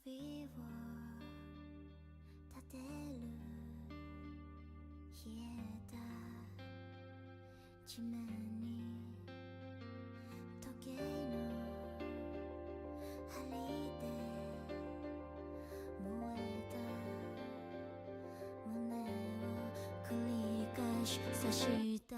火を立てる冷えた地面に時計の針で燃えた胸を繰り返し刺した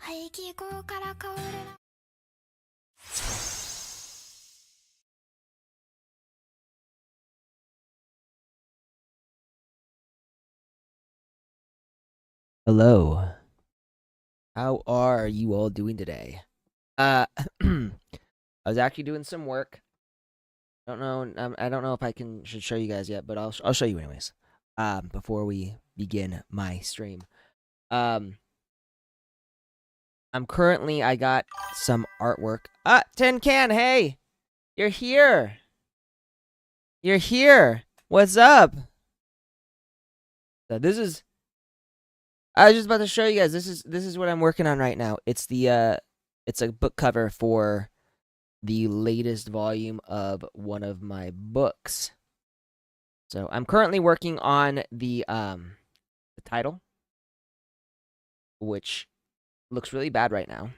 排気口から香るな Hello. How are you all doing today? I was actually doing some work. I don't know if I should show you guys yet, but I'll show you anyways. Before we begin my stream. I got some artwork. Tin Can, hey! You're here! You're here! What's up? So I was just about to show you guys. This is what I'm working on right now. It's it's a book cover for the latest volume of one of my books. So I'm currently working on the title, which looks really bad right now.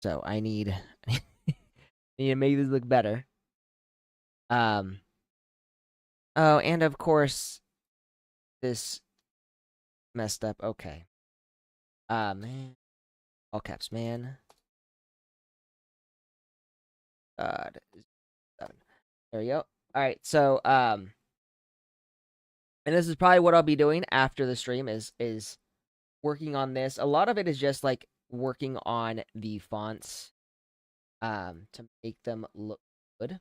So I need, need to make this look better. Oh, and of course, this messed up. Okay. Man. All caps, man. God. There we go. All right. So, and this is probably what I'll be doing after the stream is working on this. A lot of it is just like working on the fonts, to make them look good.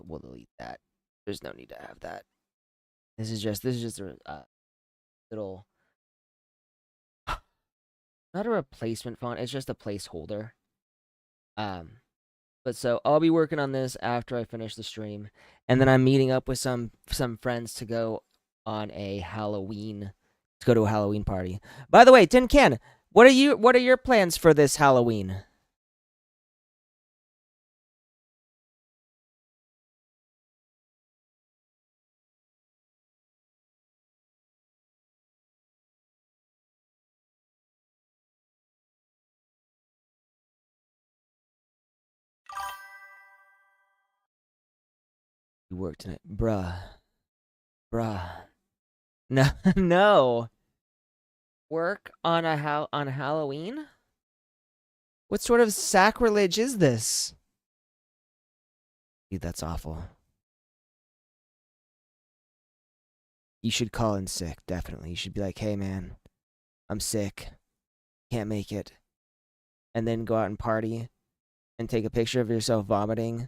We'll delete that. There's no need to have that. This is just a little, not a replacement font. It's just a placeholder. But so I'll be working on this after I finish the stream, and then I'm meeting up with some friends to go on a Halloween. To go to a Halloween party. By the way, Tin Can, what are your plans for this Halloween? You work tonight, bruh. No, no. Work on on Halloween? What sort of sacrilege is this? Dude, that's awful. You should call in sick, definitely. You should be like, hey man, I'm sick. Can't make it. And then go out and party and take a picture of yourself vomiting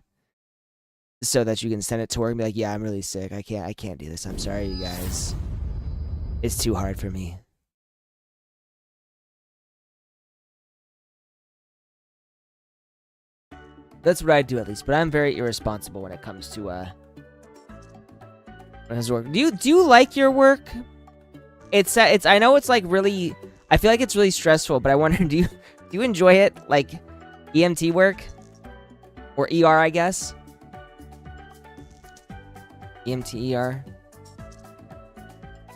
so that you can send it to work and be like, yeah, I'm really sick. I can't do this. I'm sorry, you guys. It's too hard for me. That's what I do at least, but I'm very irresponsible when it comes to work. Do you like your work? It's I know it's like really, I feel like it's really stressful, but I wonder, do you enjoy it, like EMT work or ER, I guess? EMT, ER.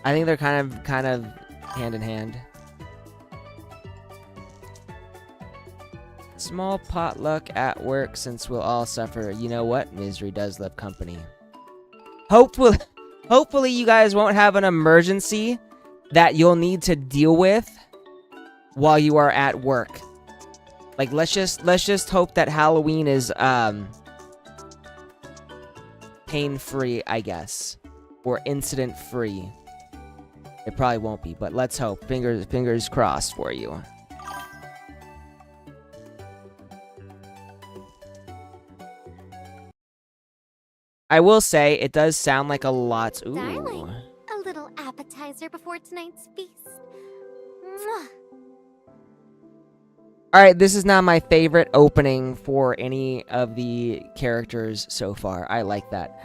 I think they're kind of hand in hand. Small potluck at work since we'll all suffer. You know what? Misery does love company. Hopefully you guys won't have an emergency that you'll need to deal with while you are at work. Like let's just hope that Halloween is pain-free, I guess, or incident-free. It probably won't be, but let's hope. Fingers crossed for you. I will say, it does sound like a lot. Ooh. Darling, a little appetizer before tonight's feast. Mwah. Alright, this is not my favorite opening for any of the characters so far. I like that.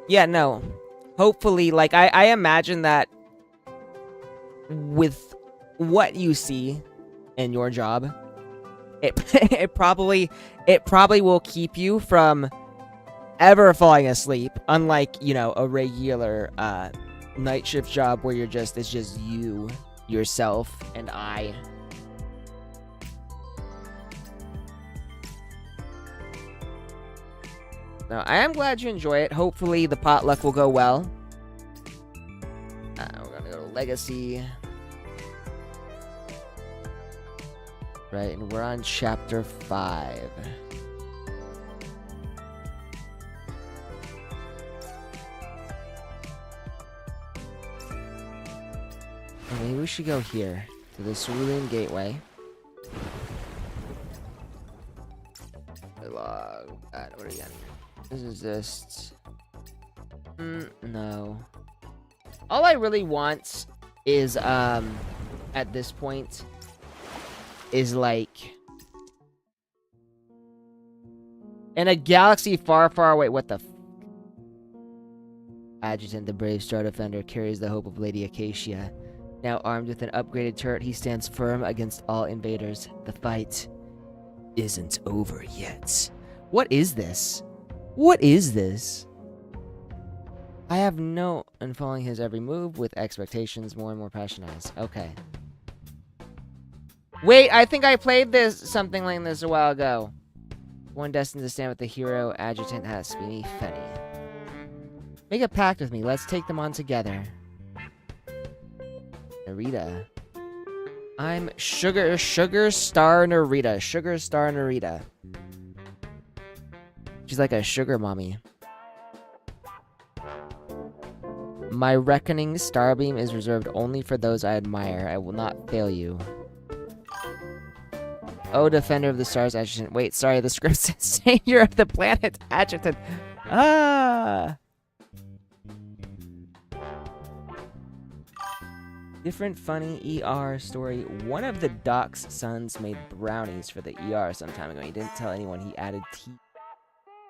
Yeah, no. Hopefully, like, I imagine that with what you see in your job, it probably will keep you from ever falling asleep, unlike, you know, a regular night shift job where it's just you, yourself, and I. No, I am glad you enjoy it. Hopefully the potluck will go well. We're gonna go to Legacy. Right, and we're on chapter 5. And maybe we should go here, to the Cerulean Gateway. Log. What are you on? This is just... no. All I really want is, at this point, is like... in a galaxy far, far away. What the f... Adjutant, the brave Star Defender, carries the hope of Lady Acacia. Now armed with an upgraded turret, he stands firm against all invaders. The fight isn't over yet. What is this? What is this? I have no... And following his every move with expectations more and more passionized. Okay. Wait, I think I played something like this a while ago. One destined to stand with the hero adjutant has Speedy Fetty. Make a pact with me. Let's take them on together. Narita. I'm Sugar Star Narita. Sugar Star Narita. She's like a sugar mommy. My reckoning starbeam is reserved only for those I admire. I will not fail you. Oh, defender of the stars adjutant. Wait, sorry, the script says savior of the planet adjutant. Ah! Different funny ER story. One of the Doc's sons made brownies for the ER some time ago. He didn't tell anyone he added tea.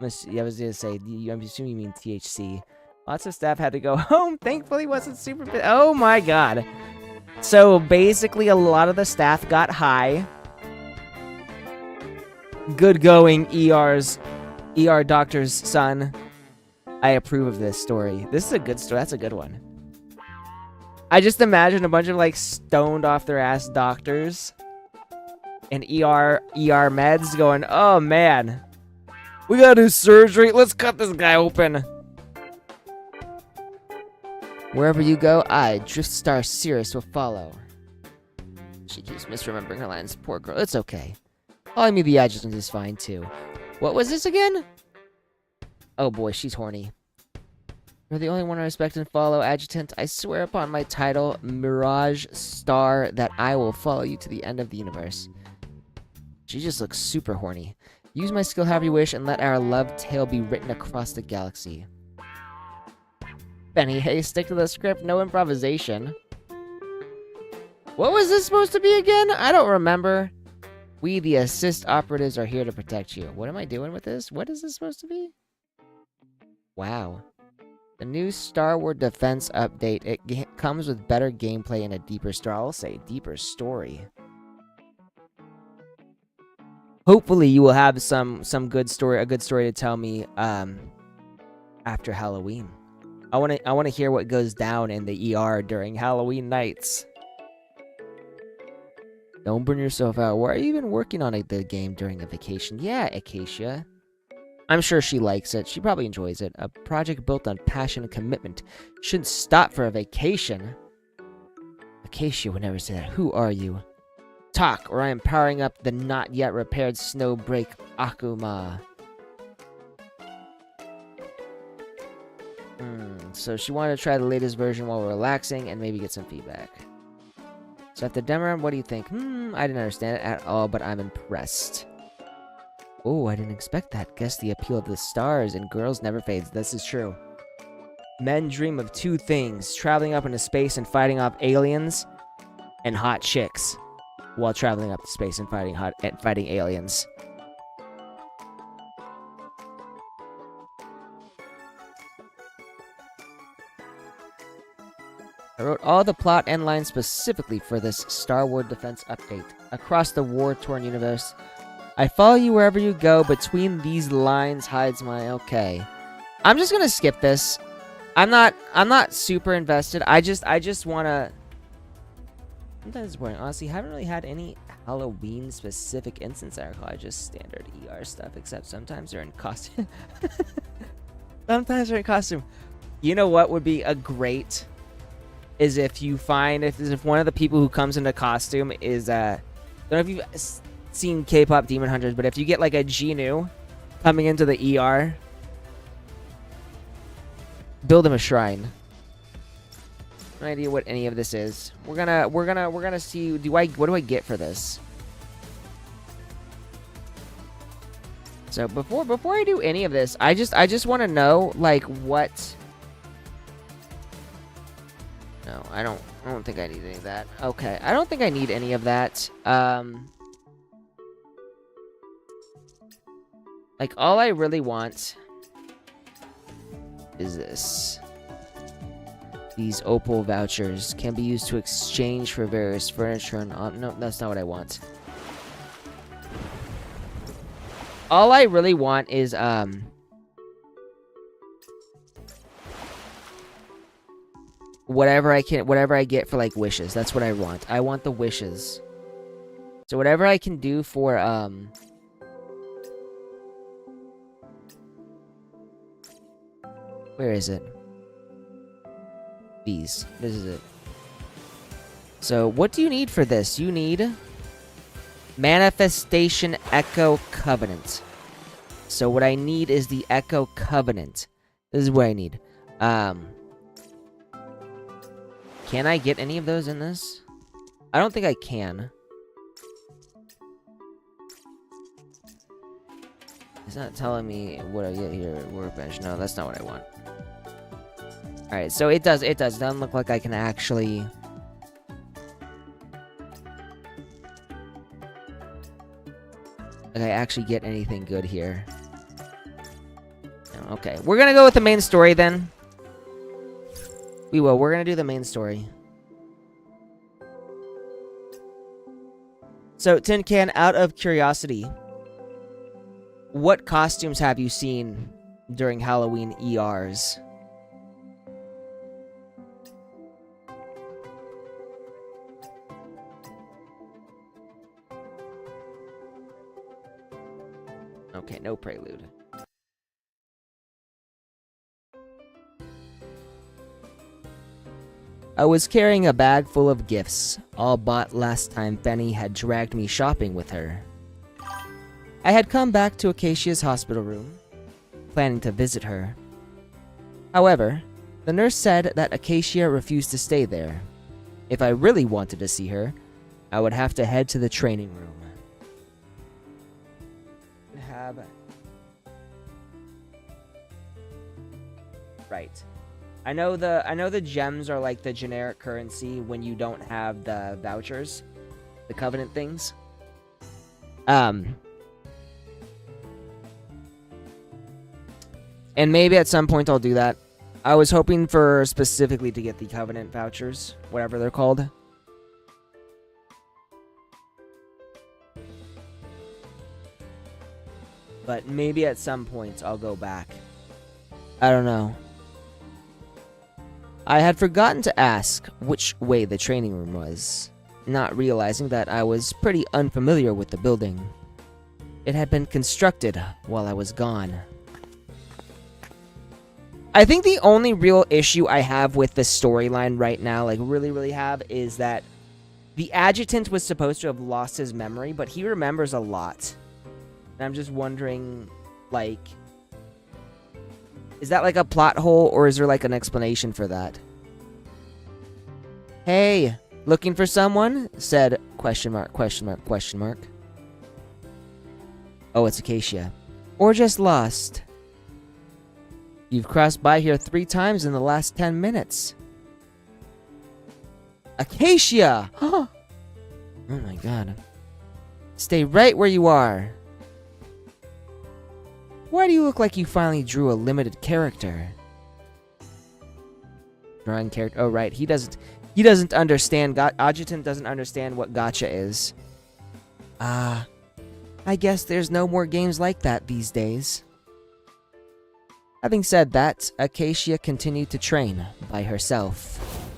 I was gonna say, I'm assuming you mean THC. Lots of staff had to go home. Thankfully, wasn't super busy. Oh my god. So basically, a lot of the staff got high. Good going, ER doctor's son. I approve of this story. This is a good story. That's a good one. I just imagine a bunch of like stoned off their ass doctors and ER meds going, oh man, we gotta do surgery. Let's cut this guy open. Wherever you go, I, Driftstar Cirrus, will follow. She keeps misremembering her lines. Poor girl. It's okay. Calling me the adjutant is fine too. What was this again? Oh boy, she's horny. You're the only one I respect and follow, adjutant. I swear upon my title, Mirage Star, that I will follow you to the end of the universe. She just looks super horny. Use my skill however you wish and let our love tale be written across the galaxy. Benny, hey, stick to the script, no improvisation. What was this supposed to be again? I don't remember. We, the assist operatives, are here to protect you. What am I doing with this? What is this supposed to be? Wow. The new Star Wars Defense update. It comes with better gameplay and a deeper story. I'll say deeper story. Hopefully, you will have some good story, a good story to tell me after Halloween. I want to hear what goes down in the ER during Halloween nights. Don't burn yourself out. Why are you even working on the game during a vacation? Yeah, Acacia. I'm sure she likes it. She probably enjoys it. A project built on passion and commitment shouldn't stop for a vacation. Acacia would never say that. Who are you? Talk, or I am powering up the not yet repaired Snowbreak Akuma. So she wanted to try the latest version while relaxing and maybe get some feedback. So after demo, what do you think? I didn't understand it at all, but I'm impressed. Oh, I didn't expect that. Guess the appeal of the stars and girls never fades. This is true. Men dream of two things: traveling up into space and fighting off aliens, and hot chicks while traveling up to space and fighting aliens. I wrote all the plot and lines specifically for this Star Wars Defense update. Across the war-torn universe, I follow you wherever you go. Between these lines hides my... Okay. I'm just gonna skip this. I'm not super invested. I just wanna... Sometimes it's boring. Honestly, I haven't really had any Halloween-specific instance I recall. Just standard ER stuff, except sometimes they're in costume. Sometimes they're in costume. You know what would be a great... is if you find... If one of the people who comes into costume is... I don't know if you've seen K-pop Demon Hunters, but if you get like a Genu coming into the ER, build him a shrine. No idea what any of this is. We're gonna see. What do I get for this? So before I do any of this, I just want to know like what. No, I don't think I need any of that. Okay, I don't think I need any of that. Like all I really want is this. These opal vouchers can be used to exchange for various furniture and... no, that's not what I want. All I really want is, whatever I get for like wishes. That's what I want. I want the wishes. So whatever I can do for where is it? These. This is it. So what do you need for this? You need Manifestation Echo Covenant. So what I need is the Echo Covenant. This is what I need. Can I get any of those in this? I don't think I can. It's not telling me what I get here. Workbench. No, that's not what I want. Alright, so it does. It doesn't look like I can actually... actually get anything good here. No, okay, we're gonna go with the main story then. We will. We're gonna do the main story. So, Tin Can, out of curiosity, what costumes have you seen during Halloween ERs? Okay, no prelude. I was carrying a bag full of gifts, all bought last time Benny had dragged me shopping with her. I had come back to Acacia's hospital room, planning to visit her. However, the nurse said that Acacia refused to stay there. If I really wanted to see her, I would have to head to the training room. Right. I know the gems are like the generic currency when you don't have the vouchers, the covenant things. And maybe at some point I'll do that. I was hoping for specifically to get the covenant vouchers, whatever they're called. But maybe at some point I'll go back. I don't know. I had forgotten to ask which way the training room was, not realizing that I was pretty unfamiliar with the building. It had been constructed while I was gone. I think the only real issue I have with the storyline right now, like really have, is that the adjutant was supposed to have lost his memory, but he remembers a lot. And I'm just wondering, like, is that like a plot hole, or is there like an explanation for that? Hey, looking for someone? Said question mark. Oh, it's Acacia. Or just lost. You've crossed by here 3 times in the last 10 minutes. Acacia! Oh my god. Stay right where you are. Why do you look like you finally drew a limited character? Drawing character. Oh, right. He doesn't understand. Adjutant doesn't understand what gacha is. I guess there's no more games like that these days. Having said that, Acacia continued to train by herself.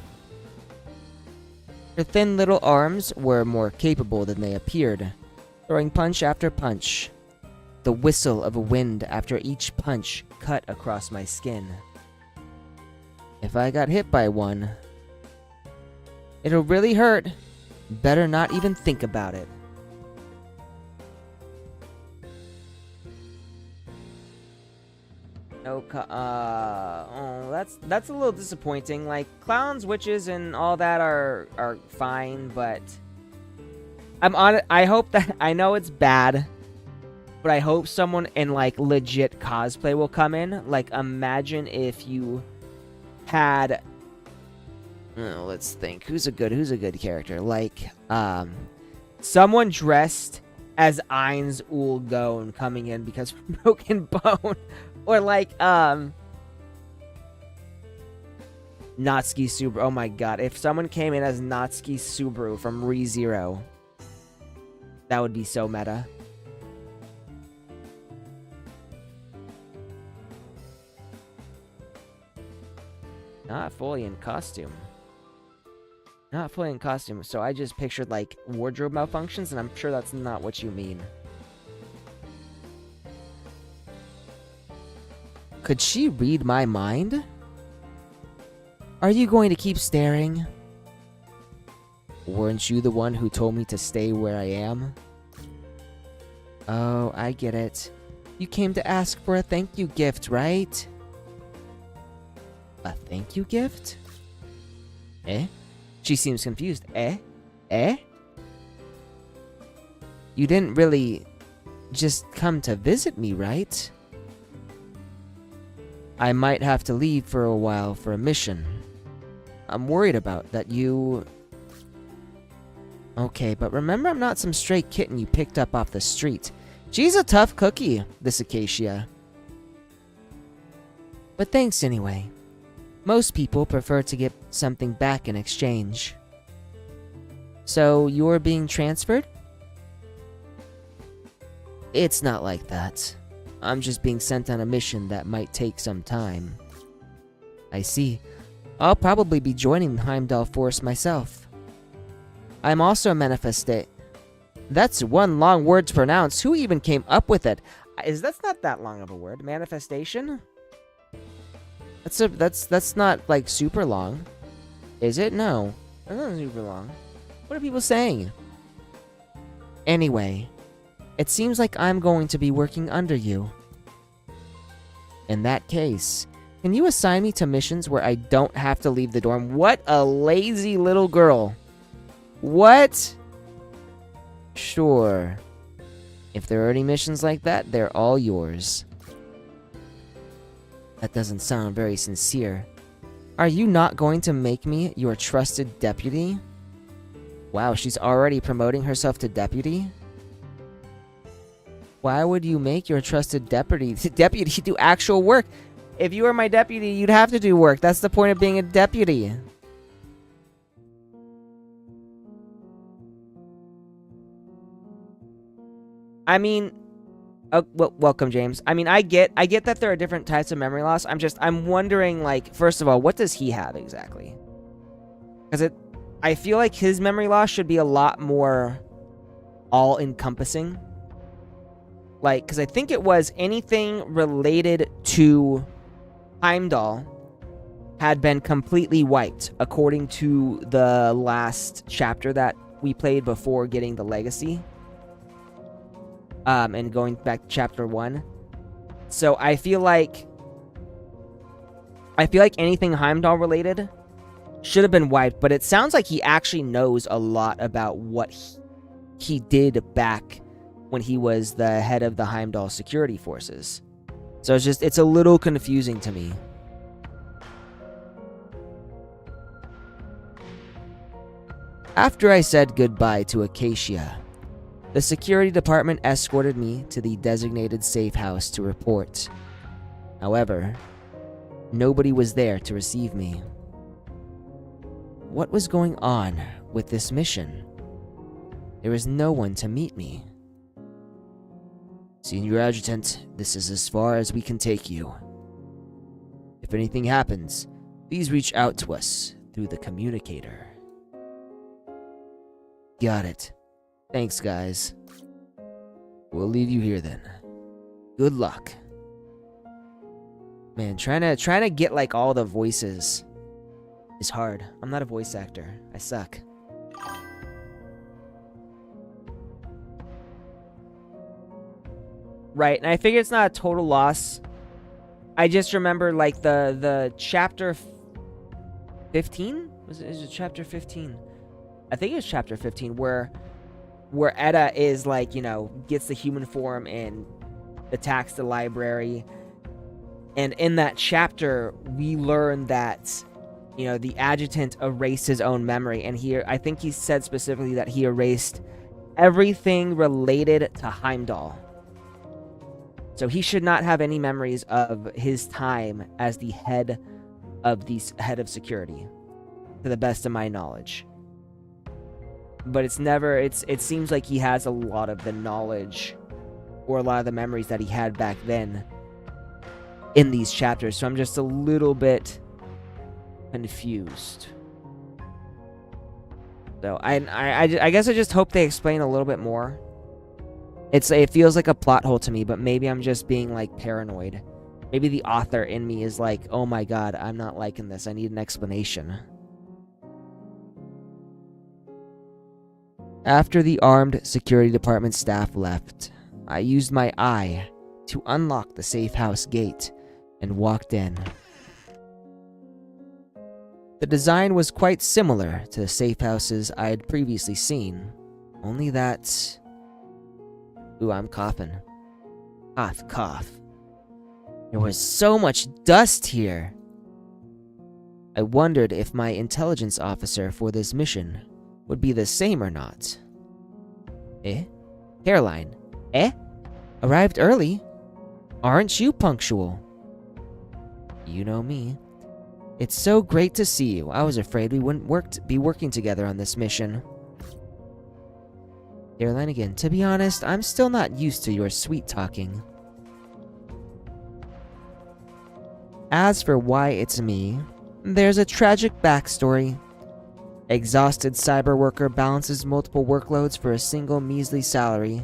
Her thin little arms were more capable than they appeared, throwing punch after punch. The whistle of a wind after each punch cut across my skin. If I got hit by one, it'll really hurt. Better not even think about it. No, that's a little disappointing. Like, clowns, witches, and all that are fine, but I hope that, I know it's bad, but I hope someone in like legit cosplay will come in. Like, imagine if you had, let's think, who's a good character? Like, someone dressed as Ainz Ul Gon coming in because of Broken Bone. Or like, Natsuki Subaru. Oh my god, if someone came in as Natsuki Subaru from ReZero, that would be so meta. Not fully in costume. Not fully in costume, so I just pictured, like, wardrobe malfunctions, and I'm sure that's not what you mean. Could she read my mind? Are you going to keep staring? Weren't you the one who told me to stay where I am? Oh, I get it. You came to ask for a thank you gift, right? A thank you gift? Eh? She seems confused. Eh? Eh? You didn't really just come to visit me, right? I might have to leave for a while for a mission. I'm worried about that you... Okay, but remember I'm not some stray kitten you picked up off the street. She's a tough cookie, this Acacia. But thanks anyway. Most people prefer to get something back in exchange. So, you're being transferred? It's not like that. I'm just being sent on a mission that might take some time. I see. I'll probably be joining the Heimdall force myself. I'm also a manifestate. That's one long word to pronounce. Who even came up with it? That's not that long of a word. Manifestation? That's not like super long. Is it? No. That's not super long. What are people saying? Anyway, it seems like I'm going to be working under you. In that case, can you assign me to missions where I don't have to leave the dorm? What a lazy little girl. What? Sure. If there are any missions like that, they're all yours. That doesn't sound very sincere. Are you not going to make me your trusted deputy? Wow, she's already promoting herself to deputy? Why would you make your trusted deputy do actual work? If you were my deputy, you'd have to do work. That's the point of being a deputy. I mean, well, welcome, James. I mean, I get that there are different types of memory loss. I'm wondering, like, first of all, what does he have exactly? Because I feel like his memory loss should be a lot more all-encompassing. Like, because I think it was anything related to Heimdall had been completely wiped, according to the last chapter that we played before getting the legacy. And going back to chapter 1. So I feel like anything Heimdall related should have been wiped, but it sounds like he actually knows a lot about what he did back when he was the head of the Heimdall security forces. So it's a little confusing to me. After I said goodbye to Acacia, the security department escorted me to the designated safe house to report. However, nobody was there to receive me. What was going on with this mission? There was no one to meet me. Senior Adjutant, this is as far as we can take you. If anything happens, please reach out to us through the communicator. Got it. Thanks, guys. We'll leave you here then. Good luck. Man, trying to get like all the voices is hard. I'm not a voice actor. I suck. Right, and I figure it's not a total loss. I just remember like the chapter 15? Is it chapter 15? I think it was chapter 15 where Edda is like, you know, gets the human form and attacks the library. And in that chapter, we learn that, you know, the adjutant erased his own memory. And here, I think he said specifically that he erased everything related to Heimdall. So he should not have any memories of his time as the head of security, to the best of my knowledge. But it seems like he has a lot of the knowledge or a lot of the memories that he had back then in these chapters. So I'm just a little bit confused. So I guess I just hope they explain a little bit more. It feels like a plot hole to me, but maybe I'm just being like paranoid. Maybe the author in me is like, oh my god, I'm not liking this. I need an explanation. After the armed security department staff left, I used my eye to unlock the safe house gate and walked in. The design was quite similar to the safe houses I had previously seen, only that... Ooh, I'm coughing. Cough, cough. There was so much dust here. I wondered if my intelligence officer for this mission would be the same or not. Eh? Caroline. Eh? Arrived early? Aren't you punctual? You know me. It's so great to see you. I was afraid we wouldn't be working together on this mission. Caroline again. To be honest, I'm still not used to your sweet talking. As for why it's me, there's a tragic backstory. Exhausted cyber worker balances multiple workloads for a single measly salary.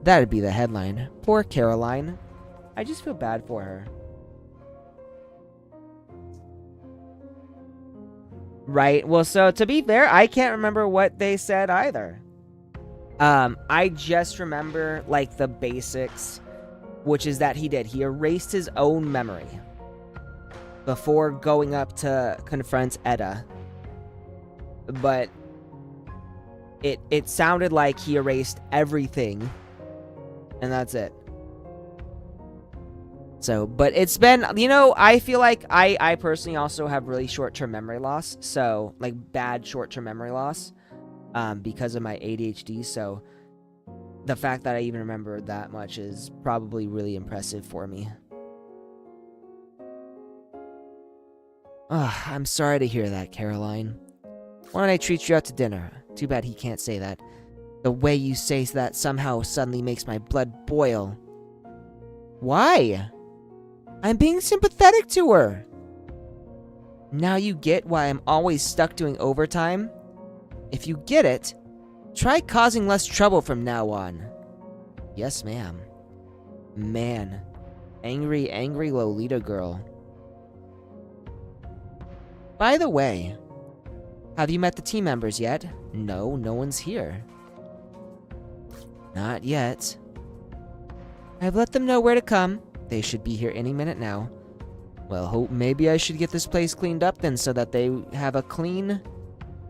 That'd be the headline. Poor Caroline. I just feel bad for her. Right, well, so to be fair, I can't remember what they said either. I just remember, like, the basics, which is that he erased his own memory before going up to confront Edda. But it sounded like he erased everything, and that's it. So, but it's been, you know, I feel like I personally also have really short-term memory loss, so, like, bad short-term memory loss, because of my ADHD, so the fact that I even remember that much is probably really impressive for me. Ugh, I'm sorry to hear that, Caroline. Why don't I treat you out to dinner? Too bad he can't say that. The way you say that somehow suddenly makes my blood boil. Why? I'm being sympathetic to her. Now you get why I'm always stuck doing overtime? If you get it, try causing less trouble from now on. Yes, ma'am. Man. Angry, angry Lolita girl. By the way, have you met the team members yet? No, no one's here. Not yet. I've let them know where to come. They should be here any minute now. Well, maybe I should get this place cleaned up then so that they have a clean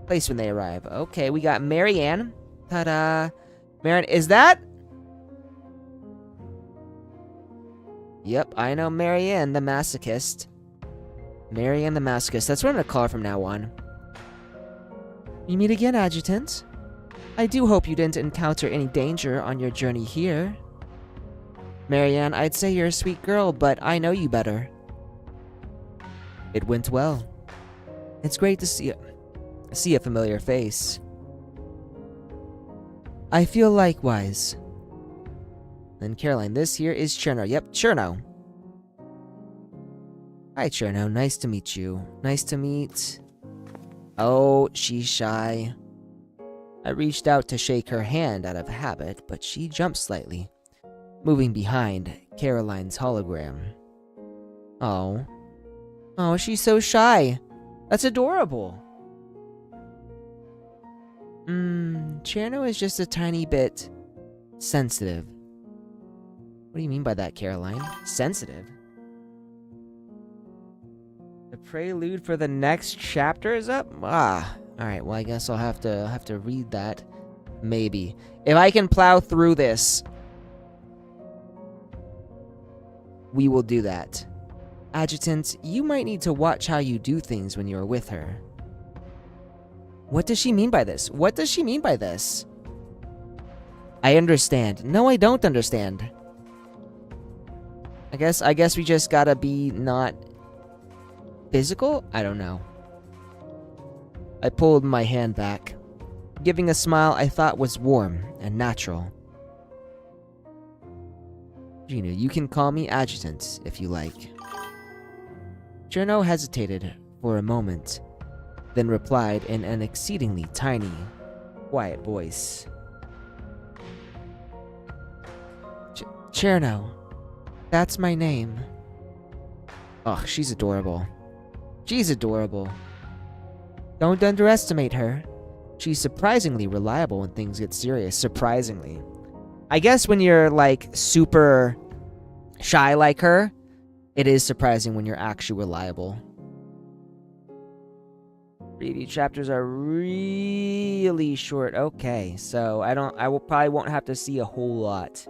place when they arrive. Okay, we got Marianne. Ta-da. Marianne, is that? Yep, I know Marianne the masochist. Marianne the masochist. That's what I'm gonna call her from now on. We meet again, Adjutant. I do hope you didn't encounter any danger on your journey here. Marianne, I'd say you're a sweet girl, but I know you better. It went well. It's great to see a familiar face. I feel likewise. Then Caroline, this here is Cherno. Yep, Cherno. Hi, Cherno. Nice to meet you. Nice to meet... Oh, she's shy. I reached out to shake her hand out of habit, but she jumped slightly, moving behind Caroline's hologram. Oh. Oh, she's so shy. That's adorable. Cherno is just a tiny bit sensitive. What do you mean by that, Caroline? Sensitive? The prelude for the next chapter is up? Ah. Alright, well I guess I'll have to read that. Maybe. If I can plow through this, we will do that. Adjutant, you might need to watch how you do things when you're with her. What does she mean by this? What does she mean by this? I understand. No, I don't understand. I guess we just gotta be not physical? I don't know. I pulled my hand back, giving a smile I thought was warm and natural. Gina, you can call me Adjutant if you like. Cherno hesitated for a moment, then replied in an exceedingly tiny, quiet voice. Cherno. That's my name. Ugh, she's adorable. She's adorable. Don't underestimate her. She's surprisingly reliable when things get serious. Surprisingly. I guess when you're, like, super shy like her, it is surprising when you're actually reliable. Preview chapters are really short. Okay, so I probably won't have to see a whole lot.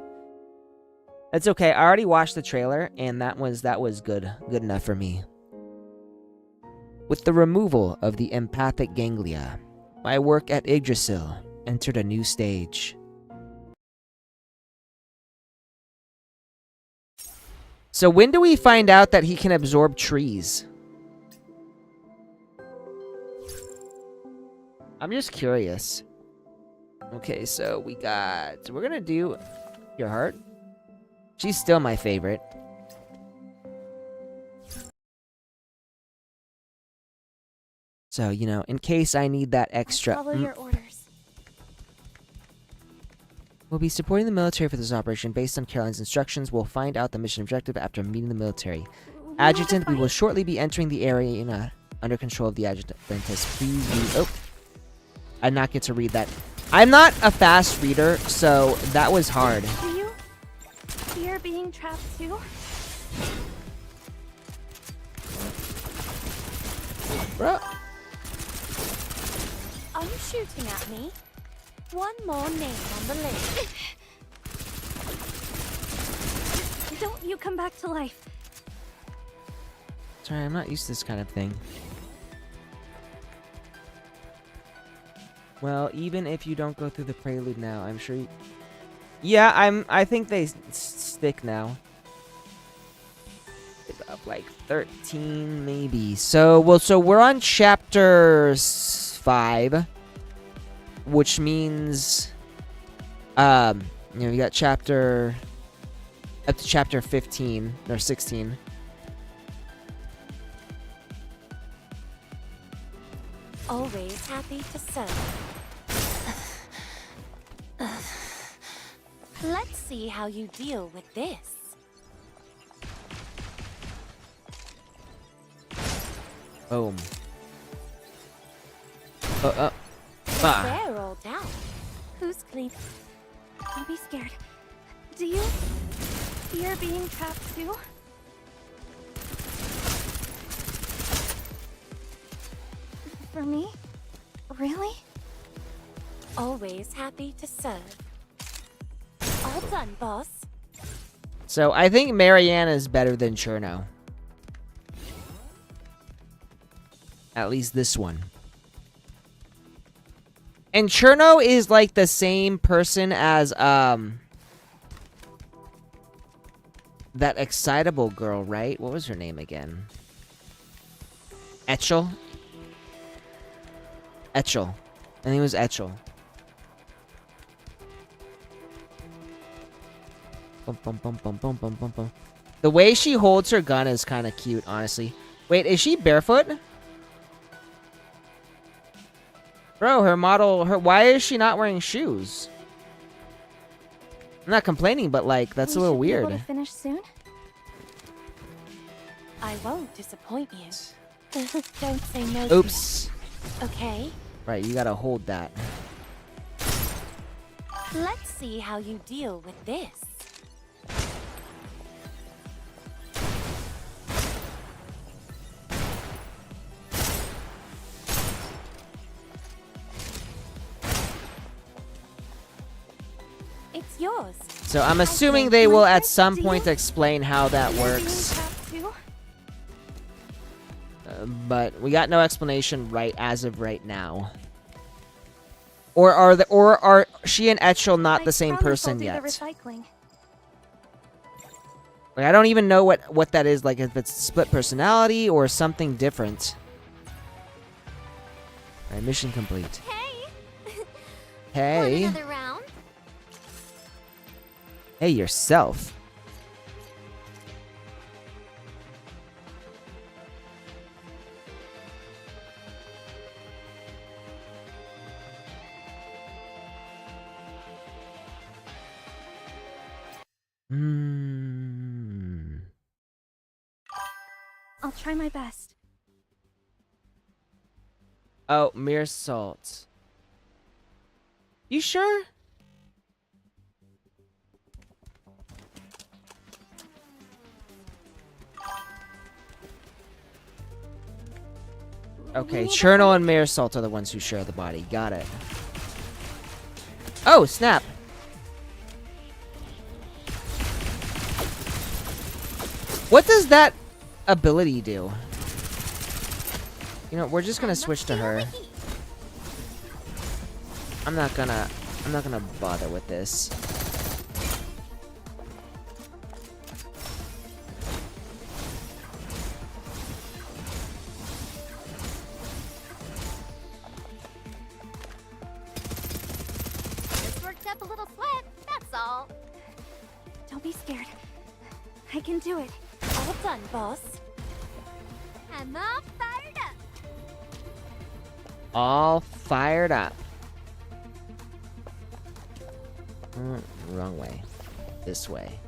That's okay. I already watched the trailer, and that was good enough for me. With the removal of the empathic ganglia, my work at Yggdrasil entered a new stage. So when do we find out that he can absorb trees? I'm just curious. Okay, so we're gonna do your heart. She's still my favorite. So, you know, in case I need that extra... Follow your orders. We'll be supporting the military for this operation. Based on Caroline's instructions, we'll find out the mission objective after meeting the military. Adjutant, we will shortly be entering the area under control of the adjutant. Please read... Oh. I did not get to read that. I'm not a fast reader, so that was hard. Do you fear being trapped too? Bro. Are you shooting at me? One more name on the list. Don't you come back to life. Sorry, I'm not used to this kind of thing. Well, even if you don't go through the prelude now, I'm sure you... Yeah, I think they stick now. It's up like 13 maybe. So we're on chapter 5, which means you know, we got chapter up to chapter 15 or 16. Always happy to serve. Let's see how you deal with this. Boom. They're all down. Who's clean? Don't be scared. Do you fear being trapped too? For me? Really? Always happy to serve. All done, boss. So I think Marianne is better than Cherno. At least this one. And Cherno is like the same person as that excitable girl, right? What was her name again? Etchel? Etchel. I think it was Etchel. Bum, bum, bum, bum, bum, bum, bum, bum. The way she holds her gun is kind of cute, honestly. Wait, is she barefoot? Bro, why is she not wearing shoes? I'm not complaining, but like, that's a little weird. Be able to finish soon? I won't disappoint you. Don't say no. Oops. Okay. Right, you gotta hold that. Let's see how you deal with this. It's yours. So I'm assuming they will at some point explain how that works. But we got no explanation as of right now. Or are she and Etchel not the same person yet? Like, I don't even know what that is, like if it's split personality or something different. Alright, mission complete. Hey. Hey. Want another round? Hey, yourself. I'll try my best. Oh, mere salt. You sure? Okay, Chernal and Mere Salt are the ones who share the body. Got it. Oh, snap. What does that ability do? You know, we're just gonna switch to her. I'm not gonna bother with this. Just worked up a little sweat, that's all. Don't be scared. I can do it. All done, boss. I'm all fired up. All fired up. Wrong way. This way.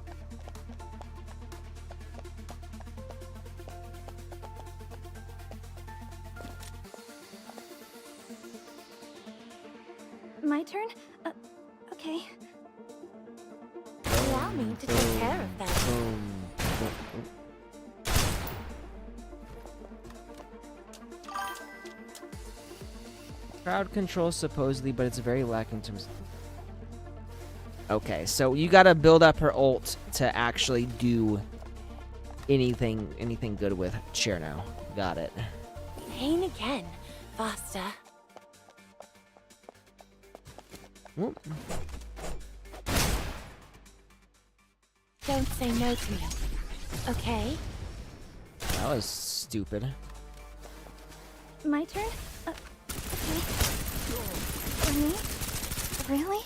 My turn? Okay. Allow me to take care of them. Crowd control supposedly, but it's very lacking in terms. Okay, so you gotta build up her ult to actually do anything good with Cherno. Got it. Pain again, faster. Whoop. Don't say no to me. Okay? That was stupid. My turn? Okay. For me? Really?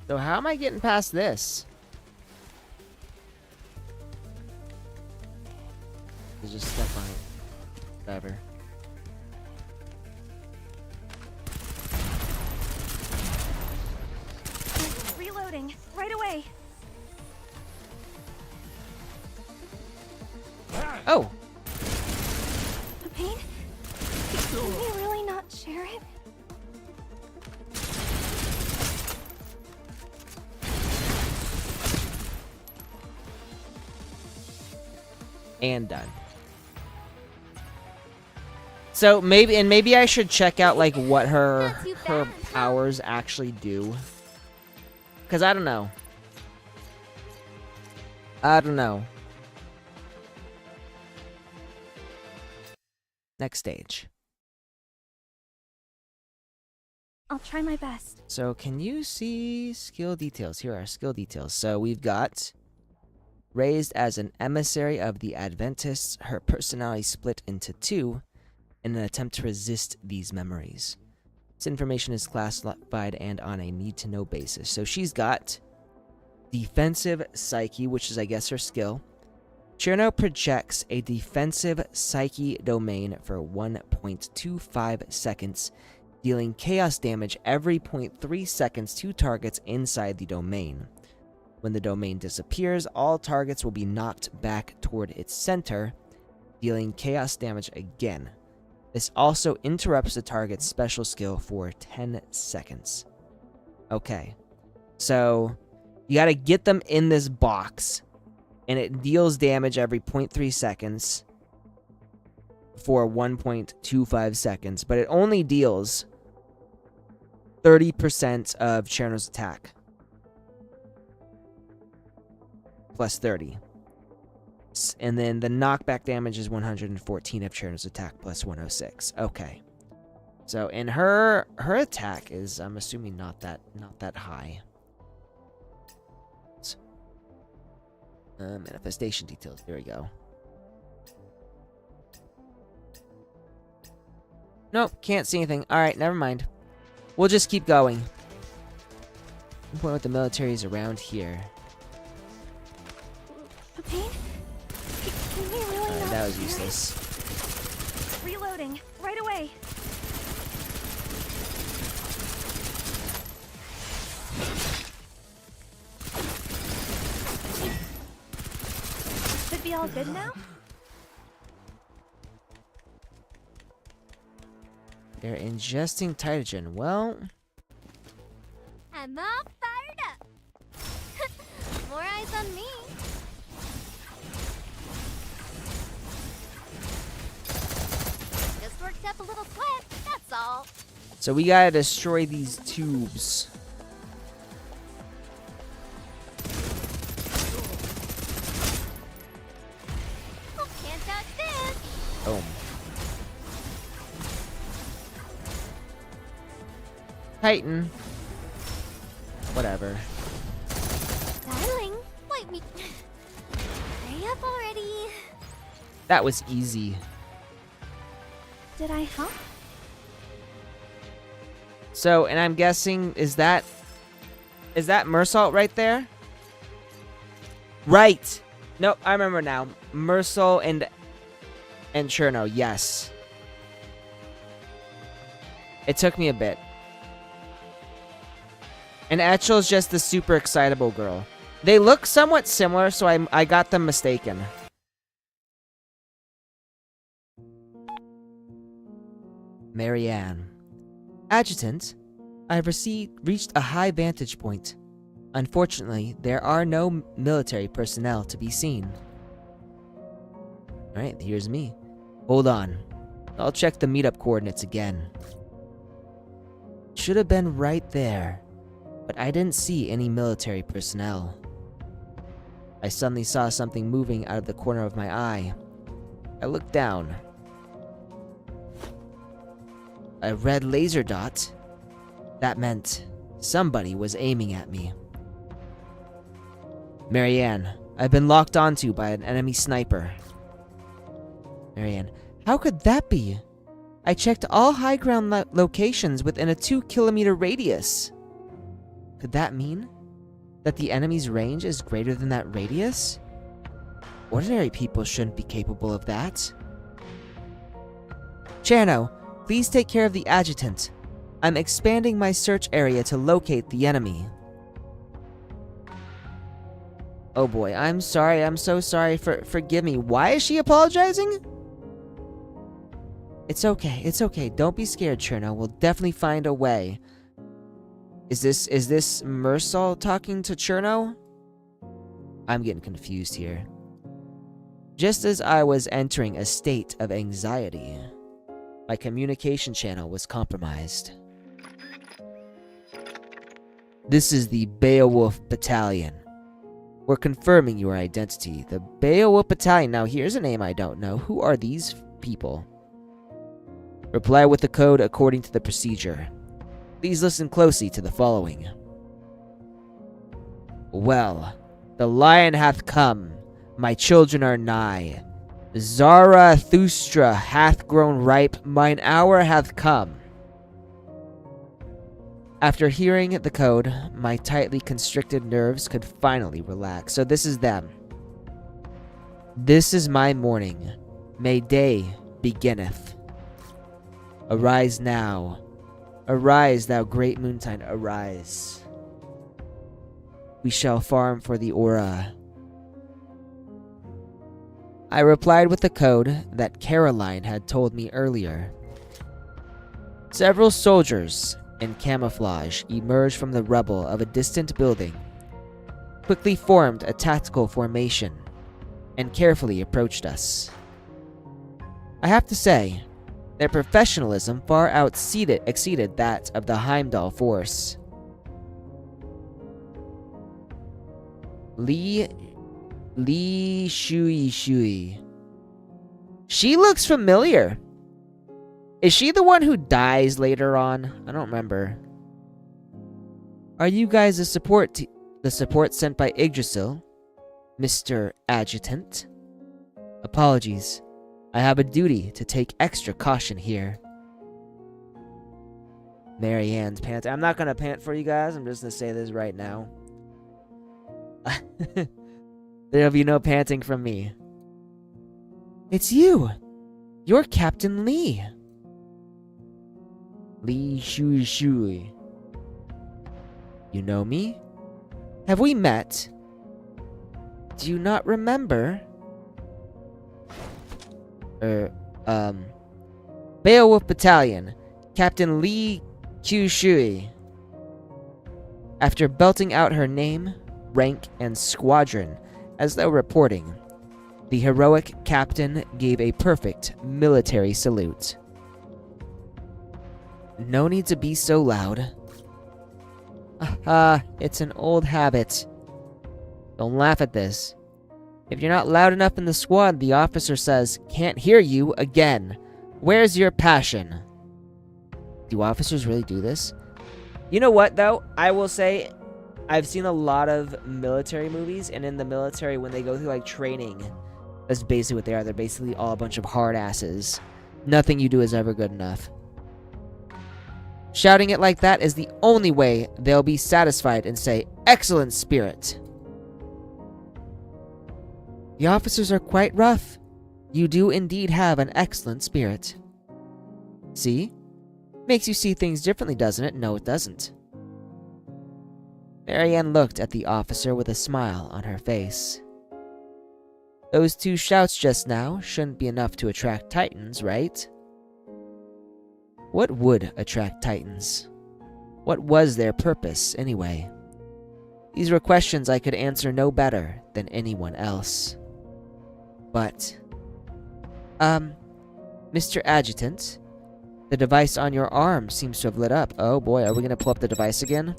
So how am I getting past this? Just step on it. Whatever. Reloading. Right away. Oh! The pain? Can we really not share it? And done. So maybe I should check out like what her powers actually do. Cause I don't know. Next stage. I'll try my best. So can you see skill details? Here are skill details. So we've got raised as an emissary of the Adventists, her personality split into two in an attempt to resist these memories. This information is classified and on a need-to-know basis. So she's got defensive psyche, which is, I guess, her skill. Cherno projects a defensive psyche domain for 1.25 seconds, dealing chaos damage every 0.3 seconds to targets inside the domain. When the domain disappears, all targets will be knocked back toward its center, dealing chaos damage again. This also interrupts the target's special skill for 10 seconds. Okay, so you gotta get them in this box, and it deals damage every 0.3 seconds for 1.25 seconds, but it only deals 30% of Cherno's attack. Plus 30. And then the knockback damage is 114 of Cherno's attack plus 106. Okay. So, and her attack is, I'm assuming, not that high. Manifestation details. There we go. Nope, can't see anything. Alright, never mind. We'll just keep going. The point with the military is around here. The pain? Can we really not That was share it? useless. Reloading. Right away. We all good now? They're ingesting Titogen. Well, I'm all fired up. More eyes on me. Just worked up a little sweat, that's all. so we gotta destroy these tubes. Oh, can't touch this. Boom. Titan. Whatever. Darling, wipe me. Hurry up already. That was easy. Did I help? So, and I'm guessing, is that Mersault right there? Right. No, I remember now. Mersault and Cherno, yes. It took me a bit. And Etchel's just the super excitable girl. They look somewhat similar, so I got them mistaken. Marianne. Adjutant, I have reached a high vantage point. Unfortunately, there are no military personnel to be seen. Alright, here's me. Hold on. I'll check the meetup coordinates again. Should have been right there, but I didn't see any military personnel. I suddenly saw something moving out of the corner of my eye. I looked down. A red laser dot? That meant somebody was aiming at me. Marianne, I've been locked onto by an enemy sniper. Marianne, how could that be? I checked all high ground locations within a 2-kilometer radius. Could that mean that the enemy's range is greater than that radius? Ordinary people shouldn't be capable of that. Cherno, please take care of the adjutant. I'm expanding my search area to locate the enemy. Oh boy, I'm sorry, I'm so sorry, forgive me. Why is she apologizing? It's okay, don't be scared, Cherno. We'll definitely find a way. Is this Mersault talking to Cherno? I'm getting confused here. Just as I was entering a state of anxiety, my communication channel was compromised. This is the Beowulf Battalion. We're confirming your identity. The Beowulf Battalion. Now here's a name I don't know. Who are these people? Reply with the code according to the procedure. Please listen closely to the following. Well, the lion hath come. My children are nigh. Zarathustra hath grown ripe. Mine hour hath come. After hearing the code, my tightly constricted nerves could finally relax. So this is them. This is my morning. May day beginneth. Arise now. Arise, thou great moontide, arise. We shall farm for the aura. I replied with the code that Caroline had told me earlier. Several soldiers in camouflage emerged from the rubble of a distant building, quickly formed a tactical formation, and carefully approached us. I have to say, their professionalism far exceeded that of the Heimdall force. Li Shui. She looks familiar. Is she the one who dies later on? I don't remember. Are you guys the support sent by Yggdrasil, Mr. Adjutant? Apologies. I have a duty to take extra caution here. Marianne's panting. I'm not gonna pant for you guys. I'm just gonna say this right now. There'll be no panting from me. It's you! You're Captain Lee! Li Shui. You know me? Have we met? Do you not remember? Beowulf Battalion, Captain Lee Kyushui. After belting out her name, rank, and squadron as though reporting, the heroic captain gave a perfect military salute. No need to be so loud. It's an old habit. Don't laugh at this. If you're not loud enough in the squad, the officer says, "Can't hear you again. Where's your passion?" Do officers really do this? You know what, though? I will say, I've seen a lot of military movies, and in the military, when they go through, like, training, that's basically what they are. They're basically all a bunch of hard asses. Nothing you do is ever good enough. Shouting it like that is the only way they'll be satisfied and say, "Excellent spirit." The officers are quite rough. You do indeed have an excellent spirit. See? Makes you see things differently, doesn't it? No, it doesn't. Marianne looked at the officer with a smile on her face. Those 2 shouts just now shouldn't be enough to attract Titans, right? What would attract Titans? What was their purpose, anyway? These were questions I could answer no better than anyone else. But, Mr. Adjutant, the device on your arm seems to have lit up. Oh boy, are we gonna pull up the device again?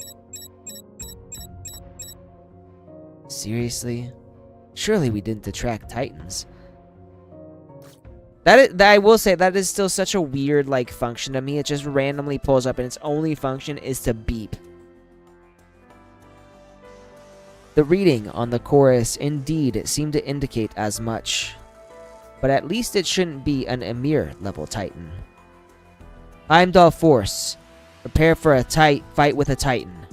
Seriously? Surely we didn't attract Titans. I will say, that is still such a weird, like, function to me. It just randomly pulls up and its only function is to beep. The reading on the chorus indeed seemed to indicate as much. But at least it shouldn't be an Emir-level Titan. Heimdall Force. Prepare for a fight with a Titan.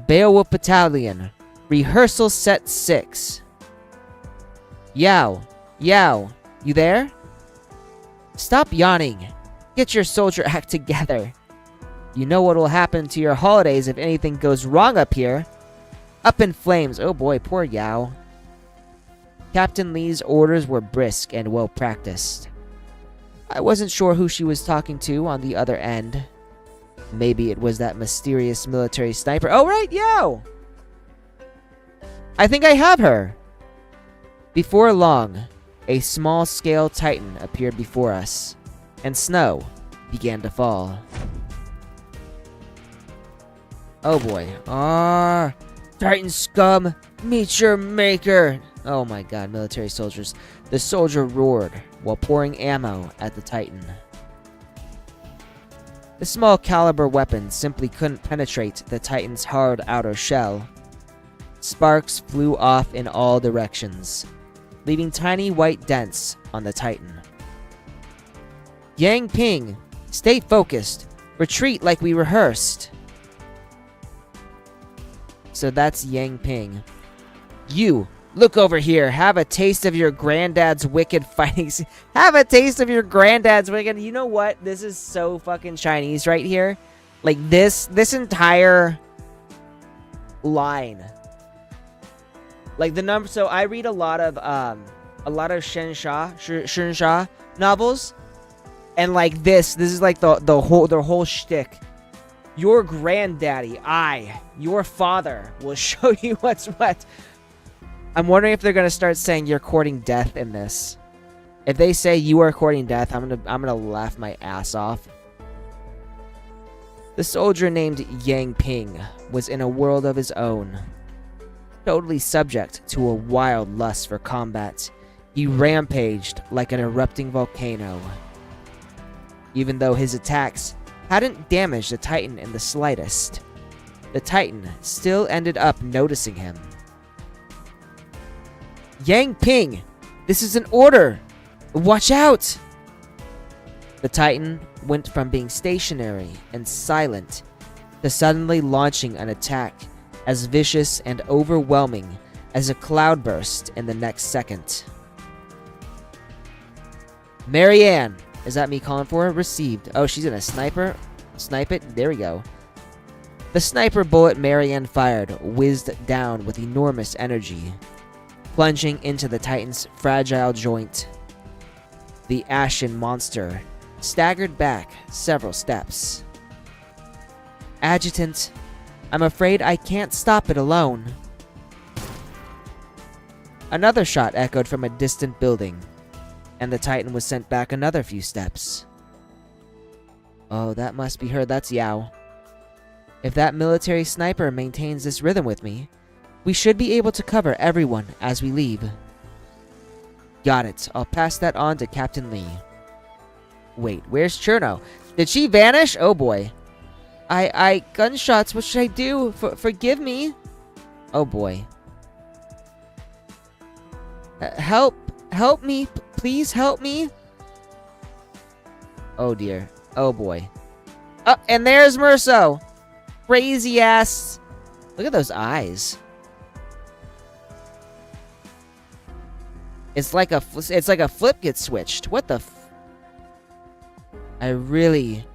Beowulf Battalion. Rehearsal set 6. Yao. Yao. You there? Stop yawning. Get your soldier act together. You know what will happen to your holidays if anything goes wrong up here. Up in flames. Oh boy, poor Yao. Captain Lee's orders were brisk and well practiced. I wasn't sure who she was talking to on the other end. Maybe it was that mysterious military sniper. Oh right, Yao! I think I have her. Before long, a small-scale Titan appeared before us, and snow began to fall. Oh boy. Titan scum, meet your maker! Oh my god, military soldiers. The soldier roared while pouring ammo at the Titan. The small caliber weapon simply couldn't penetrate the Titan's hard outer shell. Sparks flew off in all directions, leaving tiny white dents on the Titan. Yang Ping, stay focused. Retreat like we rehearsed. So that's Yang Ping. You, look over here. Have a taste of your granddad's wicked fighting. Have a taste of your granddad's wicked. You know what? This is so fucking Chinese right here. Like this entire line. Like the number. So I read a lot of Shensha novels, and like this is like their whole shtick. Your granddaddy, your father, will show you what's what. I'm wondering if they're gonna start saying you're courting death in this. If they say you are courting death, I'm gonna laugh my ass off. The soldier named Yang Ping was in a world of his own. Totally subject to a wild lust for combat, he rampaged like an erupting volcano. Even though his attacks hadn't damaged the Titan in the slightest, the Titan still ended up noticing him. Yang Ping, this is an order! Watch out! The Titan went from being stationary and silent to suddenly launching an attack as vicious and overwhelming as a cloudburst in the next second. Marianne, is that me calling for her? Received. Oh, she's gonna snipe it? There we go. The sniper bullet Marianne fired whizzed down with enormous energy, plunging into the Titan's fragile joint. The ashen monster staggered back several steps. Adjutant, I'm afraid I can't stop it alone. Another shot echoed from a distant building, and the Titan was sent back another few steps. Oh, that must be her. That's Yao. If that military sniper maintains this rhythm with me, we should be able to cover everyone as we leave. Got it. I'll pass that on to Captain Lee. Wait, where's Cherno? Did she vanish? Oh boy. Gunshots, what should I do? Forgive me. Oh boy. Help me, please help me. Oh dear. Oh boy. Oh, and there's Merso. Crazy ass. Look at those eyes. It's like a flip gets switched. What the I really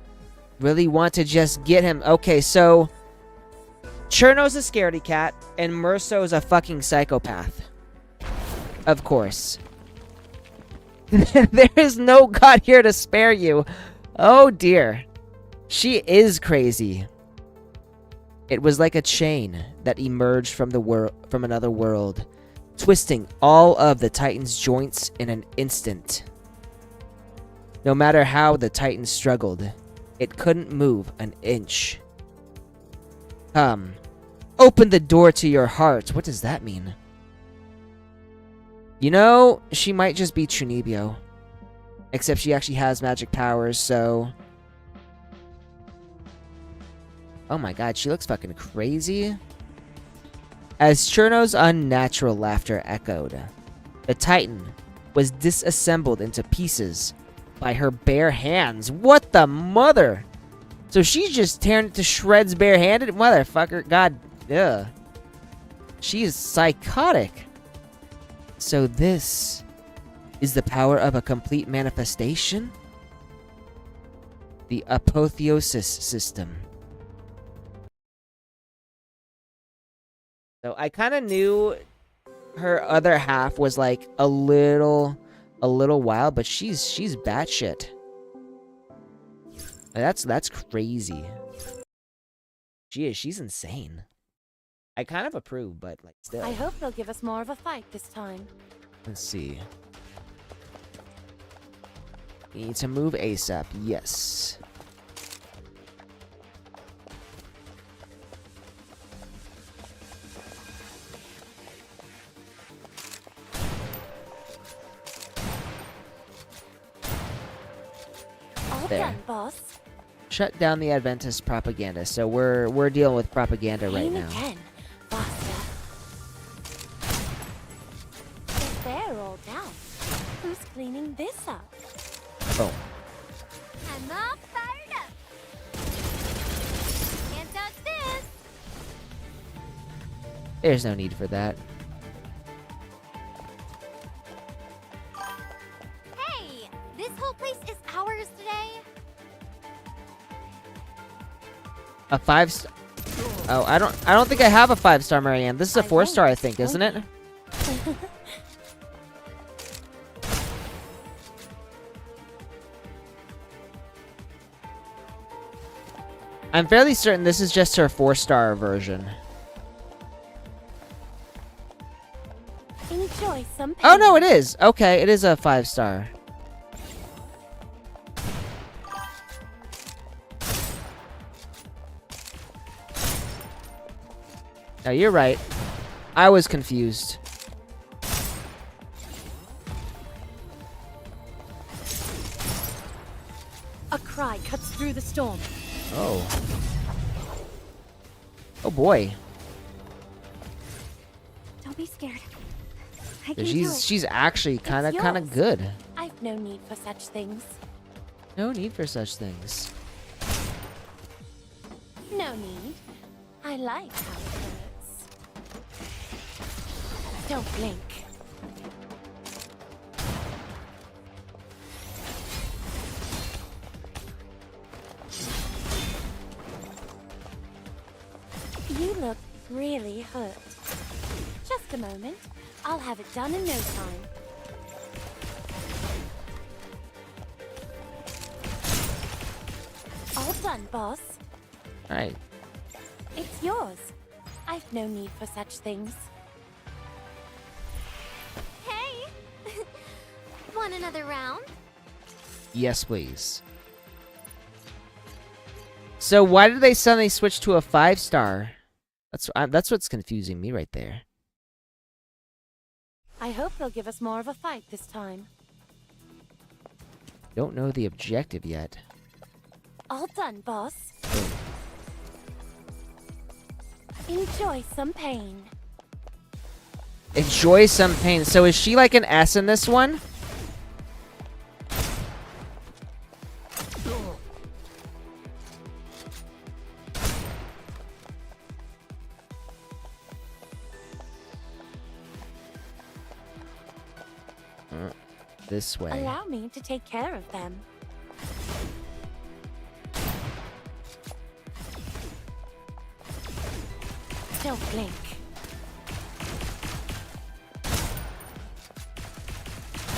want to just get him. Okay, so Cherno's a scaredy cat and Merso's a fucking psychopath. Of course. There is no god here to spare you. Oh dear. She is crazy. It was like a chain that emerged from another world, twisting all of the Titan's joints in an instant. No matter how the Titan struggled, it couldn't move an inch. Come, open the door to your heart. What does that mean? You know, she might just be Chunibyo. Except she actually has magic powers, so... Oh my god, she looks fucking crazy. As Cherno's unnatural laughter echoed, the Titan was disassembled into pieces by her bare hands. What the mother? So she's just tearing it to shreds barehanded? Motherfucker, god, ugh. She is psychotic. So this is the power of a complete manifestation? The apotheosis system. So I kind of knew her other half was like a little wild, but she's batshit. That's crazy. She's insane. I kind of approve, but like still. I hope they'll give us more of a fight this time. Let's see. We need to move ASAP. Yes. All There. done, boss. Shut down the Adventist propaganda. So we're dealing with propaganda right Aim now. again. Faster. They're all down. Who's cleaning this up? Oh. I'm all fired up. Can't touch this. There's no need for that. Hey, this whole place is ours today. A 5-star. Oh, I don't think I have a 5-star, Marianne. This is a 4-star, I think, isn't it? I'm fairly certain this is just her 4-star version. Enjoy some Oh no, it is. Okay, it is a 5-star. No, you're right. I was confused. A cry cuts through the storm. Oh. Oh boy. Don't be scared. I can do it. She's actually kind of yours. good. I've no need for such things. No need for such things. No need. I like how it hurts. Don't blink. You look really hurt. Just a moment. I'll have it done in no time. done, boss. Alright. It's yours. I've no need for such things. Hey! Want another round? Yes, please. So why did they suddenly switch to a 5-star? That's what's confusing me right there. I hope they'll give us more of a fight this time. Don't know the objective yet. All done, boss. Enjoy some pain. Enjoy some pain. So is she like an S in this one? This way. Allow me to take care of them. Don't blink.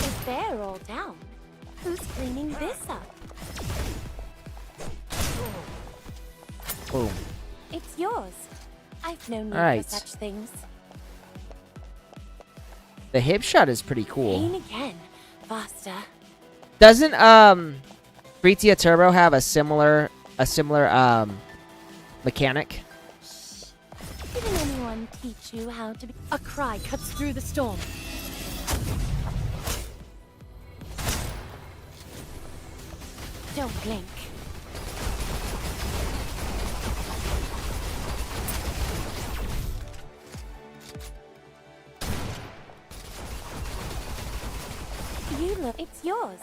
If they're all down, who's cleaning this up? Boom. It's yours. I've no need Alright. for such things. The hip shot is pretty cool. Pain again. Faster. Doesn't Freetia Turbo have a similar mechanic? Didn't anyone teach you how to be? A cry cuts through the storm. Don't blink. You look, it's yours.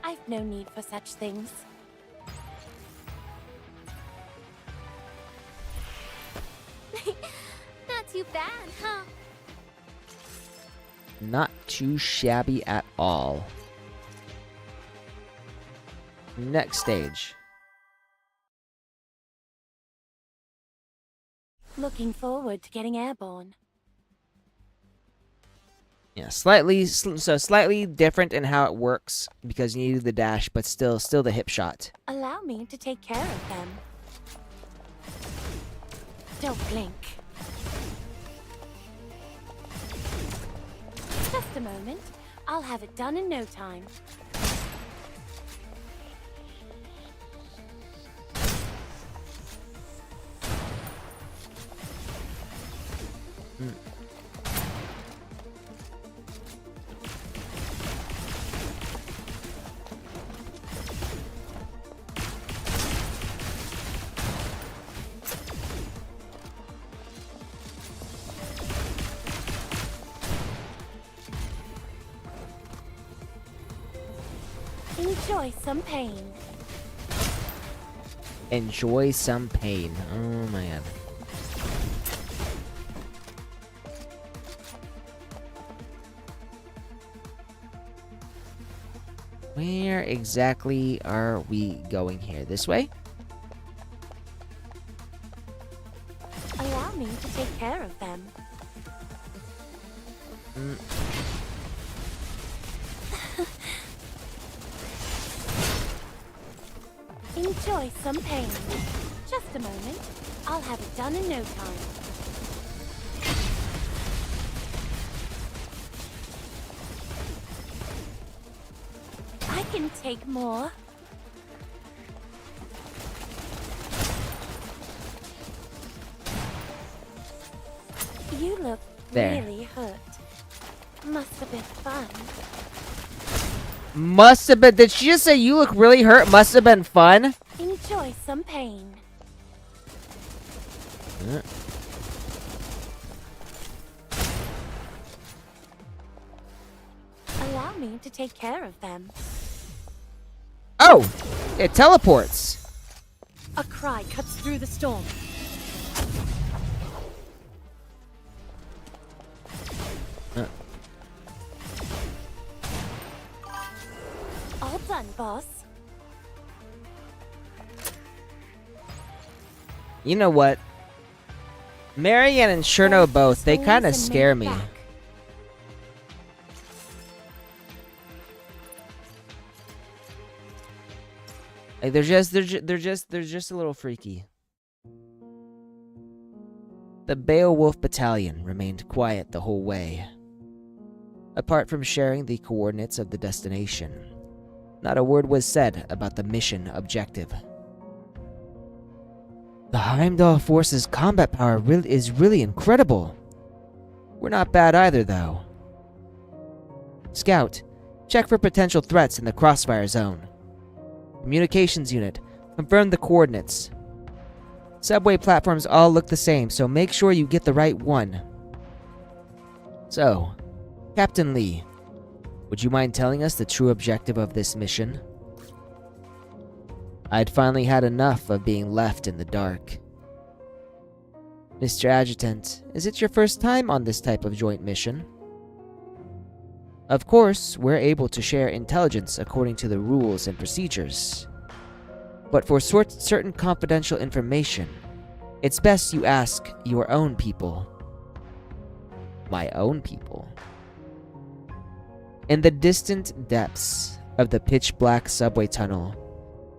I've no need for such things. Not too bad, huh? Not too shabby at all. Next stage. Looking forward to getting airborne. Yeah, slightly different in how it works because you need the dash, but still the hip shot. Allow me to take care of them. Don't blink. Just a moment. I'll have it done in no time. Enjoy some pain. Enjoy some pain. Oh my god. Where exactly are we going here? This way? Allow me to take care of them. Enjoy some pain. Just a moment. I'll have it done in no time. I can take more. You look There. really hurt. Must have been fun. Must have been. Did she just say you look really hurt? Must have been fun. Enjoy some pain. Allow me to take care of them. Oh, it teleports. A cry cuts through the storm. All done, boss. You know what? Marianne and Cherno both, they kind of scare me. Like they're just a little freaky. The Beowulf Battalion remained quiet the whole way. Apart from sharing the coordinates of the destination, not a word was said about the mission objective. The Heimdall force's combat power is really incredible. We're not bad either, though. Scout, check for potential threats in the crossfire zone. Communications unit, confirm the coordinates. Subway platforms all look the same, so make sure you get the right one. So, Captain Lee, would you mind telling us the true objective of this mission? I'd finally had enough of being left in the dark. Mr. Adjutant, is it your first time on this type of joint mission? Of course, we're able to share intelligence according to the rules and procedures. But for certain confidential information, it's best you ask your own people. My own people? In the distant depths of the pitch-black subway tunnel,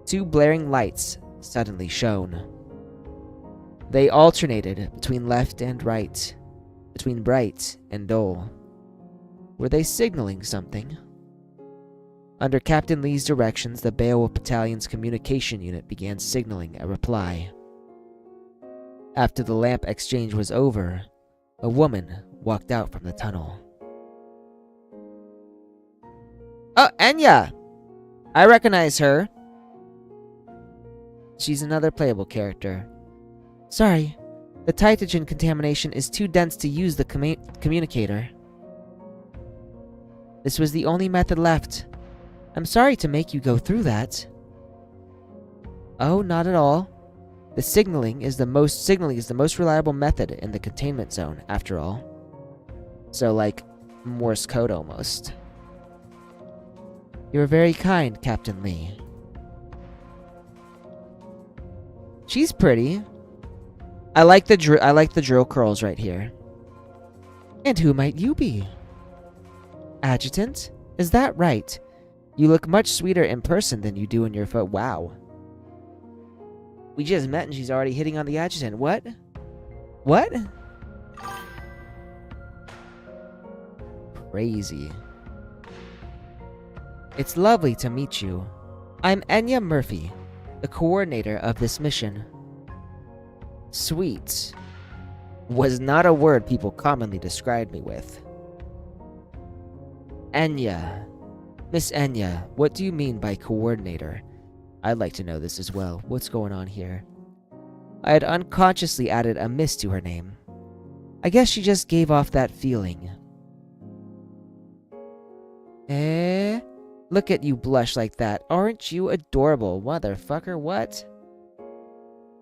two blaring lights suddenly shone. They alternated between left and right, between bright and dull. Were they signaling something? Under Captain Lee's directions, the Beowulf Battalion's communication unit began signaling a reply. After the lamp exchange was over, a woman walked out from the tunnel. Oh, Enya! I recognize her. She's another playable character. Sorry, the Titagen contamination is too dense to use the communicator. This was the only method left. I'm sorry to make you go through that. Oh, not at all. The signaling is the most reliable method in the containment zone, after all. So, like, Morse code almost. You're very kind, Captain Lee. She's pretty. I like the drill curls right here. And who might you be? Adjutant? Is that right? You look much sweeter in person than you do in your photo. Wow. We just met and she's already hitting on the adjutant. What? What? Crazy. It's lovely to meet you. I'm Enya Murphy, the coordinator of this mission. Sweet was not a word people commonly described me with. Enya. Miss Enya, what do you mean by coordinator? I'd like to know this as well. What's going on here? I had unconsciously added a miss to her name. I guess she just gave off that feeling. Look at you blush like that. Aren't you adorable, motherfucker? What?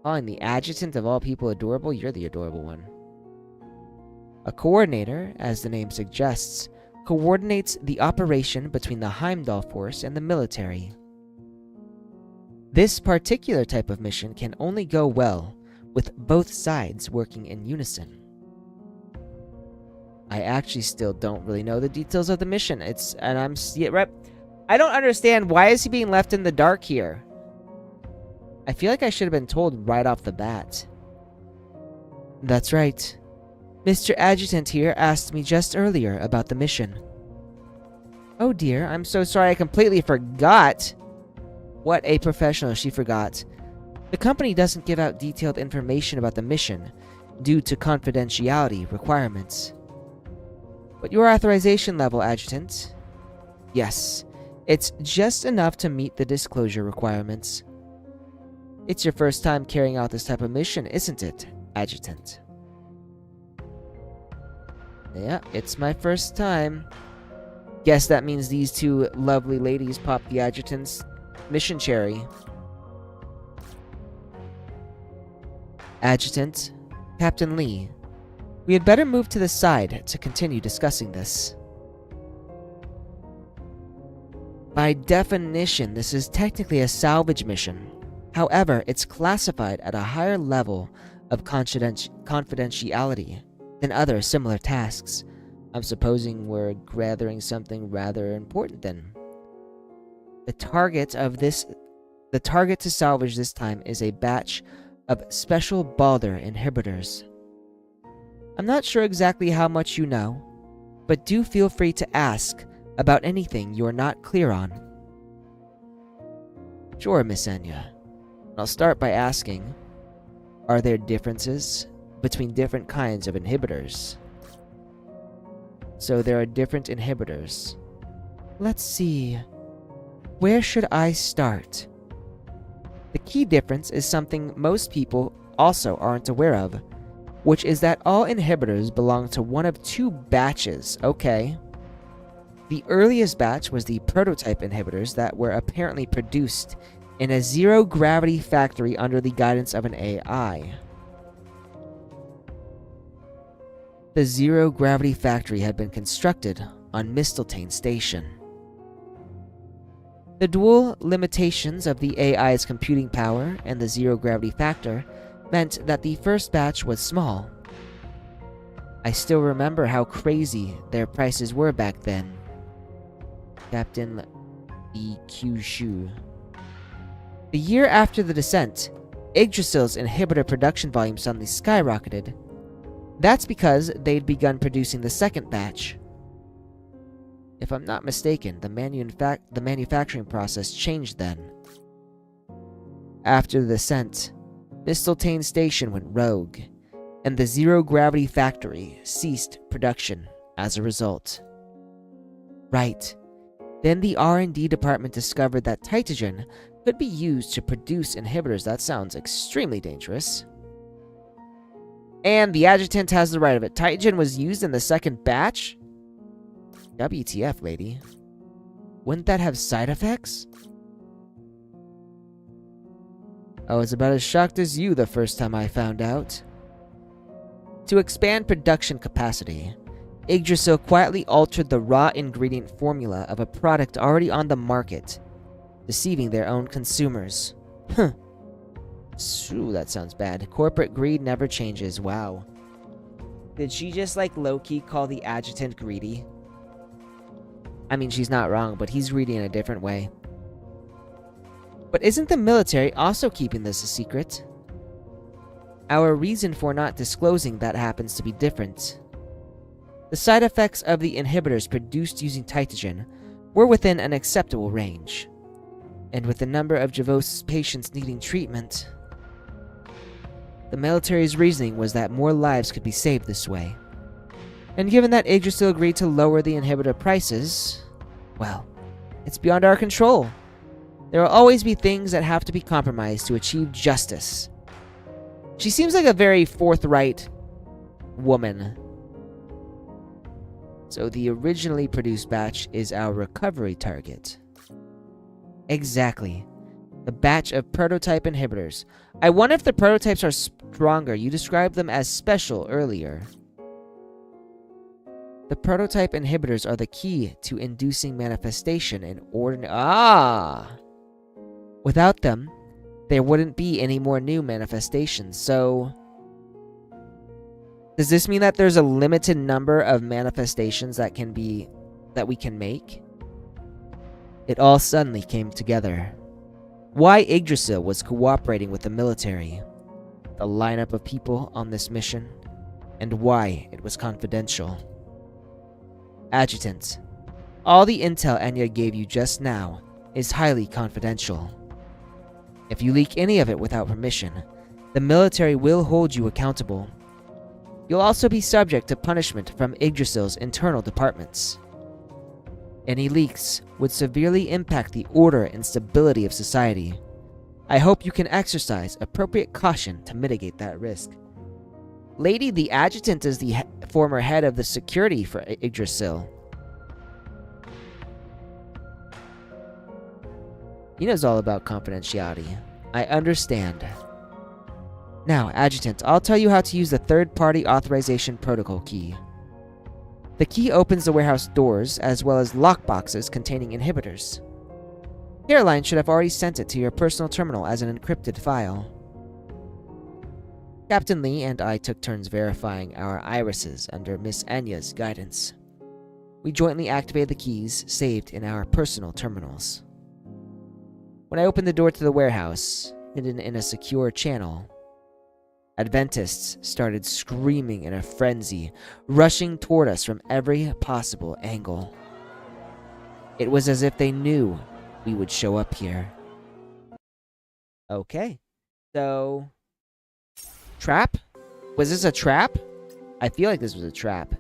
Calling the adjutant of all people adorable? You're the adorable one. A coordinator, as the name suggests, coordinates the operation between the Heimdall force and the military. This particular type of mission can only go well with both sides working in unison. I actually still don't really know the details of the mission. I don't understand, why is he being left in the dark here? I feel like I should have been told right off the bat. That's right. Mr. Adjutant here asked me just earlier about the mission. Oh dear, I'm so sorry, I completely forgot. What a professional, she forgot. The company doesn't give out detailed information about the mission due to confidentiality requirements. But your authorization level, Adjutant? Yes, it's just enough to meet the disclosure requirements. It's your first time carrying out this type of mission, isn't it, Adjutant? Yeah, it's my first time. Guess that means these two lovely ladies popped the Adjutant's mission cherry. Adjutant, Captain Lee, we had better move to the side to continue discussing this. By definition, this is technically a salvage mission. However, it's classified at a higher level of confidentiality than other similar tasks. I'm supposing we're gathering something rather important then. The target of this The target to salvage this time is a batch of special Balder inhibitors. I'm not sure exactly how much you know, but do feel free to ask about anything you are not clear on. Sure, Miss Anya. I'll start by asking, are there differences between different kinds of inhibitors? So there are different inhibitors. Let's see. Where should I start? The key difference is something most people also aren't aware of, which is that all inhibitors belong to one of two batches, okay? The earliest batch was the prototype inhibitors that were apparently produced in a zero-gravity factory under the guidance of an AI. The zero-gravity factory had been constructed on Mistletoe Station. The dual limitations of the AI's computing power and the zero-gravity factor meant that the first batch was small. I still remember how crazy their prices were back then. Captain E.Q. Shu. The year after the descent, Yggdrasil's inhibitor production volume suddenly skyrocketed. That's because they'd begun producing the second batch. If I'm not mistaken, the manufacturing process changed then. After the descent, Mistletoe Station went rogue, and the zero-gravity factory ceased production as a result. Right. Then the R&D department discovered that Tytogen could be used to produce inhibitors. That sounds extremely dangerous. And the adjutant has the right of it. Tytogen was used in the second batch? WTF, lady. Wouldn't that have side effects? I was about as shocked as you the first time I found out. To expand production capacity, Yggdrasil quietly altered the raw ingredient formula of a product already on the market, deceiving their own consumers. Huh. Ooh, that sounds bad. Corporate greed never changes. Wow. Did she just, like, low-key call the adjutant greedy? I mean, she's not wrong, but he's greedy in a different way. But isn't the military also keeping this a secret? Our reason for not disclosing that happens to be different. The side effects of the inhibitors produced using Tytogen were within an acceptable range. And with the number of Javos patients needing treatment, the military's reasoning was that more lives could be saved this way. And given that Yggdrasil agreed to lower the inhibitor prices, well, it's beyond our control. There will always be things that have to be compromised to achieve justice. She seems like a very forthright woman. So the originally produced batch is our recovery target. Exactly. The batch of prototype inhibitors. I wonder if the prototypes are stronger. You described them as special earlier. The prototype inhibitors are the key to inducing manifestation in ordinary... Ah! Without them, there wouldn't be any more new manifestations, so... Does this mean that there's a limited number of manifestations that we can make? It all suddenly came together. Why Yggdrasil was cooperating with the military, the lineup of people on this mission, and why it was confidential. Adjutant, all the intel Anya gave you just now is highly confidential. If you leak any of it without permission, the military will hold you accountable. You'll also be subject to punishment from Yggdrasil's internal departments. Any leaks would severely impact the order and stability of society. I hope you can exercise appropriate caution to mitigate that risk. Lady, the adjutant is the former head of the security for Yggdrasil. He knows all about confidentiality. I understand. Now, Adjutant, I'll tell you how to use the third-party authorization protocol key. The key opens the warehouse doors, as well as lockboxes containing inhibitors. Caroline should have already sent it to your personal terminal as an encrypted file. Captain Lee and I took turns verifying our irises under Miss Anya's guidance. We jointly activated the keys saved in our personal terminals. When I opened the door to the warehouse, hidden in a secure channel, Adventists started screaming in a frenzy, rushing toward us from every possible angle. It was as if they knew we would show up here. Okay, so... Trap? Was this a trap? I feel like this was a trap.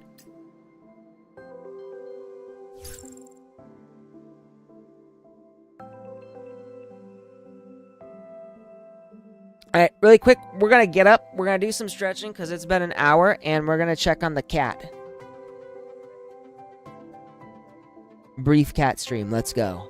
Alright, really quick, we're gonna get up, we're gonna do some stretching because it's been an hour, and we're gonna check on the cat. Brief cat stream, let's go.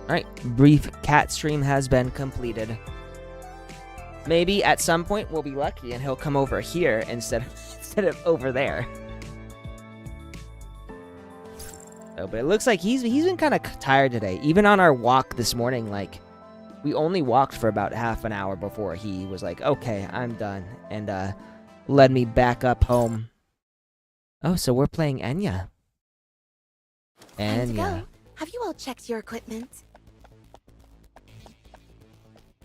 Alright, brief cat stream has been completed. Maybe at some point we'll be lucky and he'll come over here instead of over there. Oh, but it looks like he's been kind of tired today. Even on our walk this morning, like, we only walked for about half an hour before he was like, okay, I'm done, and led me back up home. Oh, so we're playing Enya. Time to go. Enya. Have you all checked your equipment?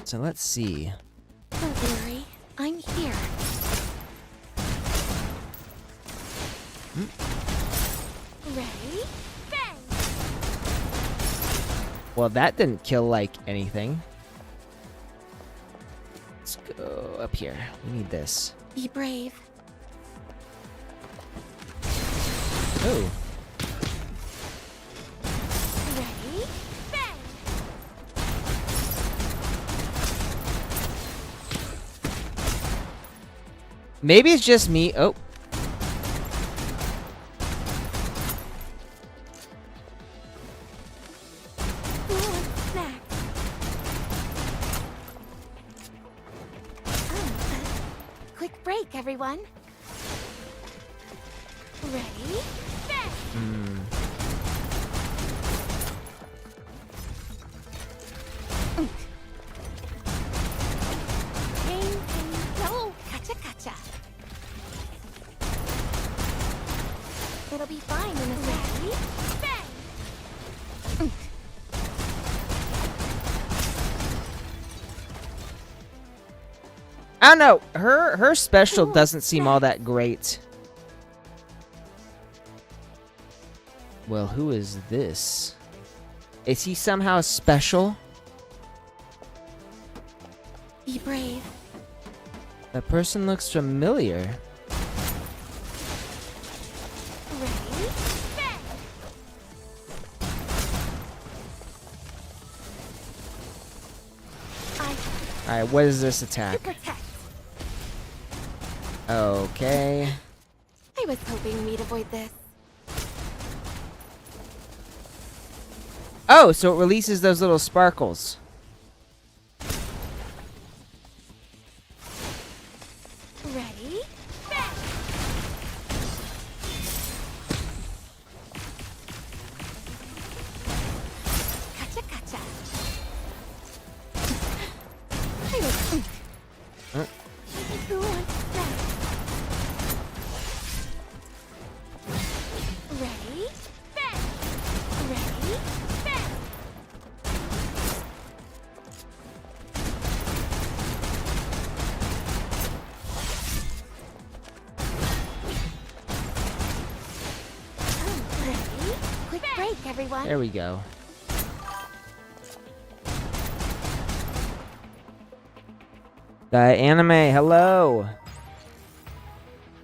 So let's see. Don't worry, I'm here. Ready? Bang! Well, that didn't kill, like, anything. Let's go up here. We need this. Be brave. Oh. Ready? Bang! Maybe it's just me. Oh. Who wants snack? Quick break, everyone. Ready? Bang! Ping, ping, go! Gotcha, gotcha. It'll be fine in a ready? Bang! I don't know. Her special doesn't seem all that great. Well, who is this? Is he somehow special? Be brave. That person looks familiar. Ready? Bang! Alright, what is this attack? Protect. Okay. I was hoping we'd avoid this. Oh, so it releases those little sparkles. Ready? Gotcha, gotcha. I was... Huh? Who wants that? Ready? Ready? Ready? Quick break, everyone. There we go. Anime, hello.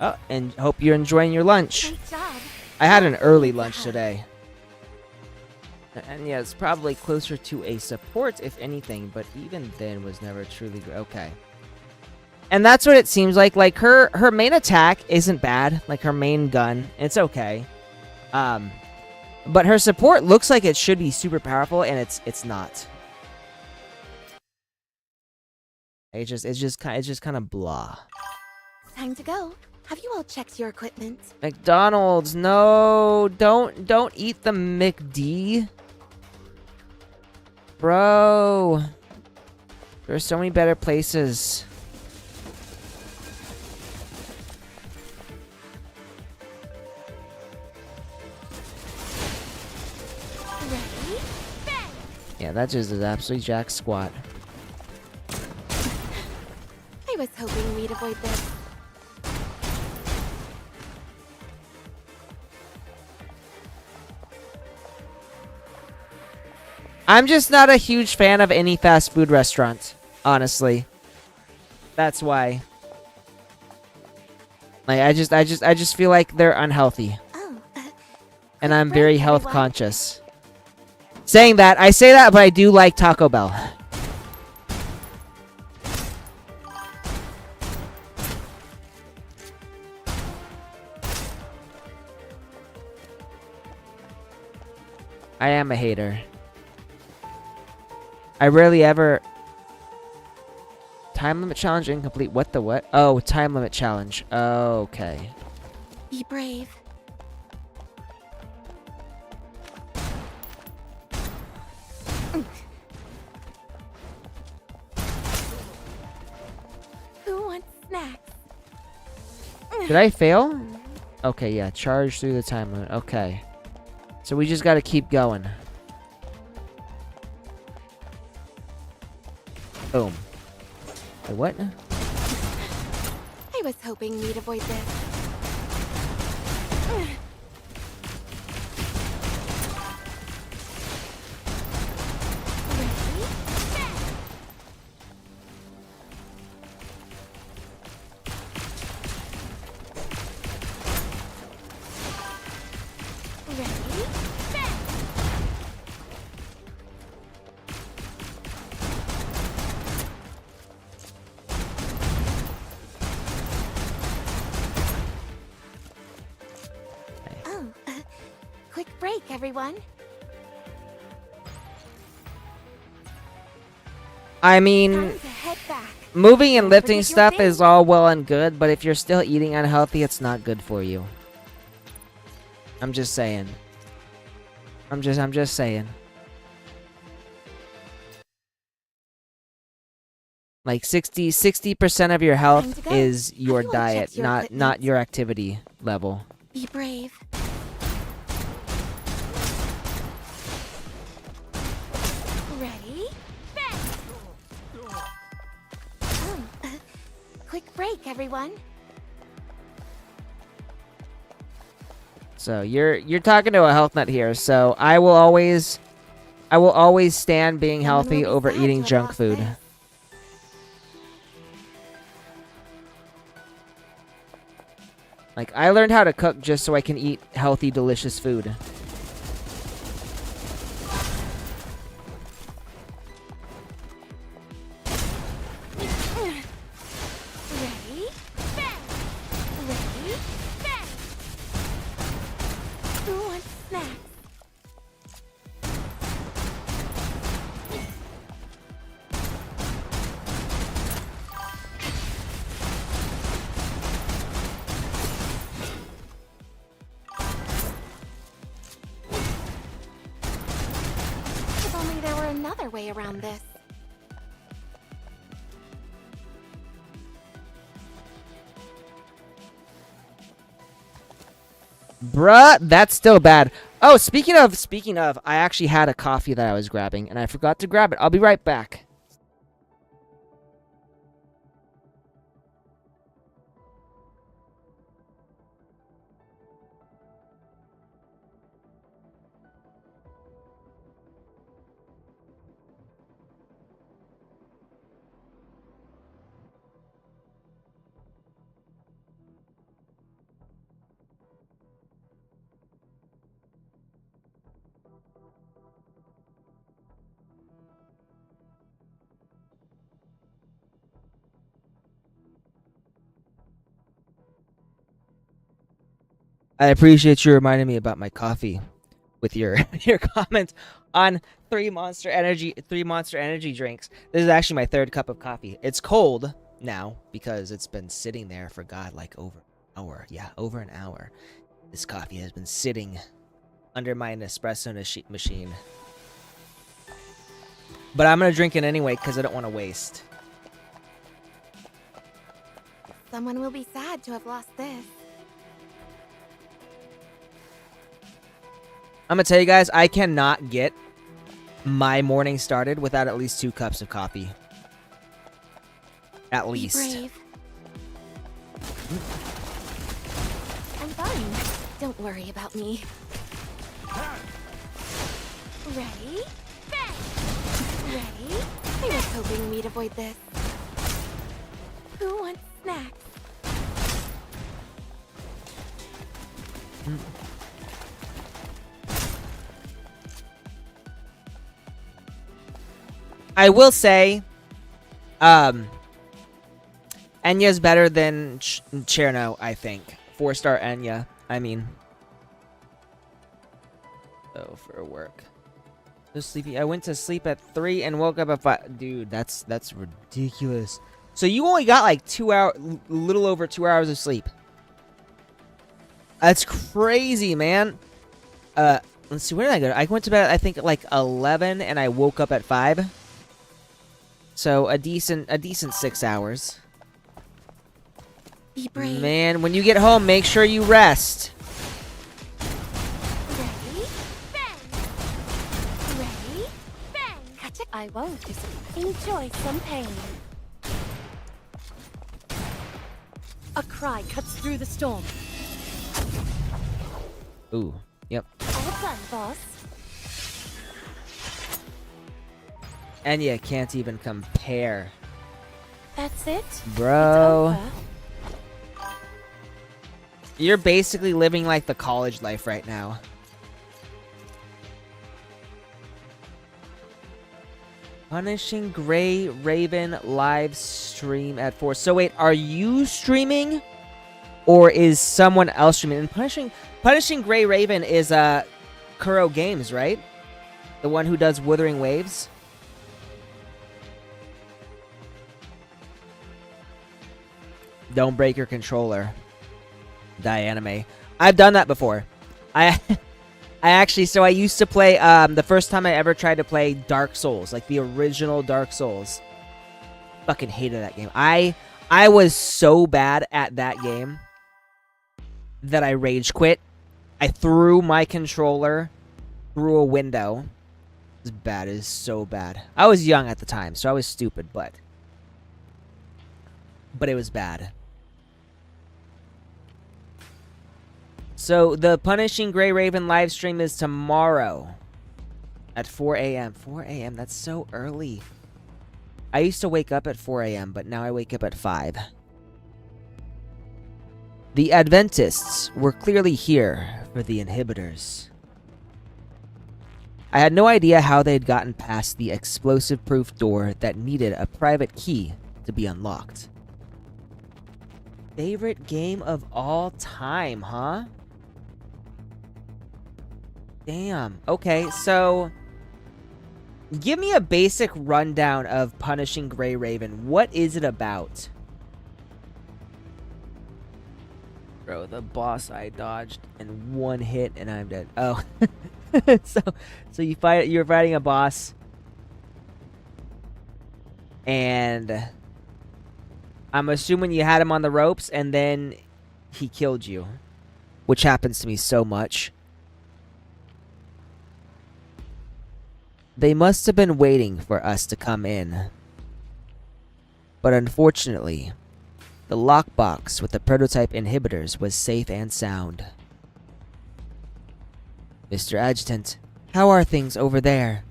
Oh, and hope you're enjoying your lunch. Great job. I had an early lunch today. And yeah, it's probably closer to a support, if anything, but even then was never truly good. Okay. And that's what it seems like. Like, her main attack isn't bad. Like, her main gun, it's okay. But her support looks like it should be super powerful, and it's not. It's just kind of blah. Time to go. Have you all checked your equipment? McDonald's, no, don't eat the McD. Bro, there's so many better places. Ready? Yeah, that just is absolutely jack squat. I was hoping we'd avoid this. I'm just not a huge fan of any fast food restaurant, honestly. That's why. Like, I just feel like they're unhealthy. Oh, And I'm break, very health everyone. conscious. Saying that, I say that, but I do like Taco Bell. I am a hater. I rarely ever... Time limit challenge incomplete. What the what? Oh, time limit challenge. Okay. be brave. Who wants snacks? Did I fail? Okay, yeah. Charge through the time limit. Okay. So we just gotta keep going. Boom. Wait, what? I was hoping we'd avoid this. Ready? Ready? Oh, quick break, everyone. I mean, Time to head back. moving and lifting forget your stuff is things. all well and good, but if you're still eating unhealthy, it's not good for you. I'm just saying. I'm just saying. Like 60% of your Time health to go. is your Everyone diet, check your not equipment. your activity level. Be brave. Ready? Oh, quick break, everyone. So you're talking to a health nut here. So I will always stand being Someone will healthy be over sad to eating have junk lost food. this. Like, I learned how to cook just so I can eat healthy, delicious food. better way around this. Bruh, that's still bad. Oh, speaking of, I actually had a coffee that I was grabbing, and I forgot to grab it. I'll be right back. I appreciate you reminding me about my coffee with your your comment on three Monster Energy drinks. This is actually my third cup of coffee. It's cold now because it's been sitting there for like over an hour. Yeah, over an hour. This coffee has been sitting under my Nespresso machine. But I'm gonna drink it anyway because I don't want to waste. Someone will be sad to have lost this. I'm gonna tell you guys, I cannot get my morning started without at least 2 cups of coffee. At least. Be brave. I'm fine. Don't worry about me. Ready? Bang! Ready? I was hoping we'd avoid this. Who wants snacks? I will say, Enya's better than Cherno, I think. 4-star Enya, I mean. Oh, for work. So sleepy. I went to sleep at 3 and woke up at 5. Dude, that's ridiculous. So you only got like 2 hours, little over 2 hours of sleep. That's crazy, man. Let's see, where did I go? I went to bed, I think, at like 11, and I woke up at 5. So a decent 6 hours. Be brave. Man, when you get home, make sure you rest. Ready? Bang! Ready? Bang! Catch it. I won't disappoint. Enjoy some pain. A cry cuts through the storm. Ooh, yep. All done, boss. Enya can't even compare. That's it? Bro. It's over. You're basically living like the college life right now. Punishing Gray Raven live stream at 4. So wait, are you streaming? Or is someone else streaming? And Punishing Gray Raven is Kuro Games, right? The one who does Wuthering Waves? Don't break your controller. Die anime. I've done that before. I used to play, the first time I ever tried to play Dark Souls, like the original Dark Souls. Fucking hated that game. I was so bad at that game that I rage quit. I threw my controller through a window. It's bad. It is so bad. I was young at the time, so I was stupid, but it was bad. So, the Punishing Gray Raven live stream is tomorrow at 4 a.m. 4 a.m., that's so early. I used to wake up at 4 a.m., but now I wake up at 5. The Adventists were clearly here for the inhibitors. I had no idea how they had gotten past the explosive-proof door that needed a private key to be unlocked. Favorite game of all time, huh? Damn. Okay, so give me a basic rundown of Punishing Gray Raven. What is it about? Bro, the boss I dodged in 1 hit and I'm dead. Oh. so you're fighting a boss And I'm assuming you had him on the ropes and then he killed you, which happens to me so much. They must have been waiting for us to come in. But unfortunately, the lockbox with the prototype inhibitors was safe and sound. Mr. Adjutant, how are things over there?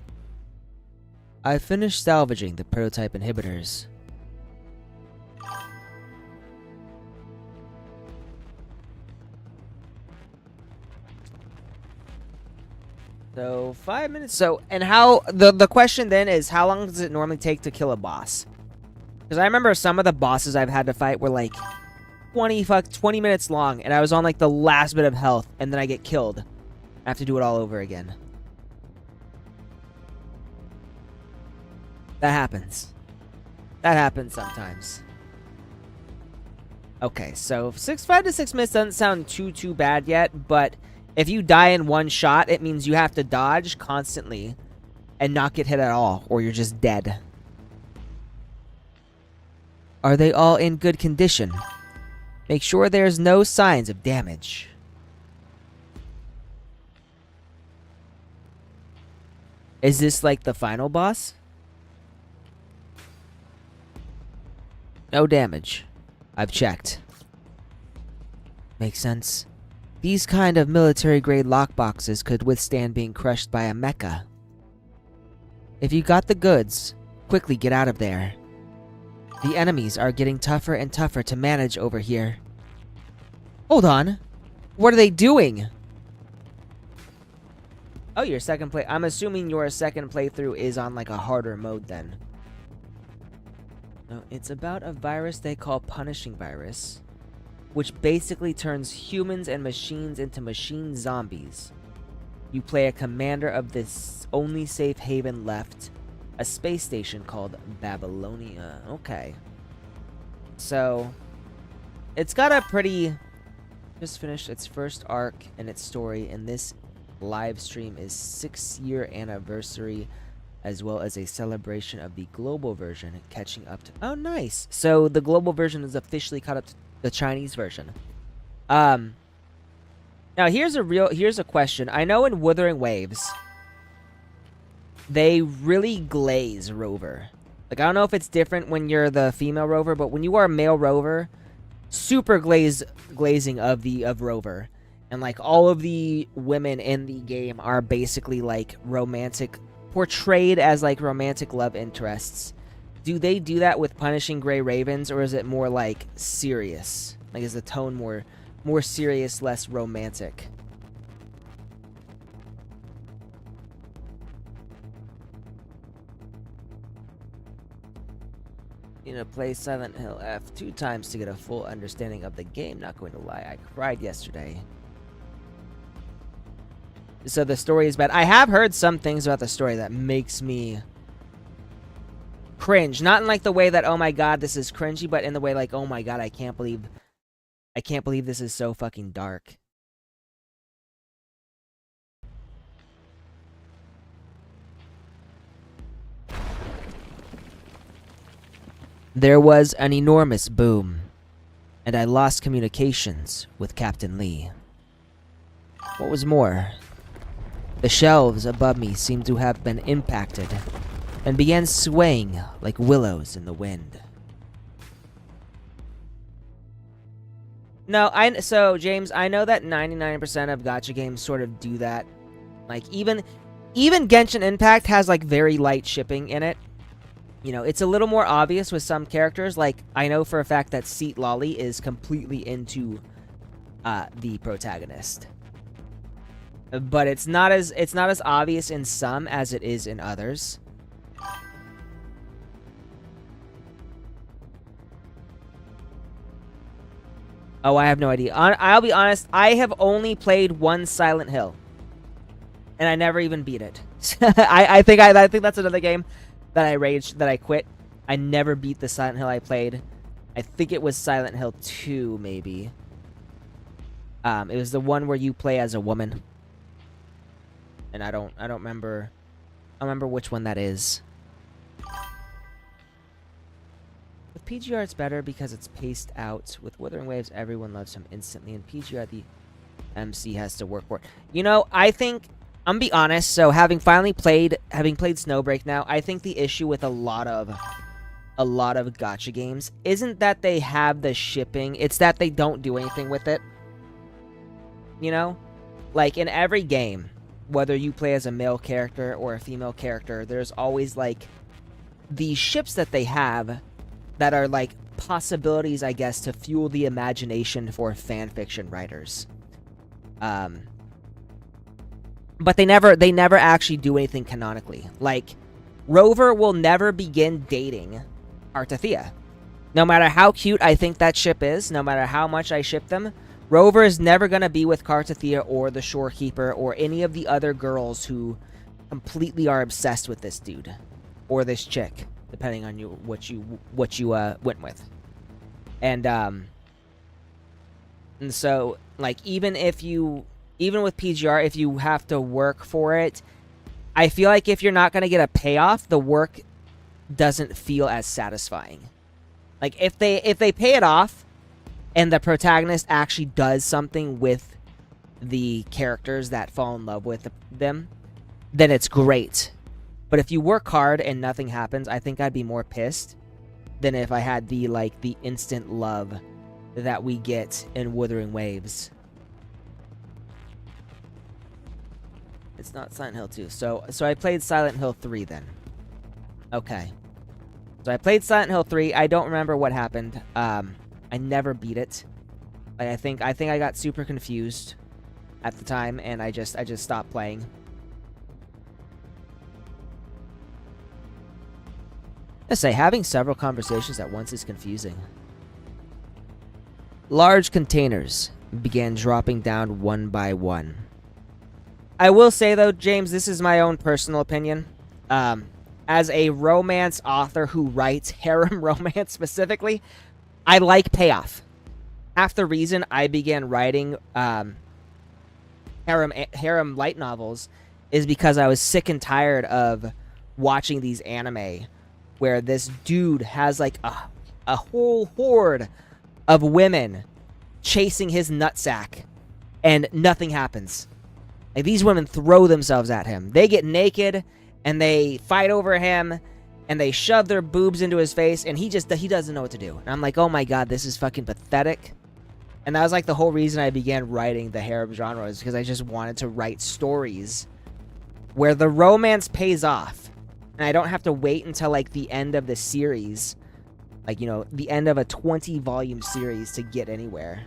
I finished salvaging the prototype inhibitors. So 5 minutes. So, and how the question then is, how long does it normally take to kill a boss? Because I remember some of the bosses I've had to fight were like 20 minutes long, and I was on like the last bit of health, and then I get killed. I have to do it all over again. That happens. That happens sometimes. Okay, so 5 to 6 minutes doesn't sound too bad yet, but if you die in one shot, it means you have to dodge constantly and not get hit at all, or you're just dead. Are they all in good condition? Make sure there's no signs of damage. Is this like the final boss? No damage. I've checked. Makes sense. These kind of military-grade lockboxes could withstand being crushed by a mecha. If you got the goods, quickly get out of there. The enemies are getting tougher and tougher to manage over here. Hold on. What are they doing? Oh, your second play. I'm assuming your second playthrough is on like a harder mode then. No, it's about a virus they call Punishing Virus, which basically turns humans and machines into machine zombies. You play a commander of this only safe haven left, a space station called Babylonia. Okay. So, it's got a pretty... Just finished its first arc and its story, and this live stream is 6-year anniversary, as well as a celebration of the global version catching up to... Oh, nice! So, the global version is officially caught up to the Chinese version. Now, here's a question. I know in Wuthering Waves, they really glaze Rover. Like, I don't know if it's different when you're the female Rover, but when you are a male Rover, super glazing of Rover. And, like, all of the women in the game are basically, like, romantic, portrayed as, like, romantic love interests. Do they do that with Punishing Gray Ravens, or is it more, like, serious? Like, is the tone more serious, less romantic? You know, play Silent Hill F 2 times to get a full understanding of the game. Not going to lie, I cried yesterday. So the story is bad. I have heard some things about the story that makes me cringe. Not in like the way that, oh my god, this is cringy, but in the way like, oh my god, I can't believe this is so fucking dark. There was an enormous boom, and I lost communications with Captain Lee. What was more, the shelves above me seemed to have been impacted and began swaying like willows in the wind. No, so James, I know that 99% of gacha games sort of do that. Like even Genshin Impact has like very light shipping in it. You know, it's a little more obvious with some characters. Like I know for a fact that Seat Lolly is completely into the protagonist. But it's not as obvious in some as it is in others. Oh, I have no idea. I'll be honest, I have only played one Silent Hill. And I never even beat it. I think that's another game that I quit. I never beat the Silent Hill I played. I think it was Silent Hill 2, maybe. It was the one where you play as a woman. And I don't remember which one that is. PGR it's better because it's paced out. With Wuthering Waves, everyone loves him instantly, and PGR the MC has to work for it. You know, I think I'm gonna be honest. So having played Snowbreak now, I think the issue with a lot of gacha games isn't that they have the shipping; it's that they don't do anything with it. You know, like in every game, whether you play as a male character or a female character, there's always like these ships that they have that are like possibilities, I guess, to fuel the imagination for fan fiction writers. But they never actually do anything canonically. Like, Rover will never begin dating Artathea. No matter how cute I think that ship is, no matter how much I ship them, Rover is never going to be with Kartathea or the Shorekeeper or any of the other girls who completely are obsessed with this dude. Or this chick, depending on what you went with. And so, like, even with PGR, if you have to work for it, I feel like if you're not going to get a payoff, the work doesn't feel as satisfying. Like, if they pay it off, and the protagonist actually does something with the characters that fall in love with them, then it's great. But if you work hard and nothing happens, I think I'd be more pissed than if I had the instant love that we get in Wuthering Waves. It's not Silent Hill 2. So I played Silent Hill 3 then. Okay. So I played Silent Hill 3. I don't remember what happened. I never beat it. Like, I think I got super confused at the time, and I just stopped playing. I say, having several conversations at once is confusing. Large containers began dropping down one by one. I will say, though, James, this is my own personal opinion. As a romance author who writes harem romance specifically, I like payoff. Half the reason I began writing harem light novels is because I was sick and tired of watching these anime where this dude has like a whole horde of women chasing his nutsack and nothing happens. Like, these women throw themselves at him. They get naked and they fight over him and they shove their boobs into his face and he doesn't know what to do. And I'm like, oh my god, this is fucking pathetic. And that was like the whole reason I began writing the harem genre, is because I just wanted to write stories where the romance pays off. And I don't have to wait until like the end of the series, like, you know, the end of a 20-volume series to get anywhere.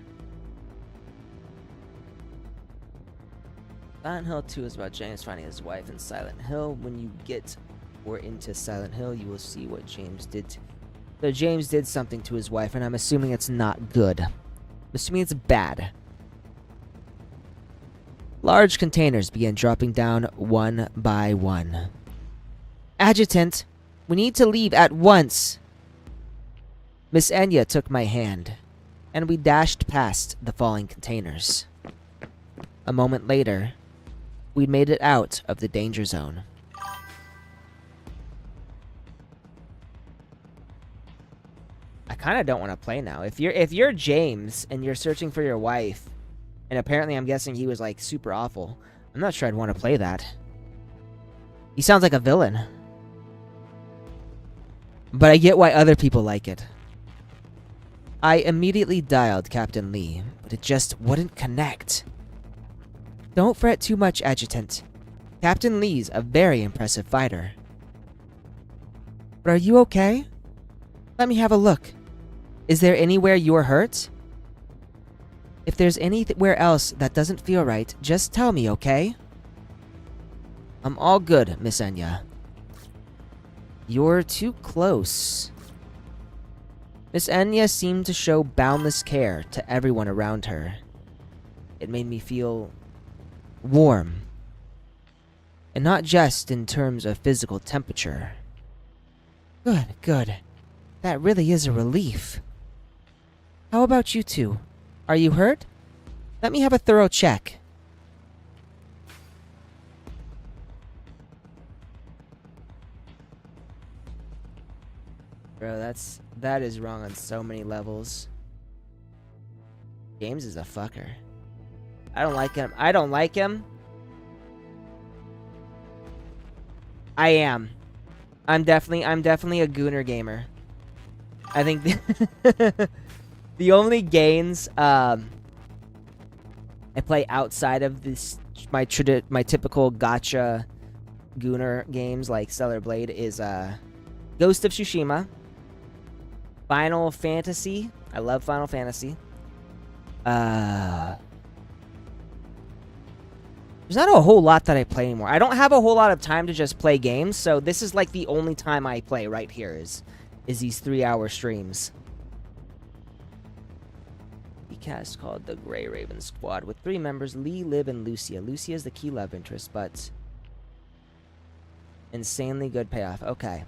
Silent Hill 2 is about James finding his wife in Silent Hill. When you get more into Silent Hill, you will see what James did. So James did something to his wife, and I'm assuming it's not good. I'm assuming it's bad. Large containers began dropping down one by one. Adjutant, we need to leave at once. Miss Enya took my hand, and we dashed past the falling containers. A moment later, we'd made it out of the danger zone. I kind of don't want to play now. If you're James and you're searching for your wife, and apparently I'm guessing he was like super awful, I'm not sure I'd want to play that. He sounds like a villain. But I get why other people like it. I immediately dialed Captain Lee, but it just wouldn't connect. Don't fret too much, Adjutant. Captain Lee's a very impressive fighter. But are you okay? Let me have a look. Is there anywhere you're hurt? If there's anywhere else that doesn't feel right, just tell me, okay? I'm all good, Miss Enya. You're too close. Miss Enya seemed to show boundless care to everyone around her. It made me feel warm. And not just in terms of physical temperature. Good, good. That really is a relief. How about you two? Are you hurt? Let me have a thorough check. Bro, That is wrong on so many levels. James is a fucker. I don't like him. I don't like him. I am. I'm definitely a Gooner gamer. I think the only games I play outside of this my typical gacha Gooner games like Stellar Blade is Ghost of Tsushima, Final Fantasy. I love Final Fantasy. There's not a whole lot that I play anymore. I don't have a whole lot of time to just play games, so this is like the only time I play right here is these 3-hour streams. The cast called the Grey Raven Squad with 3 members, Lee, Liv, and Lucia. Lucia is the key love interest, but insanely good payoff. Okay.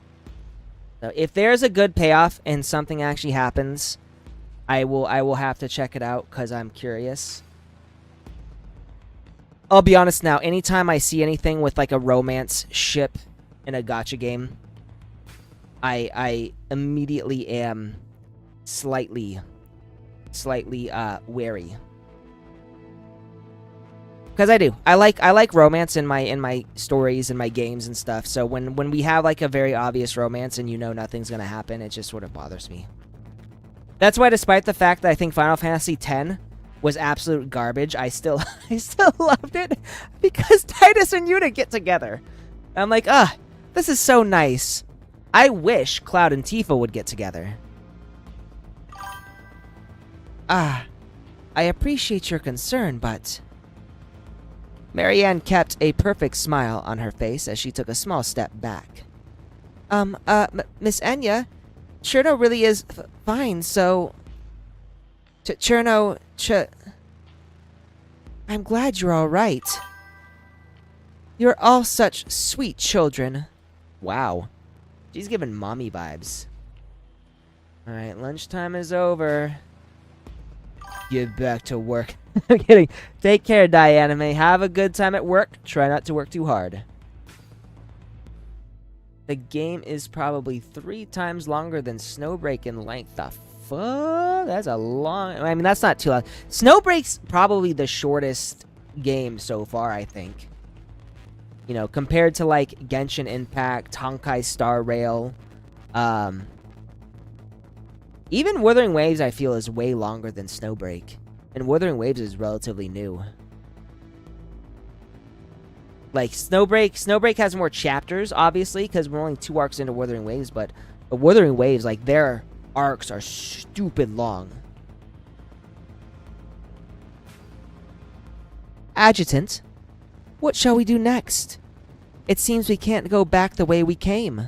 So if there's a good payoff and something actually happens, I will have to check it out because I'm curious. I'll be honest now, anytime I see anything with like a romance ship in a gacha game, I immediately am slightly wary. Because I do. I like romance in my stories and my games and stuff. So when we have like a very obvious romance and you know nothing's gonna happen, it just sort of bothers me. That's why, despite the fact that I think Final Fantasy X was absolute garbage, I still loved it because Titus and Yuna get together. I'm like, this is so nice. I wish Cloud and Tifa would get together. I appreciate your concern, but... Marianne kept a perfect smile on her face as she took a small step back. Miss Enya, Cherno really is fine, so... Cherno, I'm glad you're alright. You're all such sweet children. Wow. She's giving mommy vibes. Alright, lunchtime is over. Get back to work. I'm kidding. Take care, Dianime. Have a good time at work. Try not to work too hard. The game is probably 3 times longer than Snowbreak in length. The fuck? That's a long... I mean, that's not too long. Snowbreak's probably the shortest game so far, I think. You know, compared to, like, Genshin Impact, Honkai Star Rail. Even Wuthering Waves, I feel, is way longer than Snowbreak. And Wuthering Waves is relatively new. Like, Snowbreak has more chapters, obviously, because we're only 2 arcs into Wuthering Waves, but Wuthering Waves, like, their arcs are stupid long. Adjutant, what shall we do next? It seems we can't go back the way we came.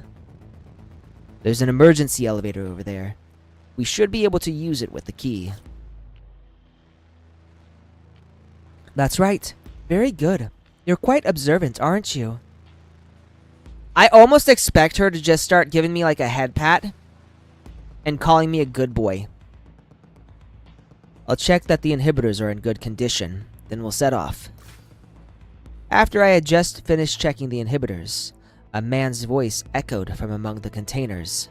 There's an emergency elevator over there. We should be able to use it with the key. That's right. Very good. You're quite observant, aren't you? I almost expect her to just start giving me like a head pat and calling me a good boy. I'll check that the inhibitors are in good condition, then we'll set off. After I had just finished checking the inhibitors, a man's voice echoed from among the containers.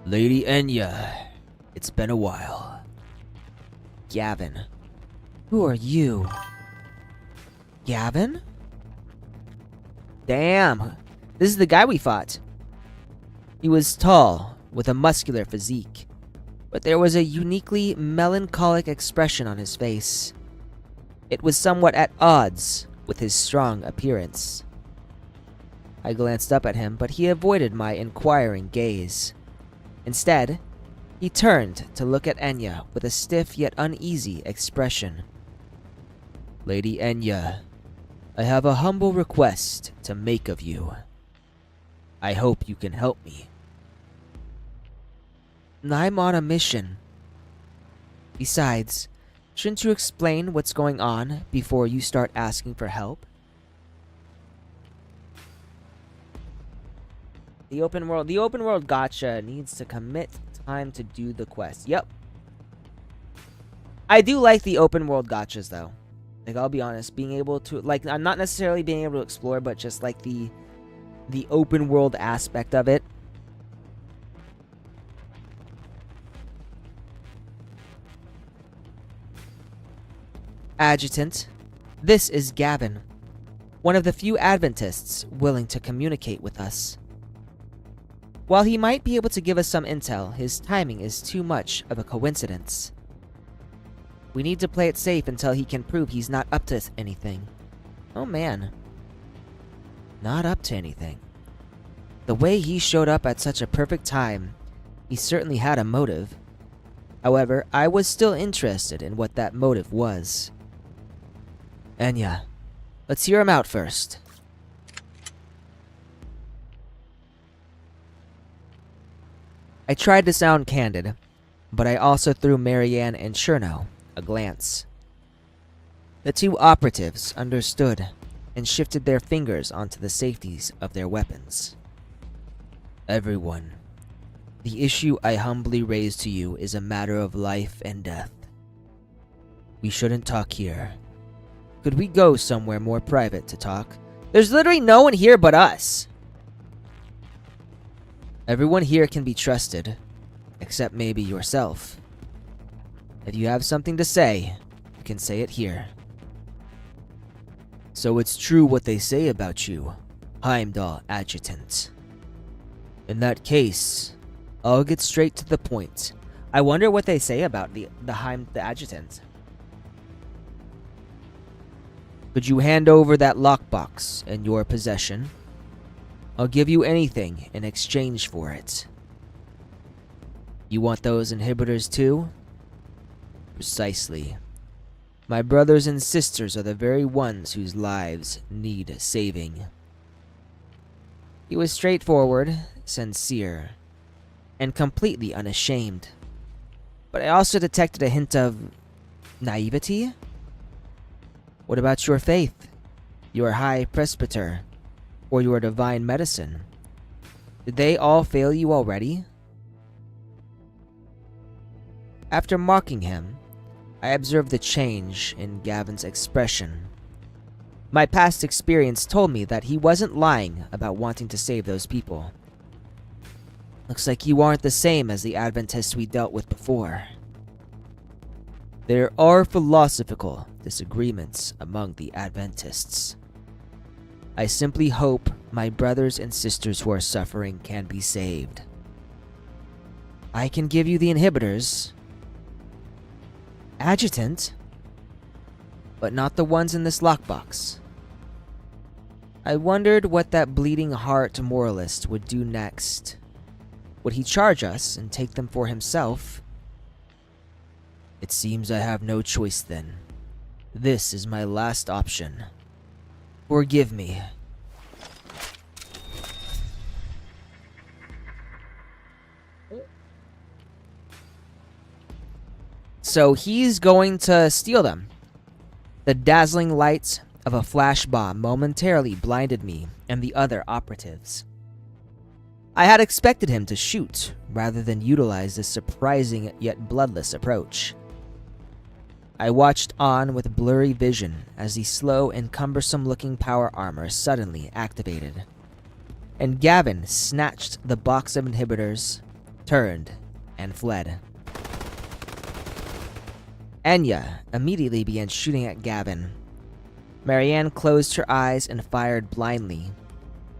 Lady Enya, it's been a while. Gavin. Who are you? Gavin? Damn. This is the guy we fought. He was tall, with a muscular physique, but there was a uniquely melancholic expression on his face. It was somewhat at odds with his strong appearance. I glanced up at him, but he avoided my inquiring gaze. Instead, he turned to look at Enya with a stiff yet uneasy expression. Lady Enya, I have a humble request to make of you. I hope you can help me. I'm on a mission. Besides, shouldn't you explain what's going on before you start asking for help? The open world gacha needs to commit time to do the quest. Yep. I do like the open world gachas though. Like, I'll be honest, being able to, like, I'm not necessarily being able to explore, but just like the open world aspect of it. Adjutant, this is Gavin, one of the few Adventists willing to communicate with us. While he might be able to give us some intel, his timing is too much of a coincidence. We need to play it safe until he can prove he's not up to anything. Oh man. Not up to anything. The way he showed up at such a perfect time, he certainly had a motive. However, I was still interested in what that motive was. Enya, let's hear him out first. I tried to sound candid, but I also threw Marianne and Cherno a glance. The two operatives understood and shifted their fingers onto the safeties of their weapons. Everyone, the issue I humbly raise to you is a matter of life and death. We shouldn't talk here. Could we go somewhere more private to talk? There's literally no one here but us. Everyone here can be trusted, except maybe yourself. If you have something to say, you can say it here. So it's true what they say about you, Heimdall Adjutant. In that case, I'll get straight to the point. I wonder what they say about the Adjutant. Could you hand over that lockbox in your possession? I'll give you anything in exchange for it. You want those inhibitors too? Precisely. My brothers and sisters are the very ones whose lives need saving. He was straightforward, sincere, and completely unashamed. But I also detected a hint of naivety. What about your faith, your high presbyter, or your divine medicine? Did they all fail you already? After mocking him, I observed the change in Gavin's expression. My past experience told me that he wasn't lying about wanting to save those people. Looks like you aren't the same as the Adventists we dealt with before. There are philosophical disagreements among the Adventists. I simply hope my brothers and sisters who are suffering can be saved. I can give you the inhibitors, Adjutant, but not the ones in this lockbox. I wondered what that bleeding heart moralist would do next. Would he charge us and take them for himself? It seems I have no choice then. This is my last option. Forgive me. So he's going to steal them. The dazzling light of a flash bomb momentarily blinded me and the other operatives. I had expected him to shoot rather than utilize this surprising yet bloodless approach. I watched on with blurry vision as the slow and cumbersome-looking power armor suddenly activated, and Gavin snatched the box of inhibitors, turned, and fled. Enya immediately began shooting at Gavin. Marianne closed her eyes and fired blindly,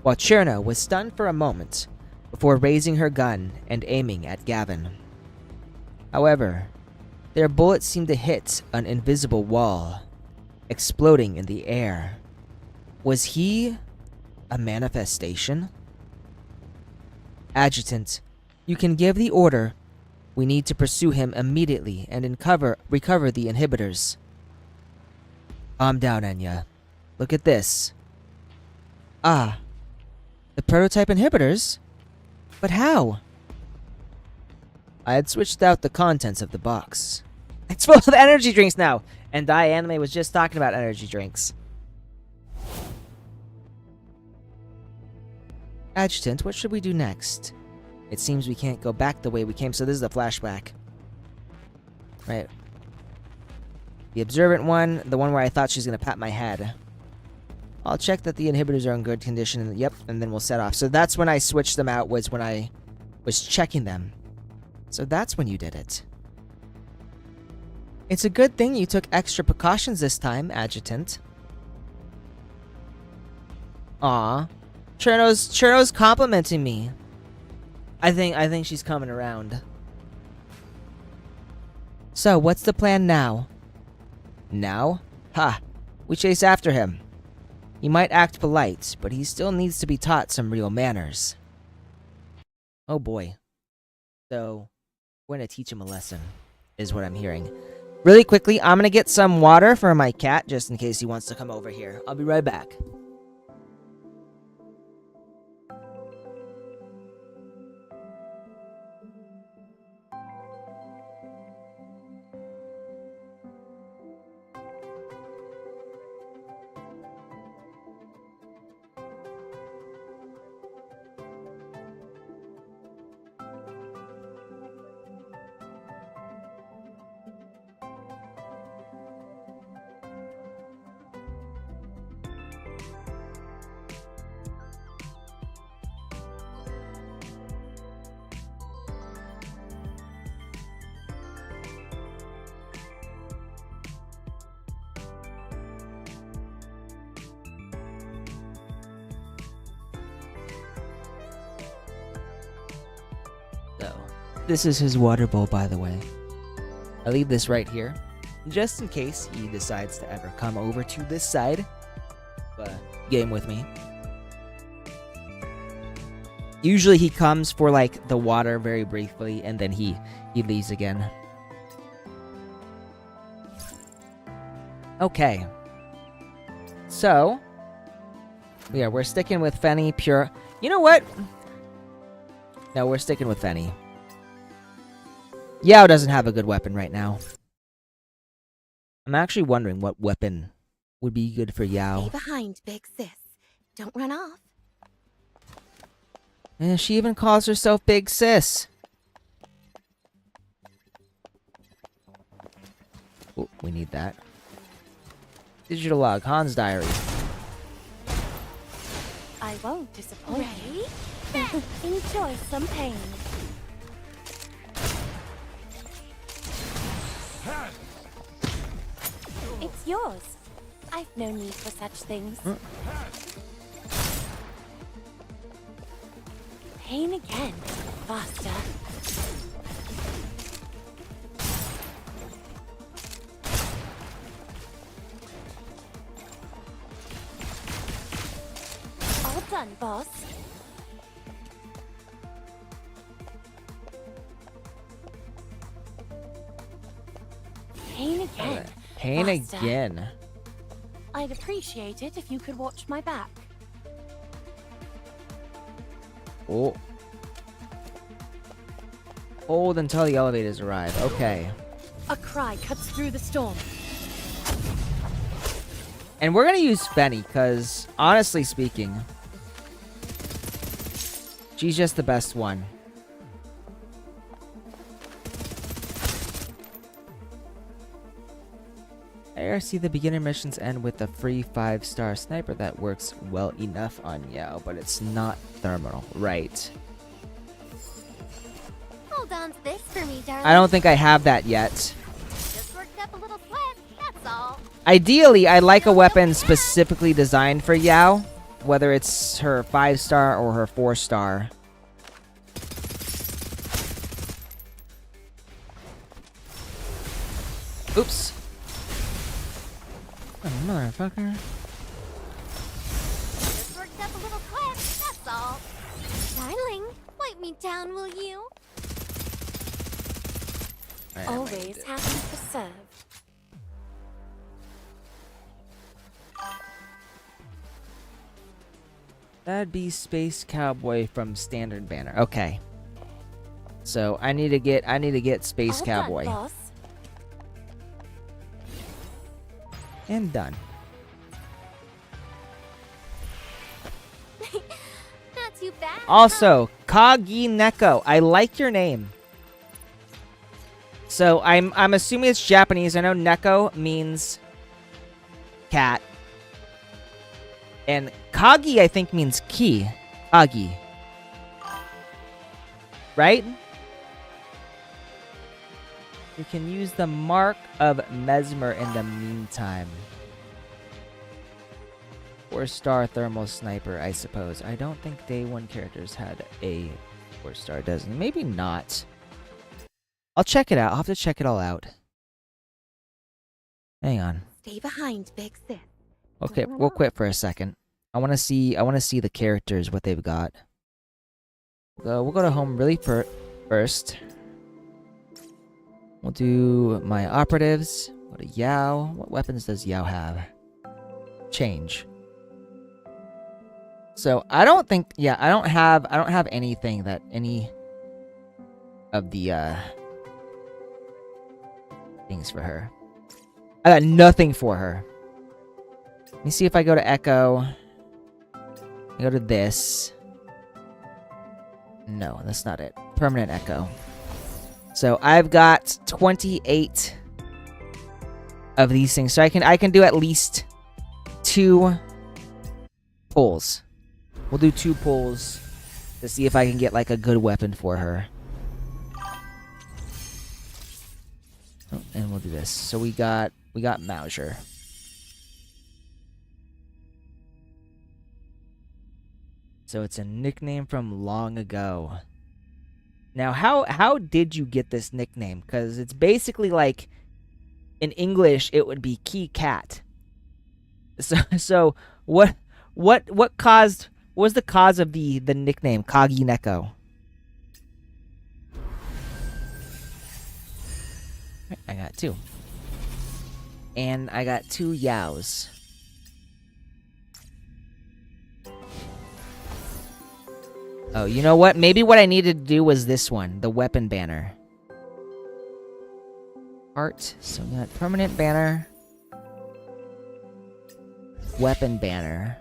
while Cherno was stunned for a moment before raising her gun and aiming at Gavin. However, their bullets seemed to hit an invisible wall, exploding in the air. Was he a manifestation? Adjutant, you can give the order. We need to pursue him immediately and recover the inhibitors. Calm down, Enya. Look at this. Ah, the prototype inhibitors? But how? I had switched out the contents of the box. It's full of energy drinks now! And Anime was just talking about energy drinks. Adjutant, what should we do next? It seems we can't go back the way we came, so this is a flashback. Right. The observant one, the one where I thought she was going to pat my head. I'll check that the inhibitors are in good condition, yep, and then we'll set off. So that's when I switched them out, was when I was checking them. So that's when you did it. It's a good thing you took extra precautions this time, Adjutant. Aw. Cherno's complimenting me. I think she's coming around. So, what's the plan now? Now? Ha! We chase after him. He might act polite, but he still needs to be taught some real manners. Oh boy. So, we're gonna teach him a lesson, is what I'm hearing. Really quickly, I'm gonna get some water for my cat, just in case he wants to come over here. I'll be right back. So, this is his water bowl, by the way. I leave this right here, just in case he decides to ever come over to this side. But game with me. Usually he comes for like the water very briefly, and then he leaves again. Okay. So, yeah, we're sticking with Fenny Pure. You know what? No, we're sticking with Fenny. Yao doesn't have a good weapon right now. I'm actually wondering what weapon would be good for Yao. Stay behind, big sis. Don't run off. And she even calls herself Big Sis. Oh, we need that. Digital log, Han's diary. I won't disappoint you. Enjoy some pain. It's yours. I've no need for such things. Pain again. Faster. All done, boss. Pain again. Pain Faster. again. I'd appreciate it if you could watch my back. Oh. Hold until the elevators arrive. Okay. A cry cuts through the storm. And we're gonna use Fenny, because, honestly speaking, she's just the best one. I see the beginner missions end with a free 5-star sniper that works well enough on Yao, but it's not thermal, right? Hold on to this for me, darling. I don't think I have that yet. Just worked up a little sweat, that's all. Ideally, I like a weapon specifically designed for Yao, whether it's her 5-star or her 4-star. Oops. Oh, motherfucker. Just worked up a little sweat, that's all. Darling, wipe me down, will you? Always happy to serve. That'd be Space Cowboy from Standard Banner. Okay. So I need to get Space All Cowboy. done, boss. And done. Not too bad. Also, Kagi Neko. I like your name. So I'm assuming it's Japanese. I know Neko means cat. And Kagi, I think, means key. Kagi. Right? We can use the Mark of Mesmer in the meantime. 4-star thermal sniper, I suppose. I don't think day 1 characters had a 4-star, doesn't. Maybe not. I'll check it out. I'll have to check it all out. Hang on. Stay behind, big sis. Okay, we'll quit for a second. I want to see the characters, what they've got. We'll go to home really first. We'll do my operatives. Go to Yao. What weapons does Yao have? Change. So I don't think, yeah, I don't have anything that any of the things for her. I got nothing for her. Let me see if I go to Echo. I go to this. No, that's not it. Permanent Echo. So I've got 28 of these things. So I can do at least 2 pulls. We'll do 2 pulls to see if I can get like a good weapon for her. Oh, and we'll do this. So we got Mauser. So it's a nickname from long ago. Now, how did you get this nickname? Because it's basically like, in English, it would be Key Cat. So what was the cause of the nickname Kagi Neko? I got 2. And I got 2 Yaos. Oh, you know what? Maybe what I needed to do was this one, the weapon banner. Art. So we got permanent banner. Weapon banner.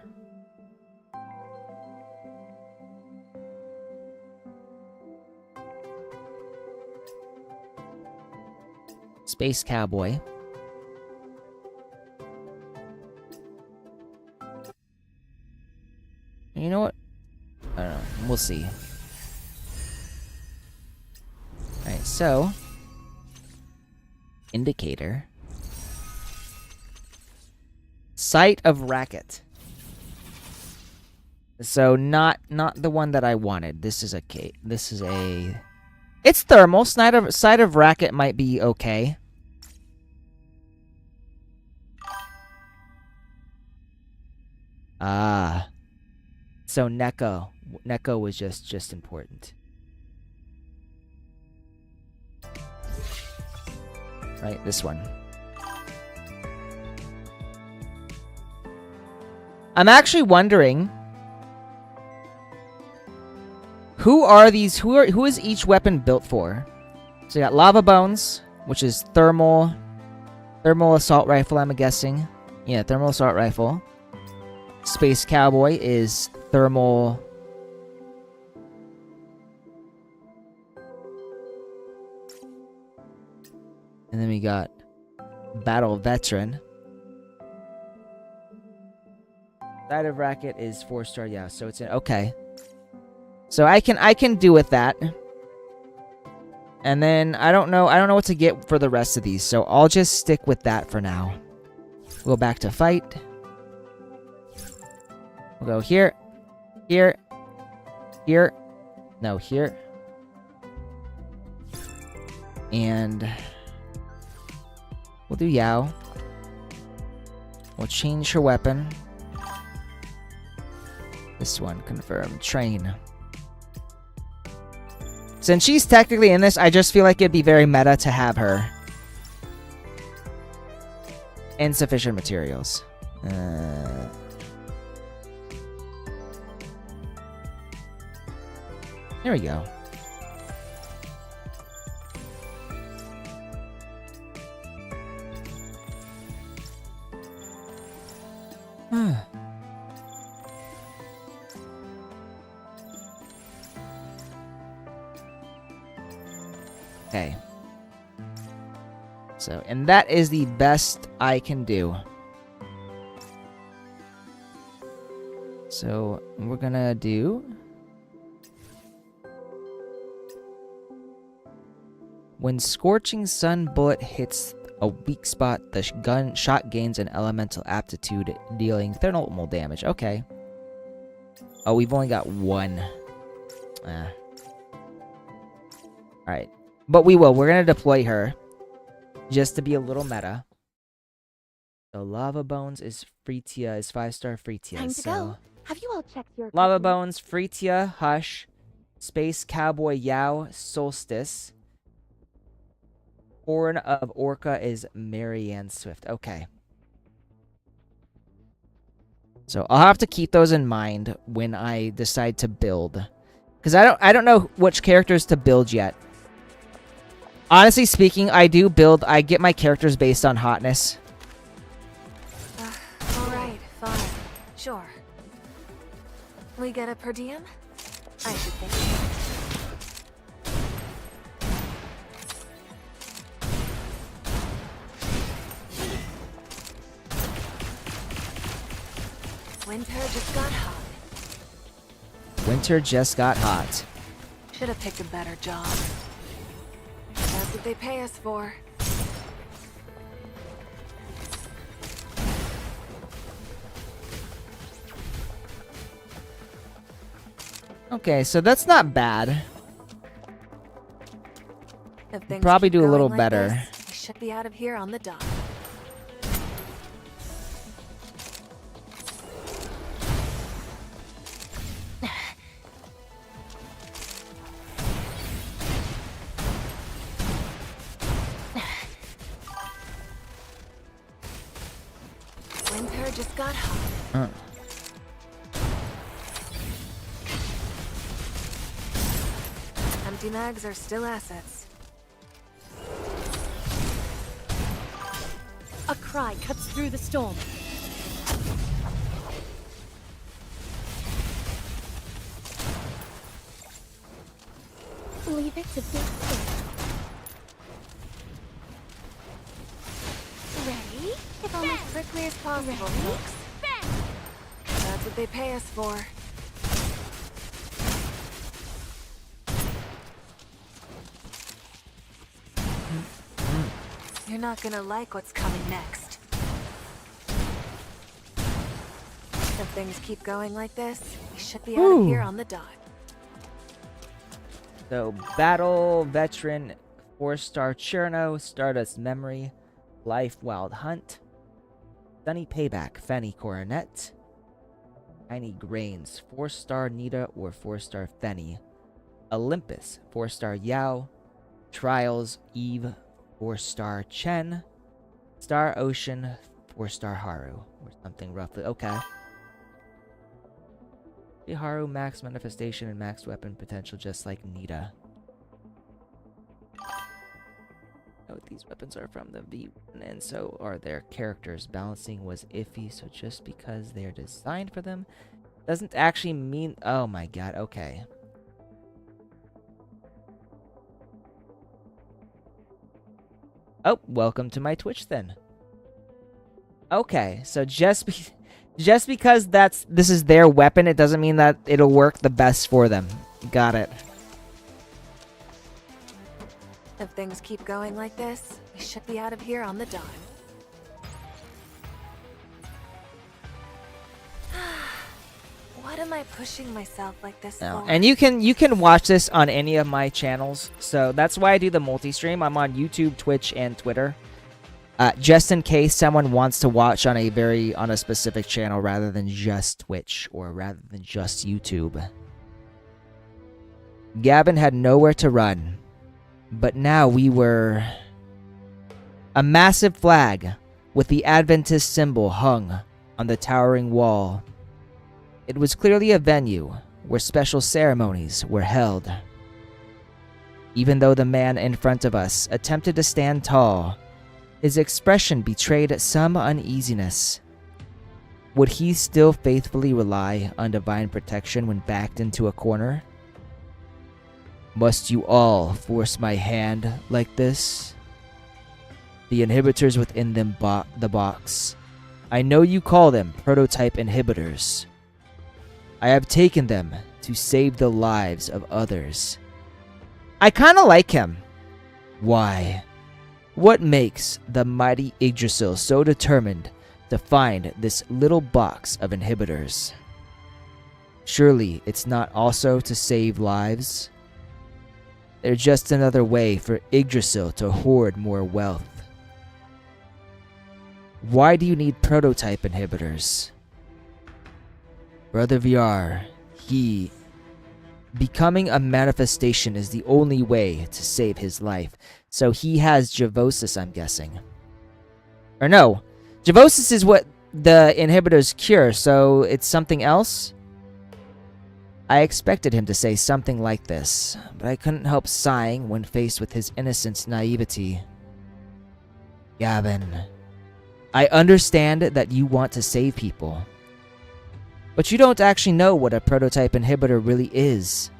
Space Cowboy. You know what? I don't know. We'll see. Alright, so indicator. Sight of Racket. So not the one that I wanted. This is a it's thermal. Sight of Racket might be okay. Ah. So Neko was just important. Right, this one. I'm actually wondering who is each weapon built for? So you got Lava Bones, which is thermal assault rifle, I'm guessing. Yeah, thermal assault rifle. Space Cowboy is thermal. And then we got Battle Veteran. Sight of Racket is 4-star, yeah, so it's okay. So I can do with that. And then I don't know what to get for the rest of these, so I'll just stick with that for now. We'll go back to fight. We'll go here, here, here, no, here. And we'll do Yao. We'll change her weapon. This one, confirm. Train. Since she's technically in this, I just feel like it'd be very meta to have her. Insufficient materials. There we go. Okay. So, and that is the best I can do. So, we're gonna do When Scorching Sun bullet hits a weak spot, the gun shot gains an elemental aptitude, dealing thermal damage. Okay. Oh, we've only got one. Alright. But we will. We're going to deploy her. Just to be a little meta. So Lava Bones is Freetia, is 5-star Freetia. Time to go. Have you all checked your Lava equipment? Bones, Freetia, Hush, Space Cowboy Yao, Solstice. Horn of Orca is Marianne Swift. Okay. So I'll have to keep those in mind when I decide to build. Because I don't know which characters to build yet. Honestly speaking, I get my characters based on hotness. Alright, fine. Sure. We get a per diem? I should think. Winter just got hot. Winter just got hot. Should have picked a better job. That's what they pay us for. Okay, so that's not bad. If things Probably keep do a going little like better. this, we should be out of here on the dot. Winter just got hot. Empty mags are still assets. A cry cuts through the storm. Leave it to Big Sis. Ready? If only quickly as possible, folks. That's what they pay us for. You're not gonna like what's coming next. If things keep going like this, we should be out of here on the dot. So, Battle, Veteran, 4-star Cherno, Stardust Memory, Life Wild Hunt, Sunny Payback, Fenny Coronet, Tiny Grains, 4-star Nita or 4-star Fenny, Olympus, 4-star Yao, Trials, Eve, 4-star Chen, Star Ocean, 4-star Haru, or something roughly. Okay. Haru, max manifestation and max weapon potential just like Nita. Oh, these weapons are from the V, and so are their characters. Balancing was iffy, so just because they're designed for them doesn't actually mean... Oh my god, okay. Oh, welcome to my Twitch then. Okay, so just because this is their weapon, it doesn't mean that it'll work the best for them. Got it. If things keep going like this, we should be out of here on the dot. What am I pushing myself like this No. for? And you can watch this on any of my channels. So that's why I do the multi-stream. I'm on YouTube, Twitch, and Twitter. Just in case someone wants to watch on a specific channel rather than just Twitch or rather than just YouTube. Gavin had nowhere to run, but now we were a massive flag with the Adventist symbol hung on the towering wall. It was clearly a venue where special ceremonies were held. Even though the man in front of us attempted to stand tall, his expression betrayed some uneasiness. Would he still faithfully rely on divine protection when backed into a corner? Must you all force my hand like this? The inhibitors within them the box. I know you call them prototype inhibitors. I have taken them to save the lives of others. I kind of like him. Why? What makes the mighty Yggdrasil so determined to find this little box of inhibitors? Surely it's not also to save lives? They're just another way for Yggdrasil to hoard more wealth. Why do you need prototype inhibitors? Brother VR, becoming a manifestation is the only way to save his life. So he has Javosis, I'm guessing. Or no, Javosis is what the inhibitors cure, so it's something else? I expected him to say something like this, but I couldn't help sighing when faced with his innocent naivety. Gavin, I understand that you want to save people, but you don't actually know what a prototype inhibitor really is.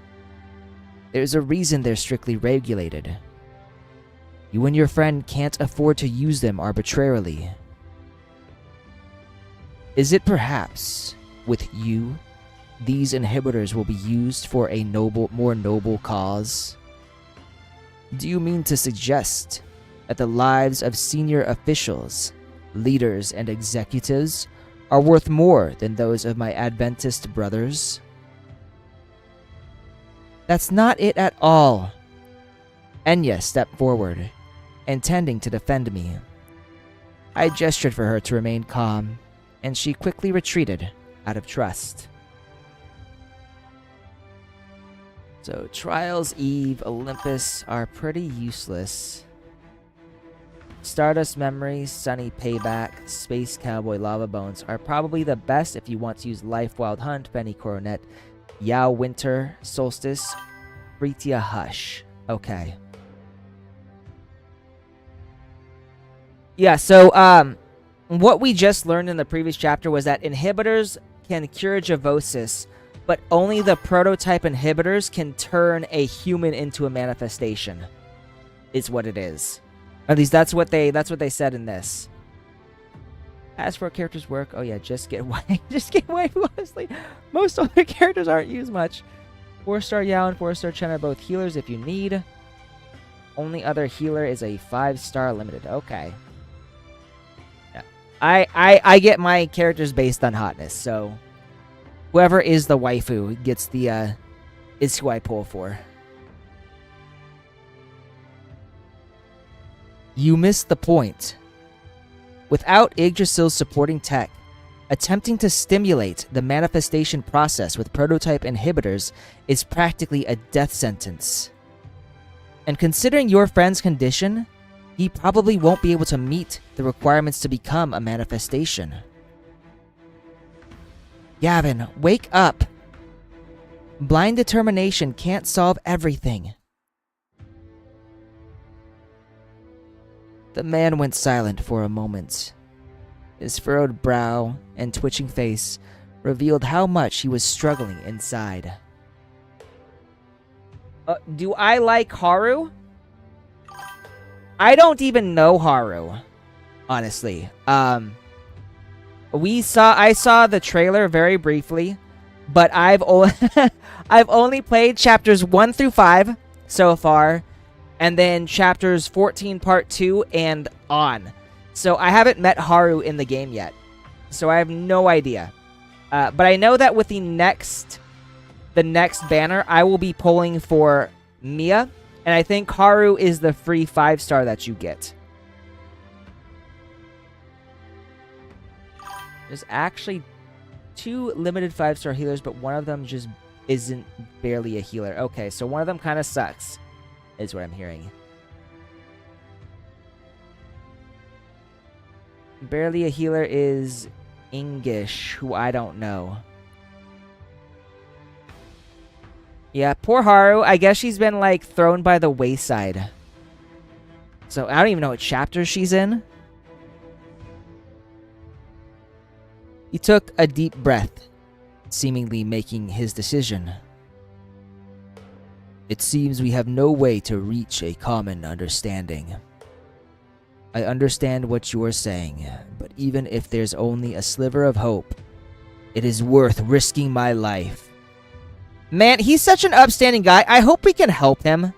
There's a reason they're strictly regulated. You and your friend can't afford to use them arbitrarily. Is it perhaps, with you, these inhibitors will be used for a more noble cause? Do you mean to suggest that the lives of senior officials, leaders, and executives are worth more than those of my Adventist brothers? That's not it at all. Enya stepped forward, intending to defend me. I gestured for her to remain calm, and she quickly retreated out of trust. So, Trials, Eve, Olympus are pretty useless. Stardust Memories, Sunny Payback, Space Cowboy Lava Bones are probably the best if you want to use Life Wild Hunt, Benny Coronet, Yao Winter, Solstice, Britia Hush. Okay. Yeah, so, what we just learned in the previous chapter was that inhibitors can cure Javosis, but only the prototype inhibitors can turn a human into a manifestation, is what it is. At least that's what they said in this. As for characters' work, oh yeah, just get away. Just get away, honestly. Most other characters aren't used much. 4-star Yao and 4-star Chen are both healers if you need. Only other healer is a 5-star limited. Okay. Yeah. I get my characters based on hotness, so whoever is the waifu gets the is who I pull for. You missed the point. Without Yggdrasil's supporting tech, attempting to stimulate the manifestation process with prototype inhibitors is practically a death sentence. And considering your friend's condition, he probably won't be able to meet the requirements to become a manifestation. Gavin, wake up! Blind determination can't solve everything. The man went silent for a moment. His furrowed brow and twitching face revealed how much he was struggling inside. Do I like Haru? I don't even know Haru, honestly. I saw the trailer very briefly, but I've only played chapters 1 through 5 so far, and then chapters 14 part 2 and on. So I haven't met Haru in the game yet. So I have no idea. But I know that with the next banner, I will be pulling for Mia, and I think Haru is the free 5-star that you get. There's actually 2 limited 5-star healers, but one of them just isn't barely a healer. Okay, so one of them kind of sucks, is what I'm hearing. Barely a healer is English, who I don't know. Yeah, poor Haru. I guess she's been, like, thrown by the wayside. So, I don't even know what chapter she's in. He took a deep breath, seemingly making his decision. It seems we have no way to reach a common understanding. I understand what you are saying, but even if there's only a sliver of hope, it is worth risking my life. Man, he's such an upstanding guy. I hope we can help him.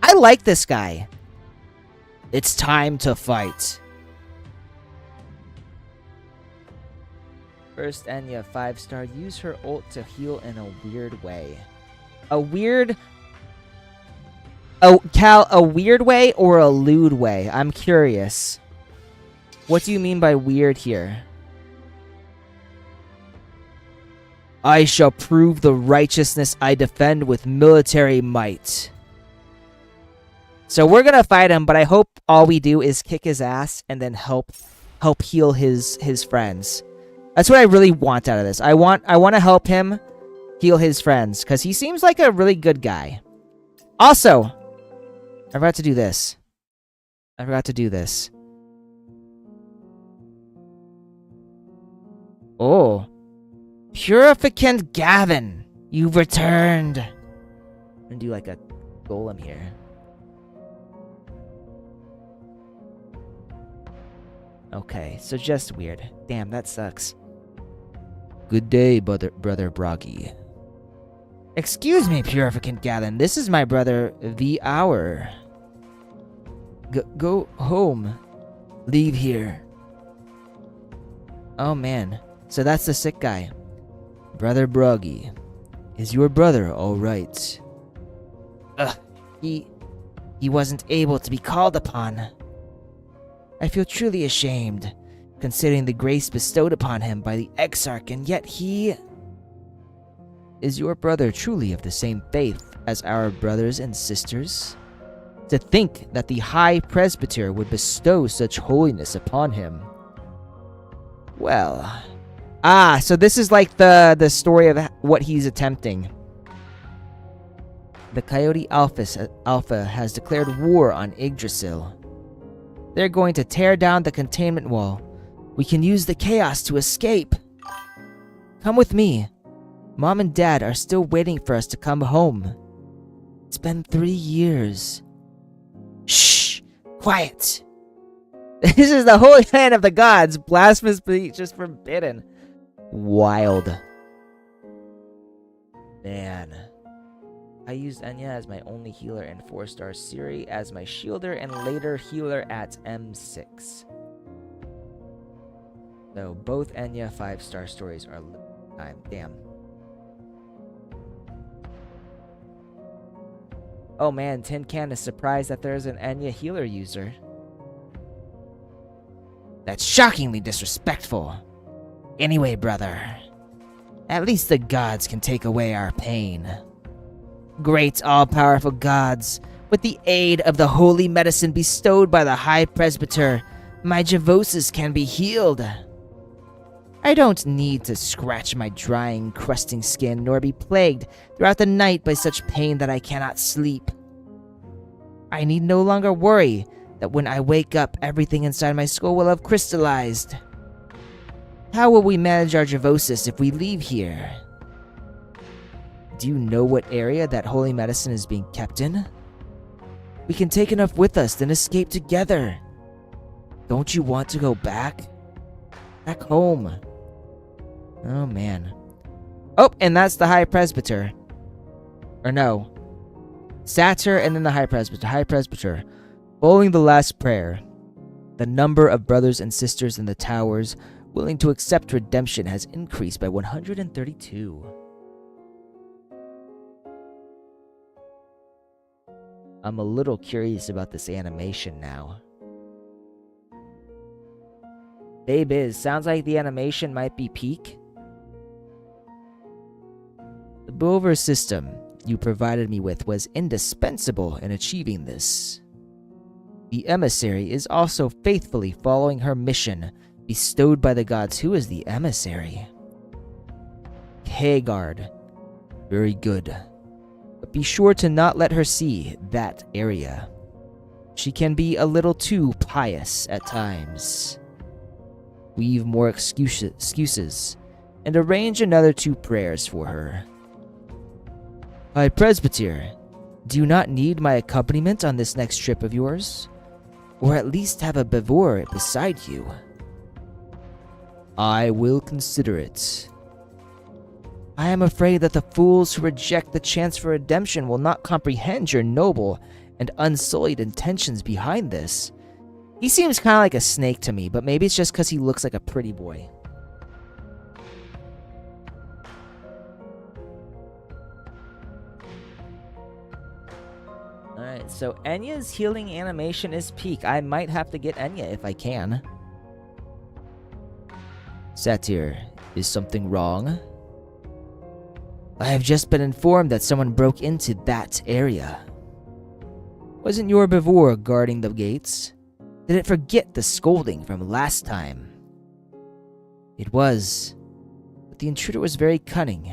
I like this guy. It's time to fight. First Enya 5-star. Use her ult to heal in a weird way. A weird... Oh, Cal, a weird way or a lewd way? I'm curious. What do you mean by weird here? I shall prove the righteousness I defend with military might. So we're gonna fight him, but I hope all we do is kick his ass and then help heal his friends. That's what I really want out of this. I want to help him heal his friends, because he seems like a really good guy. Also, I forgot to do this. Oh. Purificant Gavin, you've returned. I'm gonna do like a golem here. Okay, so just weird. Damn, that sucks. Good day, brother Broggy. Excuse me, Purificant Gavin. This is my brother, the Hour. Go home. Leave here. Oh man, so that's the sick guy. Brother Broggy. Is your brother alright? Ugh, he wasn't able to be called upon. I feel truly ashamed, considering the grace bestowed upon him by the Exarch, and yet he... Is your brother truly of the same faith as our brothers and sisters? To think that the High Presbyter would bestow such holiness upon him. Well... Ah, so this is like the story of what he's attempting. The Coyote Alpha has declared war on Yggdrasil. They're going to tear down the containment wall. We can use the chaos to escape. Come with me. Mom and Dad are still waiting for us to come home. It's been 3 years. Shh! Quiet! This is the holy land of the gods. Blasphemous speech is forbidden. Wild. Man. I used Enya as my only healer in 4-star Siri as my shielder and later healer at M6. So both Enya 5-star stories are time. Damn. Oh man, Tin Can is surprised that there's an Enya healer user. That's shockingly disrespectful. Anyway, brother, at least the gods can take away our pain. Great all-powerful gods, with the aid of the holy medicine bestowed by the High Presbyter, my Javosis can be healed. I don't need to scratch my drying, crusting skin, nor be plagued throughout the night by such pain that I cannot sleep. I need no longer worry that when I wake up, everything inside my skull will have crystallized. How will we manage our Javosis if we leave here? Do you know what area that holy medicine is being kept in? We can take enough with us, then escape together. Don't you want to go back? Back home. Oh, man. Oh, and that's the High Presbyter. Or no. Satyr and then the High Presbyter. High Presbyter. Following the last prayer, the number of brothers and sisters in the towers willing to accept redemption has increased by 132. I'm a little curious about this animation now. Babe is. Sounds like the animation might be peak. The Bover system you provided me with was indispensable in achieving this. The emissary is also faithfully following her mission bestowed by the gods. Who is the emissary? Kagard. Very good. But be sure to not let her see that area. She can be a little too pious at times. Weave more excuses and arrange another 2 prayers for her. High Presbyter, do you not need my accompaniment on this next trip of yours? Or at least have a Bavor beside you? I will consider it. I am afraid that the fools who reject the chance for redemption will not comprehend your noble and unsullied intentions behind this. He seems kind of like a snake to me, but maybe it's just because he looks like a pretty boy. Alright, so Enya's healing animation is peak. I might have to get Enya if I can. Satyr, is something wrong? I have just been informed that someone broke into that area. Wasn't your Bevor guarding the gates? Did it forget the scolding from last time? It was, but the intruder was very cunning.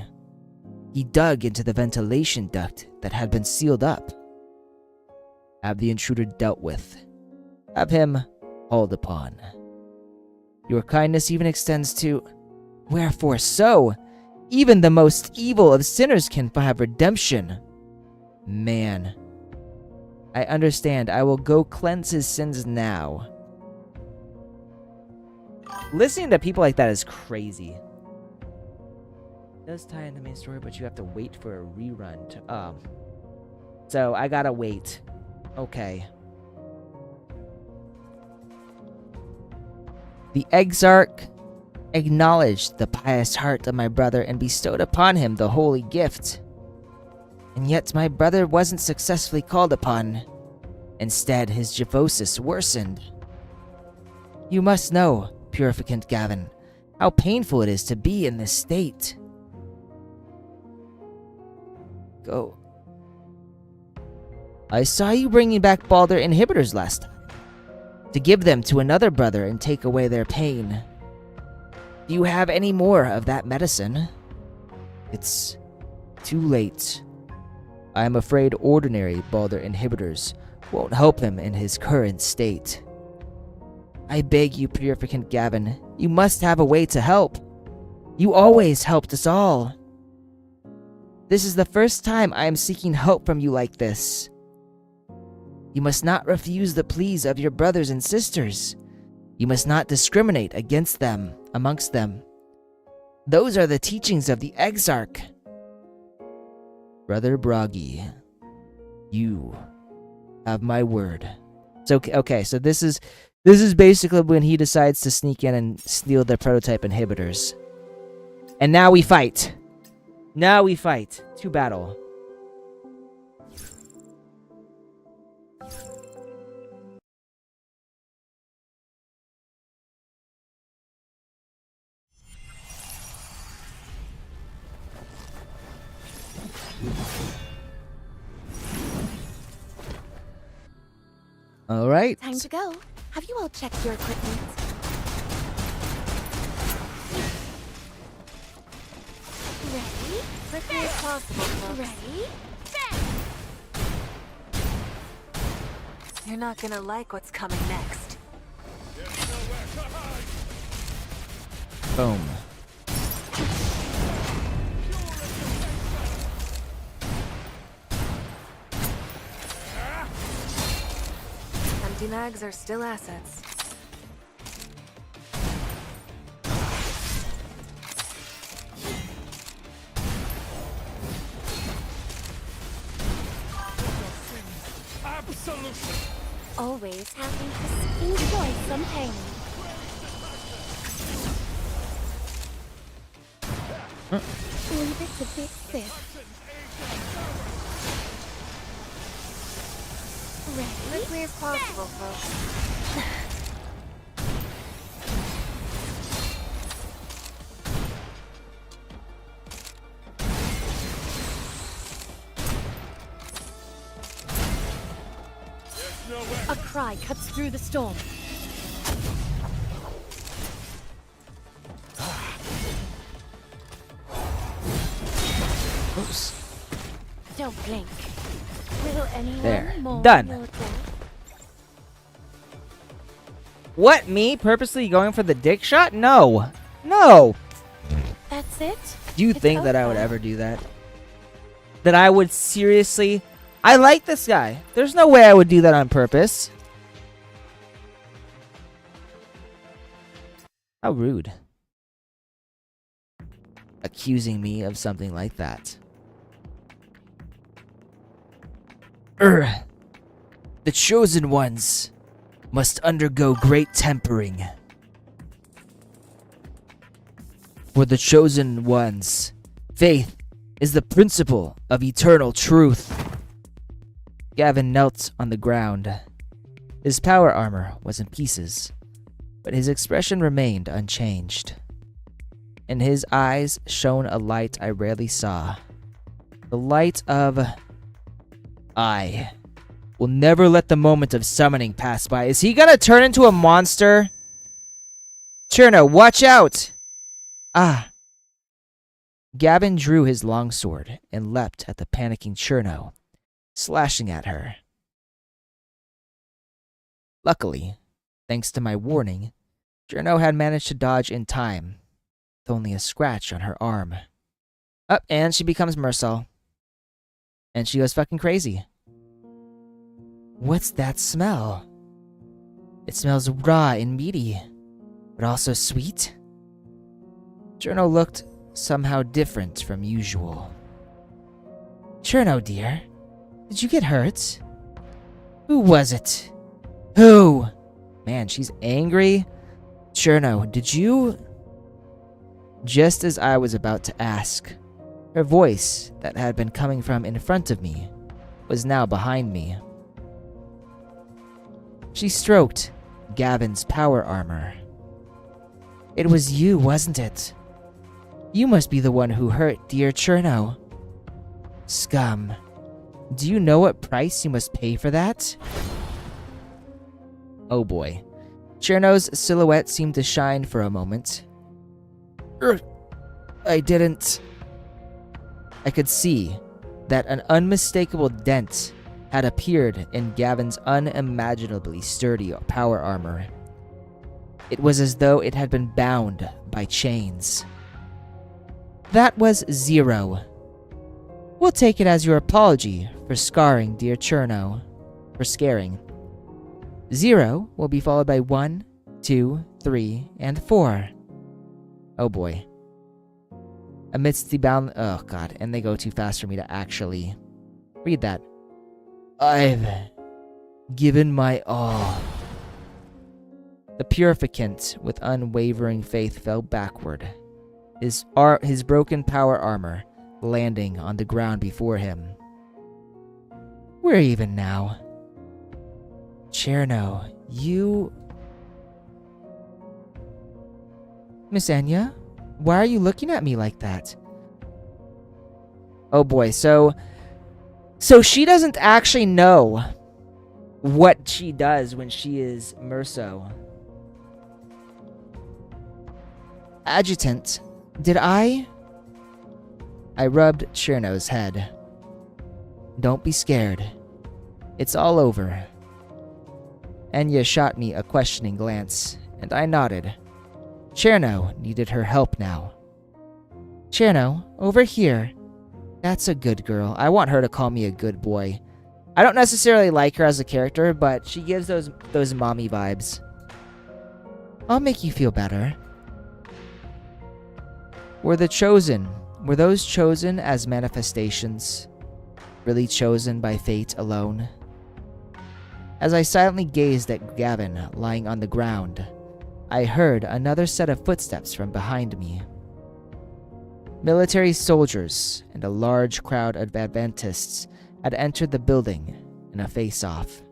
He dug into the ventilation duct that had been sealed up. Have the intruder dealt with. Have him hauled upon. Your kindness even extends to... Wherefore so? Even the most evil of sinners can have redemption. Man. I understand. I will go cleanse his sins now. Listening to people like that is crazy. It does tie in the main story, but you have to wait for a rerun to... So, I gotta wait. Okay. The Exarch acknowledged the pious heart of my brother and bestowed upon him the holy gift. And yet my brother wasn't successfully called upon. Instead, his Jevosis worsened. You must know, Purificant Gavin, how painful it is to be in this state. Go. I saw you bringing back Balder inhibitors last time. To give them to another brother and take away their pain. Do you have any more of that medicine? It's too late. I am afraid ordinary Balder inhibitors won't help him in his current state. I beg you, Purificant Gavin, you must have a way to help. You always helped us all. This is the first time I am seeking help from you like this. You must not refuse the pleas of your brothers and sisters. You must not discriminate against them, amongst them. Those are the teachings of the Exarch. Brother Bragi, you have my word. So okay, so this is basically when he decides to sneak in and steal the prototype inhibitors. And now we fight. Now we fight. To battle. All right. Time to go. Have you all checked your equipment? Ready? Quickly as possible, folks. Ready? You're not gonna like what's coming next. Boom. Empty mags are still assets. Absolution. Always happy to enjoy some pain. Leave it to Big Sis. Ready? Quickly as possible, folks. A cry cuts through the storm. Oops. Don't blink. Will anyone There. more Done. your death? What, me? Purposely going for the dick shot? No. No. That's it? Do you It's think that I would over. ever do that? That I would seriously... I like this guy. There's no way I would do that on purpose. How rude. Accusing me of something like that. The chosen ones must undergo great tempering. For the chosen ones, faith is the principle of eternal truth. Gavin knelt on the ground. His power armor was in pieces, but his expression remained unchanged. In his eyes shone a light I rarely saw. The light of... I will never let the moment of summoning pass by. Is he gonna turn into a monster? Cherno, watch out! Ah. Gavin drew his longsword and leapt at the panicking Cherno, slashing at her. Luckily, thanks to my warning, Cherno had managed to dodge in time, with only a scratch on her arm. Up, and she becomes Mersal. And she goes fucking crazy. What's that smell? It smells raw and meaty, but also sweet. Cherno looked somehow different from usual. Cherno, dear, did you get hurt? Who was it? Who? Man, she's angry. Cherno, did you... Just as I was about to ask, her voice that had been coming from in front of me was now behind me. She stroked Gavin's power armor. It was you, wasn't it? You must be the one who hurt dear Cherno. Scum. Do you know what price you must pay for that? Oh boy. Cherno's silhouette seemed to shine for a moment. I didn't... I could see that an unmistakable dent had appeared in Gavin's unimaginably sturdy power armor. It was as though it had been bound by chains. That was 0. We'll take it as your apology for scaring dear Cherno. For scaring. 0 will be followed by 1, 2, 3, and 4. Oh boy. Amidst the bound... Oh god, and they go too fast for me to actually read that. I've given my all. The purificant with unwavering faith fell backward, his broken power armor landing on the ground before him. Where even now? Cherno, you... Miss Enya? Why are you looking at me like that? Oh boy, so she doesn't actually know what she does when she is Merso. Adjutant, did I rubbed Cherno's head. Don't be scared. It's all over. Enya shot me a questioning glance, and I nodded. Cherno needed her help now. Cherno, over here. That's a good girl. I want her to call me a good boy. I don't necessarily like her as a character, but she gives those mommy vibes. I'll make you feel better. Were those chosen as manifestations, really chosen by fate alone? As I silently gazed at Gavin lying on the ground, I heard another set of footsteps from behind me. Military soldiers and a large crowd of Adventists had entered the building in a face-off.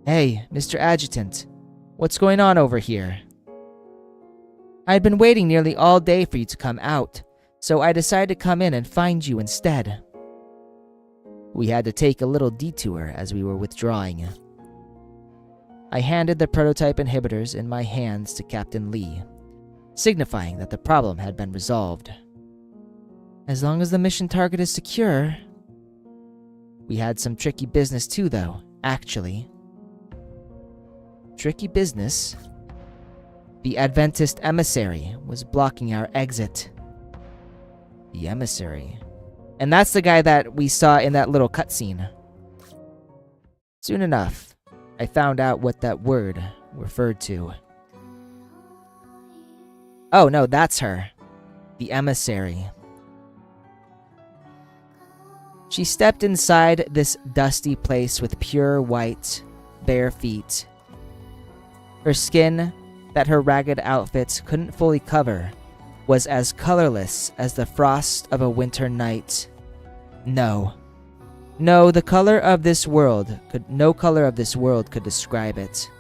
Hey, Mr. Adjutant, what's going on over here? I had been waiting nearly all day for you to come out, so I decided to come in and find you instead. We had to take a little detour as we were withdrawing. I handed the prototype inhibitors in my hands to Captain Lee, signifying that the problem had been resolved. As long as the mission target is secure. We had some tricky business too, though, actually. Tricky business? The Adventist emissary was blocking our exit. The emissary? And that's the guy that we saw in that little cutscene. Soon enough, I found out what that word referred to. Oh no, that's her. The emissary. She stepped inside this dusty place with pure white, bare feet. Her skin, that her ragged outfit couldn't fully cover, was as colorless as the frost of a winter night. No, the color of this world no color of this world could describe it.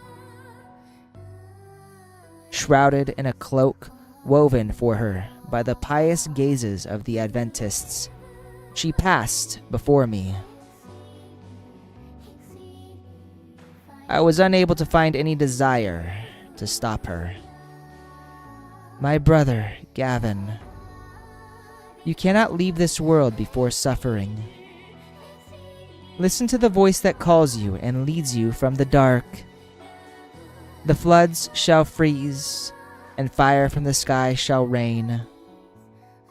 Shrouded in a cloak woven for her by the pious gazes of the Adventists, she passed before me. I was unable to find any desire to stop her. My brother, Gavin, you cannot leave this world before suffering. Listen to the voice that calls you and leads you from the dark. The floods shall freeze, and fire from the sky shall rain.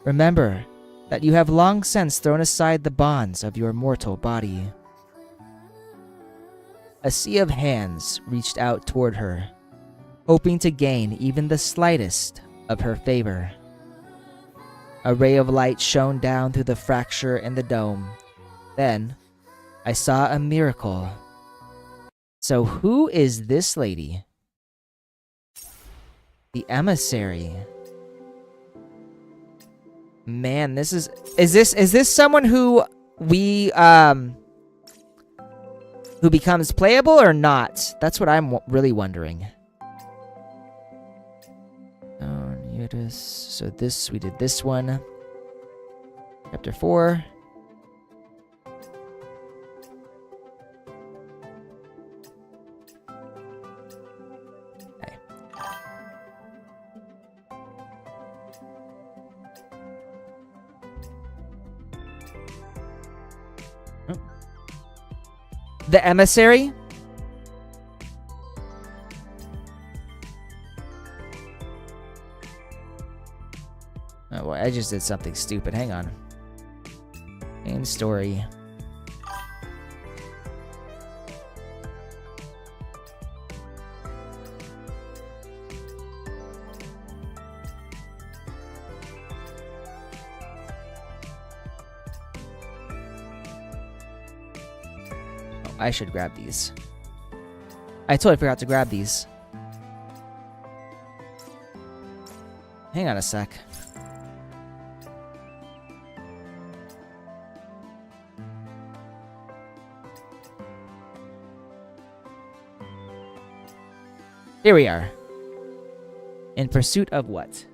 Remember that you have long since thrown aside the bonds of your mortal body. A sea of hands reached out toward her, hoping to gain even the slightest of her favor. A ray of light shone down through the fracture in the dome. Then, I saw a miracle. So who is this lady? The emissary. Man, this is this someone who we who becomes playable or not? That's what I'm really wondering. Oh, Nudis. So this, we did this one. Chapter 4. Okay. Oh. The emissary? Oh, well, I just did something stupid. Hang on. Main story. Oh, I should grab these. I totally forgot to grab these. Hang on a sec. Here we are. In pursuit of what?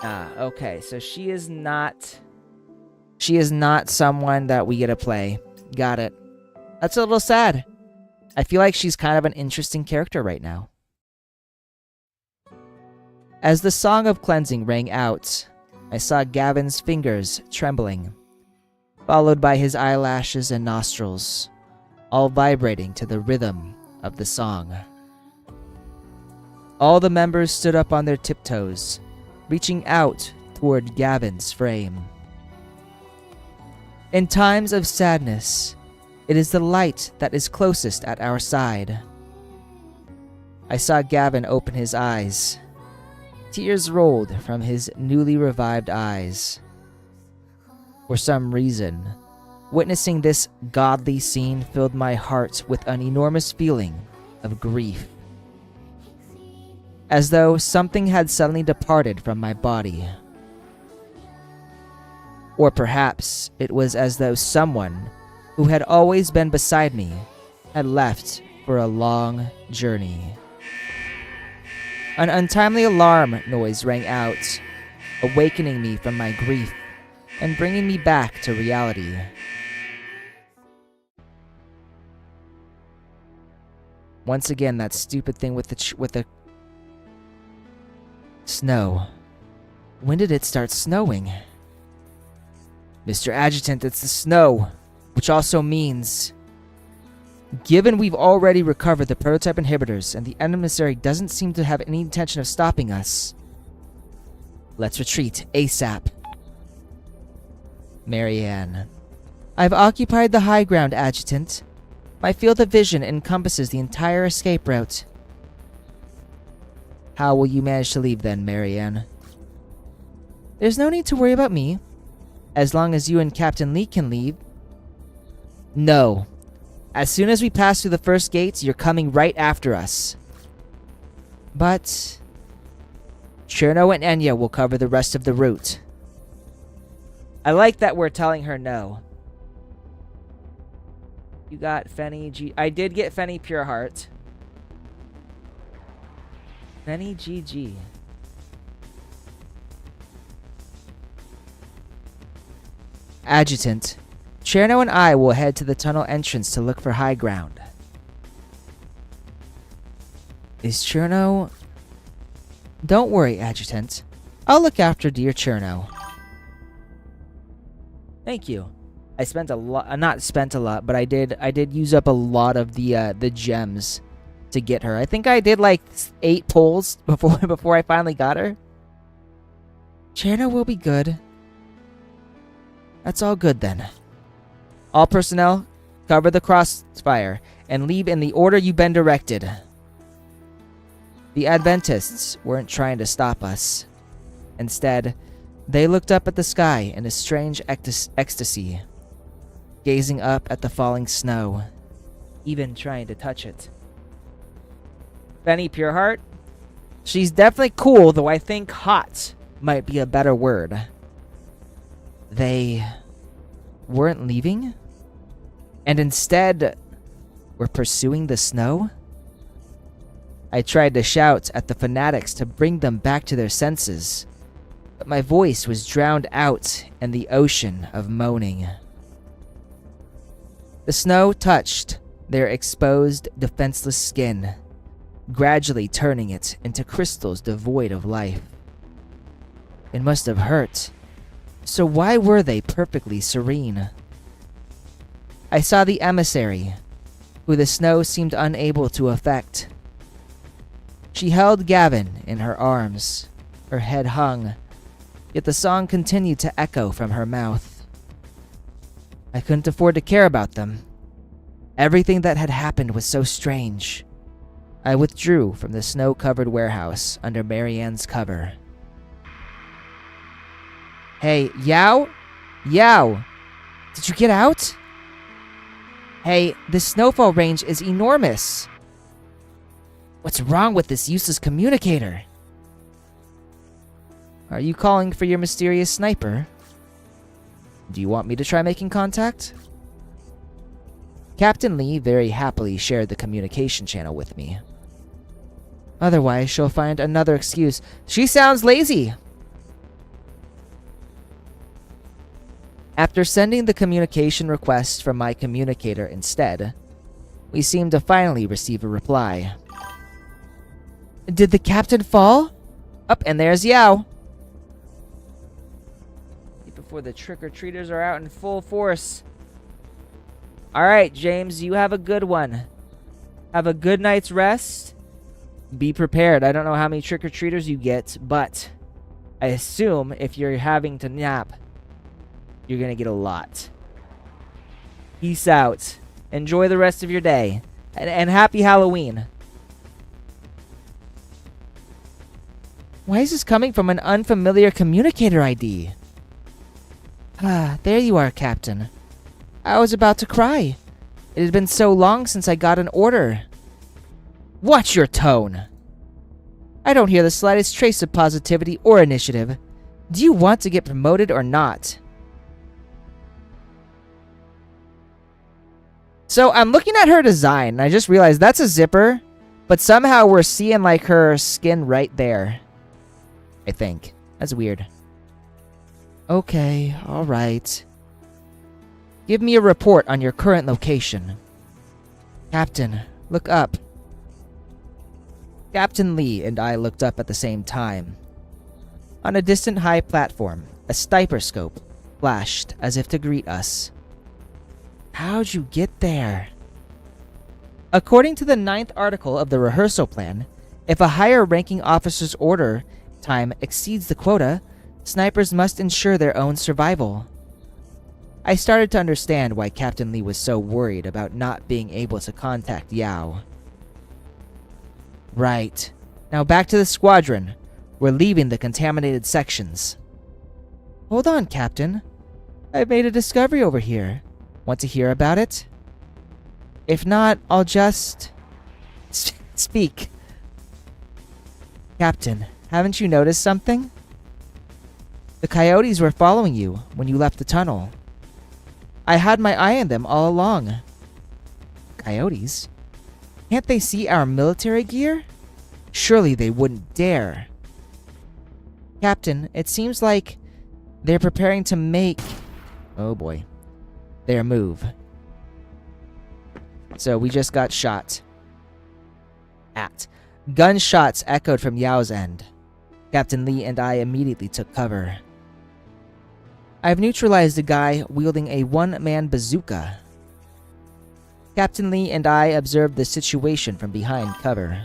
Ah, okay. So she is not someone that we get to play. Got it. That's a little sad. I feel like she's kind of an interesting character right now. As the song of cleansing rang out, I saw Gavin's fingers trembling, followed by his eyelashes and nostrils, all vibrating to the rhythm of the song. All the members stood up on their tiptoes, reaching out toward Gavin's frame. In times of sadness, it is the light that is closest at our side. I saw Gavin open his eyes. Tears rolled from his newly revived eyes. For some reason, witnessing this godly scene filled my heart with an enormous feeling of grief. As though something had suddenly departed from my body. Or perhaps it was as though someone who had always been beside me had left for a long journey. An untimely alarm noise rang out, awakening me from my grief and bringing me back to reality. Once again, that stupid thing with the snow. When did it start snowing? Mr. Adjutant, it's the snow, which also means, given we've already recovered the prototype inhibitors and the emissary doesn't seem to have any intention of stopping us, let's retreat ASAP. Marianne. I've occupied the high ground, Adjutant. My field of vision encompasses the entire escape route. How will you manage to leave then, Marianne? There's no need to worry about me. As long as you and Captain Lee can leave. No. As soon as we pass through the first gates, you're coming right after us. But Cherno and Enya will cover the rest of the route. I like that we're telling her no. You got Fenny G. I did get Fenny Pureheart. Fenny GG. Adjutant, Cherno and I will head to the tunnel entrance to look for high ground. Is Cherno... Don't worry, Adjutant. I'll look after dear Cherno. Thank you. I spent a lot... not spent a lot, but I did use up a lot of the gems to get her. I think I did like 8 pulls before I finally got her. Cherno will be good. That's all good then. All personnel, cover the crossfire and leave in the order you've been directed. The Adventists weren't trying to stop us. Instead, they looked up at the sky in a strange ecstasy, gazing up at the falling snow, even trying to touch it. Fenny Pureheart? She's definitely cool, though I think hot might be a better word. They weren't leaving? And instead were pursuing the snow? I tried to shout at the fanatics to bring them back to their senses, but my voice was drowned out in the ocean of moaning. The snow touched their exposed, defenseless skin, gradually turning it into crystals devoid of life. It must have hurt. So why were they perfectly serene? I saw the emissary, who the snow seemed unable to affect. She held Gavin in her arms, her head hung, yet the song continued to echo from her mouth. I couldn't afford to care about them. Everything that had happened was so strange. I withdrew from the snow-covered warehouse under Marianne's cover. Hey, Yao? Yao! Did you get out? Hey, this snowfall range is enormous. What's wrong with this useless communicator? Are you calling for your mysterious sniper? Do you want me to try making contact? Captain Lee very happily shared the communication channel with me. Otherwise, she'll find another excuse. She sounds lazy! After sending the communication request from my communicator instead, we seemed to finally receive a reply. Did the captain fall? Up, and there's Yao. Before the trick-or-treaters are out in full force. Alright, James, you have a good one. Have a good night's rest. Be prepared. I don't know how many trick-or-treaters you get, but I assume if you're having to nap, you're gonna get a lot. Peace out. Enjoy the rest of your day. And happy Halloween. Why is this coming from an unfamiliar communicator ID? Ah, there you are, Captain. I was about to cry. It had been so long since I got an order. Watch your tone. I don't hear the slightest trace of positivity or initiative. Do you want to get promoted or not? So I'm looking at her design, and I just realized that's a zipper, but somehow we're seeing like her skin right there. I think. That's weird. Okay, alright. Give me a report on your current location. Captain, look up. Captain Lee and I looked up at the same time. On a distant high platform, a sniper scope flashed as if to greet us. How'd you get there? According to the 9th article of the rehearsal plan, if a higher-ranking officer's order time exceeds the quota, snipers must ensure their own survival. I started to understand why Captain Lee was so worried about not being able to contact Yao. Right. Now back to the squadron. We're leaving the contaminated sections. Hold on, Captain. I've made a discovery over here. Want to hear about it? If not, I'll just... speak. Captain, haven't you noticed something? The coyotes were following you when you left the tunnel. I had my eye on them all along. Coyotes? Can't they see our military gear? Surely they wouldn't dare. Captain, it seems like they're preparing to make... oh boy. Their move. So we just got shot. At. Gunshots echoed from Yao's end. Captain Lee and I immediately took cover. I've neutralized a guy wielding a one-man bazooka. Captain Lee and I observed the situation from behind cover.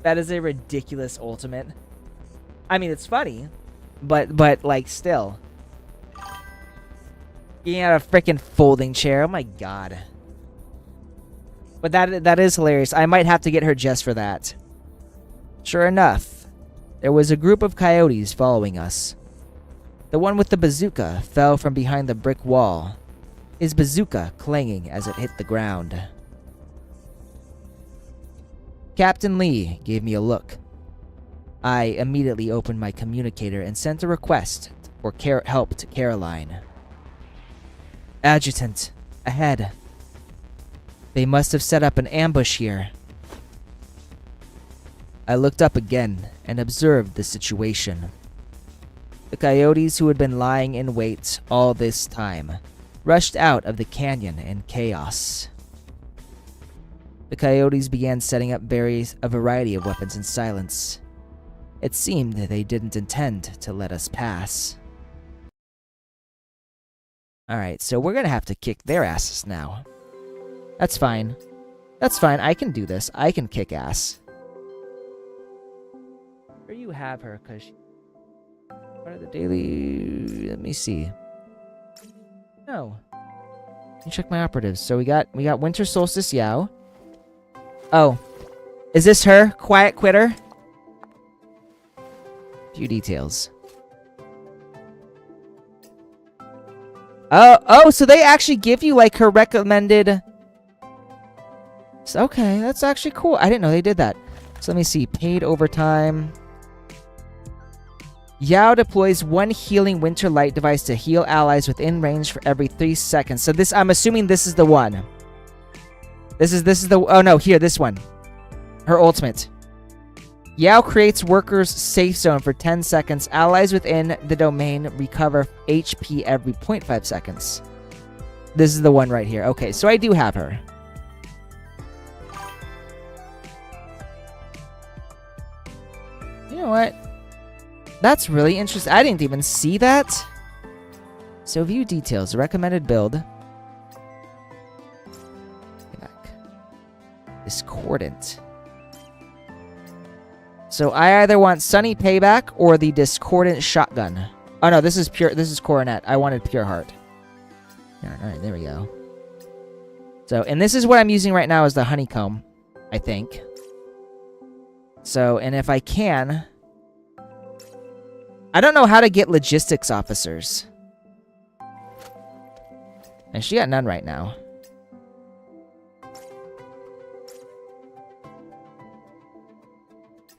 That is a ridiculous ultimate. I mean, it's funny, but like still. Getting out of a freaking folding chair. Oh my god. But that is hilarious. I might have to get her just for that. Sure enough, there was a group of coyotes following us. The one with the bazooka fell from behind the brick wall, his bazooka clanging as it hit the ground. Captain Lee gave me a look. I immediately opened my communicator and sent a request for help to Caroline. Adjutant, ahead. They must have set up an ambush here. I looked up again and observed the situation. The coyotes who had been lying in wait all this time rushed out of the canyon in chaos. The coyotes began setting up a variety of weapons in silence. It seemed they didn't intend to let us pass. Alright, so we're gonna have to kick their asses now. That's fine. That's fine, I can do this. I can kick ass. Or you have her, cause what are the daily... let me see. No. Let me check my operatives. So we got Winter Solstice Yao. Oh. Is this her? Quiet Quitter? Few details. Oh, so they actually give you like her recommended... okay, that's actually cool. I didn't know they did that. So let me see. Paid overtime. Yao deploys one healing winter light device to heal allies within range for every 3 seconds. So this, I'm assuming this is the one. This is the, oh no, here, this one. Her ultimate. Yao creates workers' safe zone for 10 seconds. Allies within the domain recover HP every 0.5 seconds. This is the one right here. Okay, so I do have her. You know what? That's really interesting. I didn't even see that. So view details. Recommended build. Discordant. So I either want Sunny Payback or the Discordant Shotgun. Oh no, this is pure. This is Coronet. I wanted Pure Heart. Alright, there we go. So, and this is what I'm using right now is the Honeycomb, I think. So, and if I can... I don't know how to get logistics officers. And she got none right now.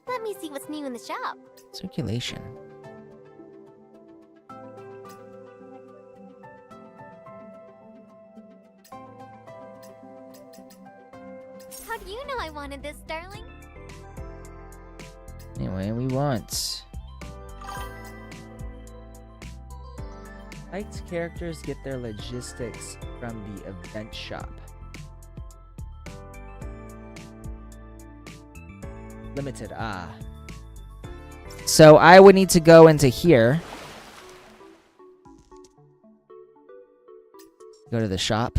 Let me see what's new in the shop. Circulation. How do you know I wanted this, darling? Anyway, we want... Liked characters get their logistics from the event shop. Limited, ah. So I would need to go into here. Go to the shop.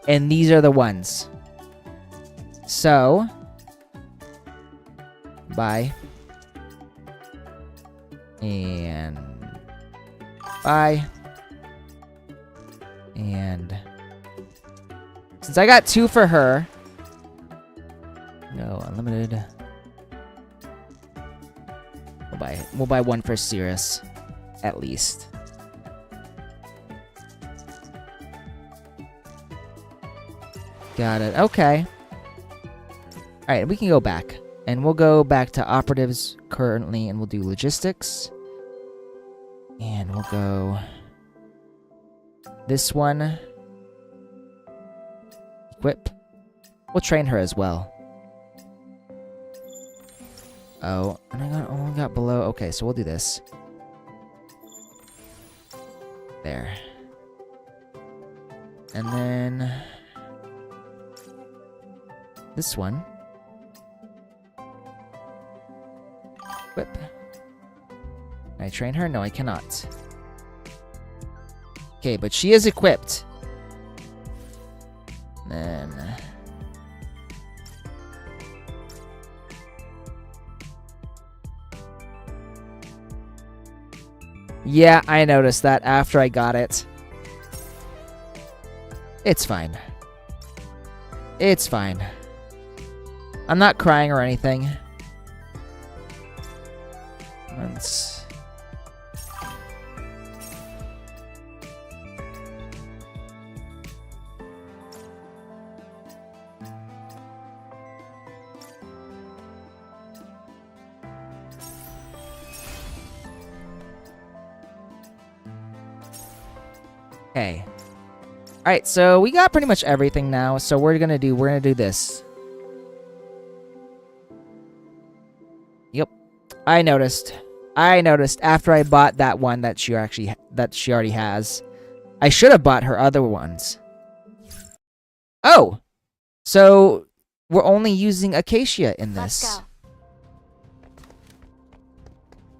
And these are the ones. So... buy. And... Bye. And since I got 2 for her, no unlimited. We'll buy 1 for Cirrus, at least. Got it. Okay. All right, we can go back, and we'll go back to operatives currently, and we'll do logistics, and we'll go this one. Equip. We'll train her as well. Oh, and I only got below. Okay, so we'll do this. There. And then this one. Equip. Can I train her? No, I cannot. Okay, but she is equipped. Then yeah, I noticed that after I got it. It's fine. It's fine. I'm not crying or anything. Let's... Okay. Alright, so we got pretty much everything now, so we're gonna do this. Yep. I noticed after I bought that one that she already has. I should have bought her other ones. Oh! So we're only using Acacia in this. Let's go.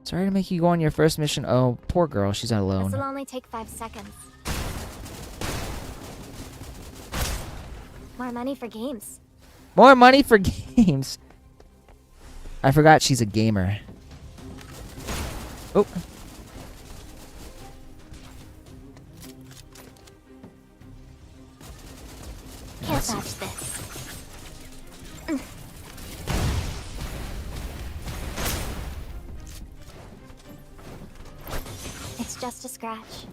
Sorry to make you go on your first mission. Oh, poor girl, she's not alone. This'll only take 5 seconds. More money for games. More money for games. I forgot she's a gamer. Oh. Can't match this. It's just a scratch.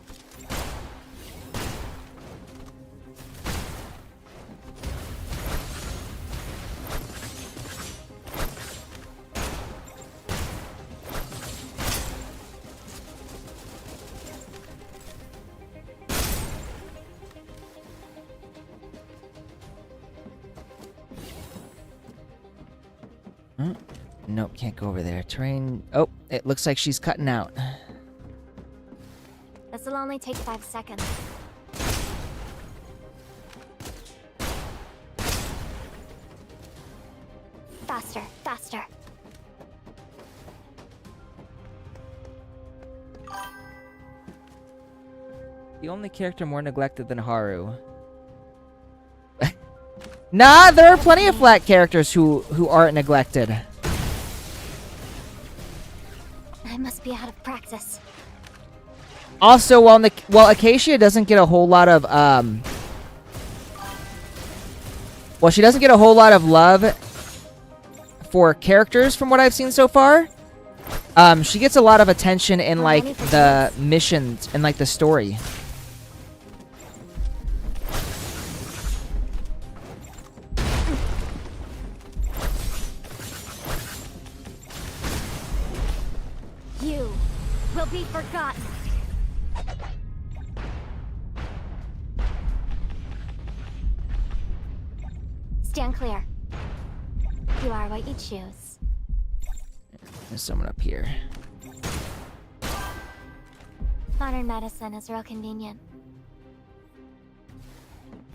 Nope, can't go over there. Terrain. Oh, it looks like she's cutting out. This'll only take 5 seconds. Faster, faster. The only character more neglected than Haru. Nah, there are plenty of flat characters who aren't neglected. I must be out of practice. Also, while Acacia doesn't get a whole lot of well, she doesn't get a whole lot of love for characters from what I've seen so far. She gets a lot of attention in like the missions and like the story. You will be forgotten. Stand clear. You are what you choose. There's someone up here. Modern medicine is real convenient.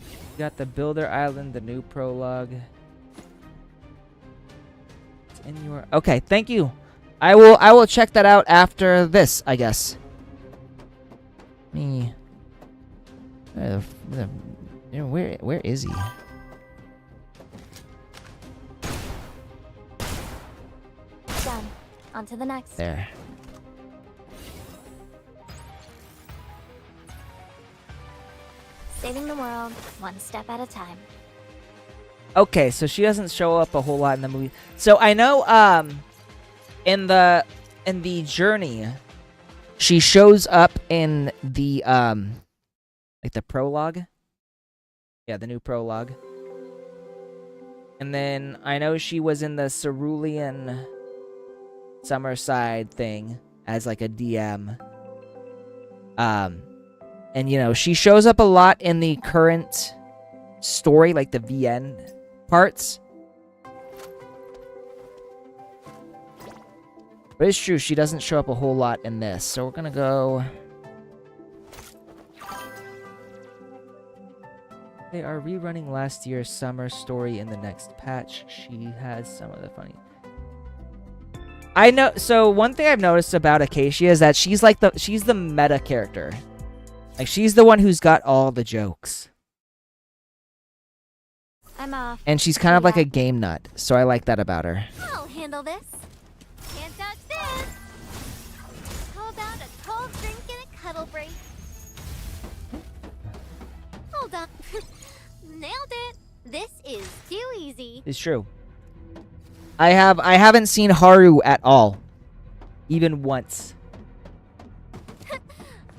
You got the Builder Island, the new prologue. It's in your... Okay, thank you. I will check that out after this, I guess. Me. Where is he? Done. On to the next. There. Saving the world, one step at a time. Okay, so she doesn't show up a whole lot in the movie. So I know in the journey, she shows up in the like the prologue. Yeah, the new prologue. And then I know she was in the Cerulean Summerside thing as like a DM. And you know, she shows up a lot in the current story, like the VN parts. But it's true, she doesn't show up a whole lot in this. So we're gonna go... They are rerunning last year's summer story in the next patch. She has some of the funny... I know, so one thing I've noticed about Acacia is that she's like she's the meta character. Like, she's the one who's got all the jokes. I'm off. And she's kind of like a game nut, so I like that about her. I'll handle this. Can't touch this. How about a cold drink and a cuddle break? Hold on. Nailed it. This is too easy. It's true. I haven't seen Haru at all. Even once.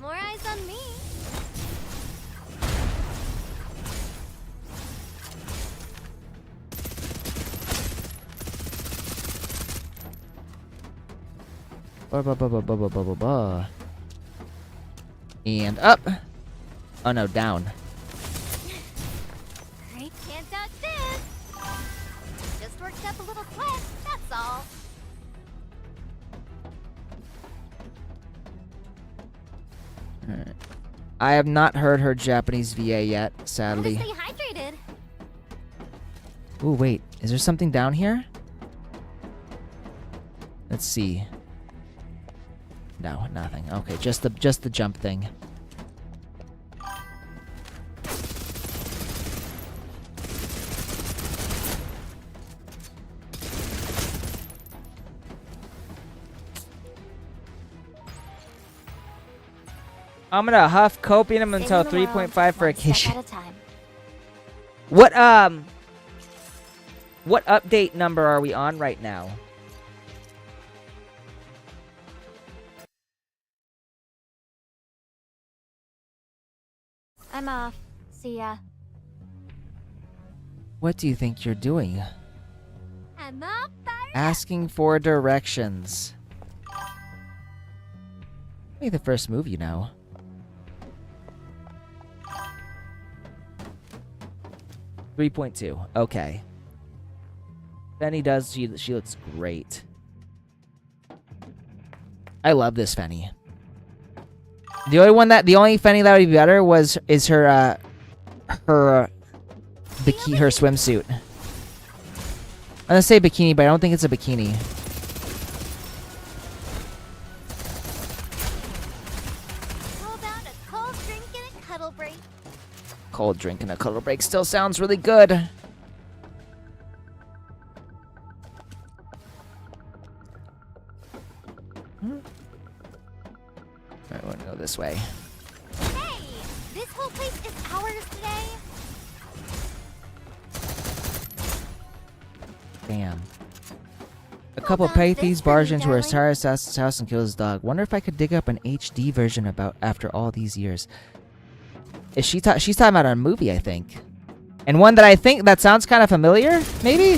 More eyes on me. And up. Oh no, down. Great. Can't touch this. Just worked up a little sweat. That's all. Alright. I have not heard her Japanese VA yet, sadly. Gotta stay hydrated. Ooh, wait. Is there something down here? Let's see. No, nothing. Okay, just the jump thing. I'm gonna huff copium until 3.5 for occasion. What update number are we on right now? I'm off. See ya. What do you think you're doing? I'm up. Asking for directions. Maybe the first move, you know. $3.2. Okay. Fenny does. She looks great. I love this Fenny. The only Fenny that would be better is her swimsuit. I'm gonna say bikini, but I don't think it's a bikini. How about a cold drink and a cuddle break? Cold drink and a cuddle break still sounds really good. Alright, we're gonna go this way. Hey, this whole place is ours today. Damn. A couple Pythes barge into her entire assassin's house and kills his dog. Wonder if I could dig up an HD version about after all these years. Is she's talking about a movie, I think. And one that I think that sounds kind of familiar, maybe?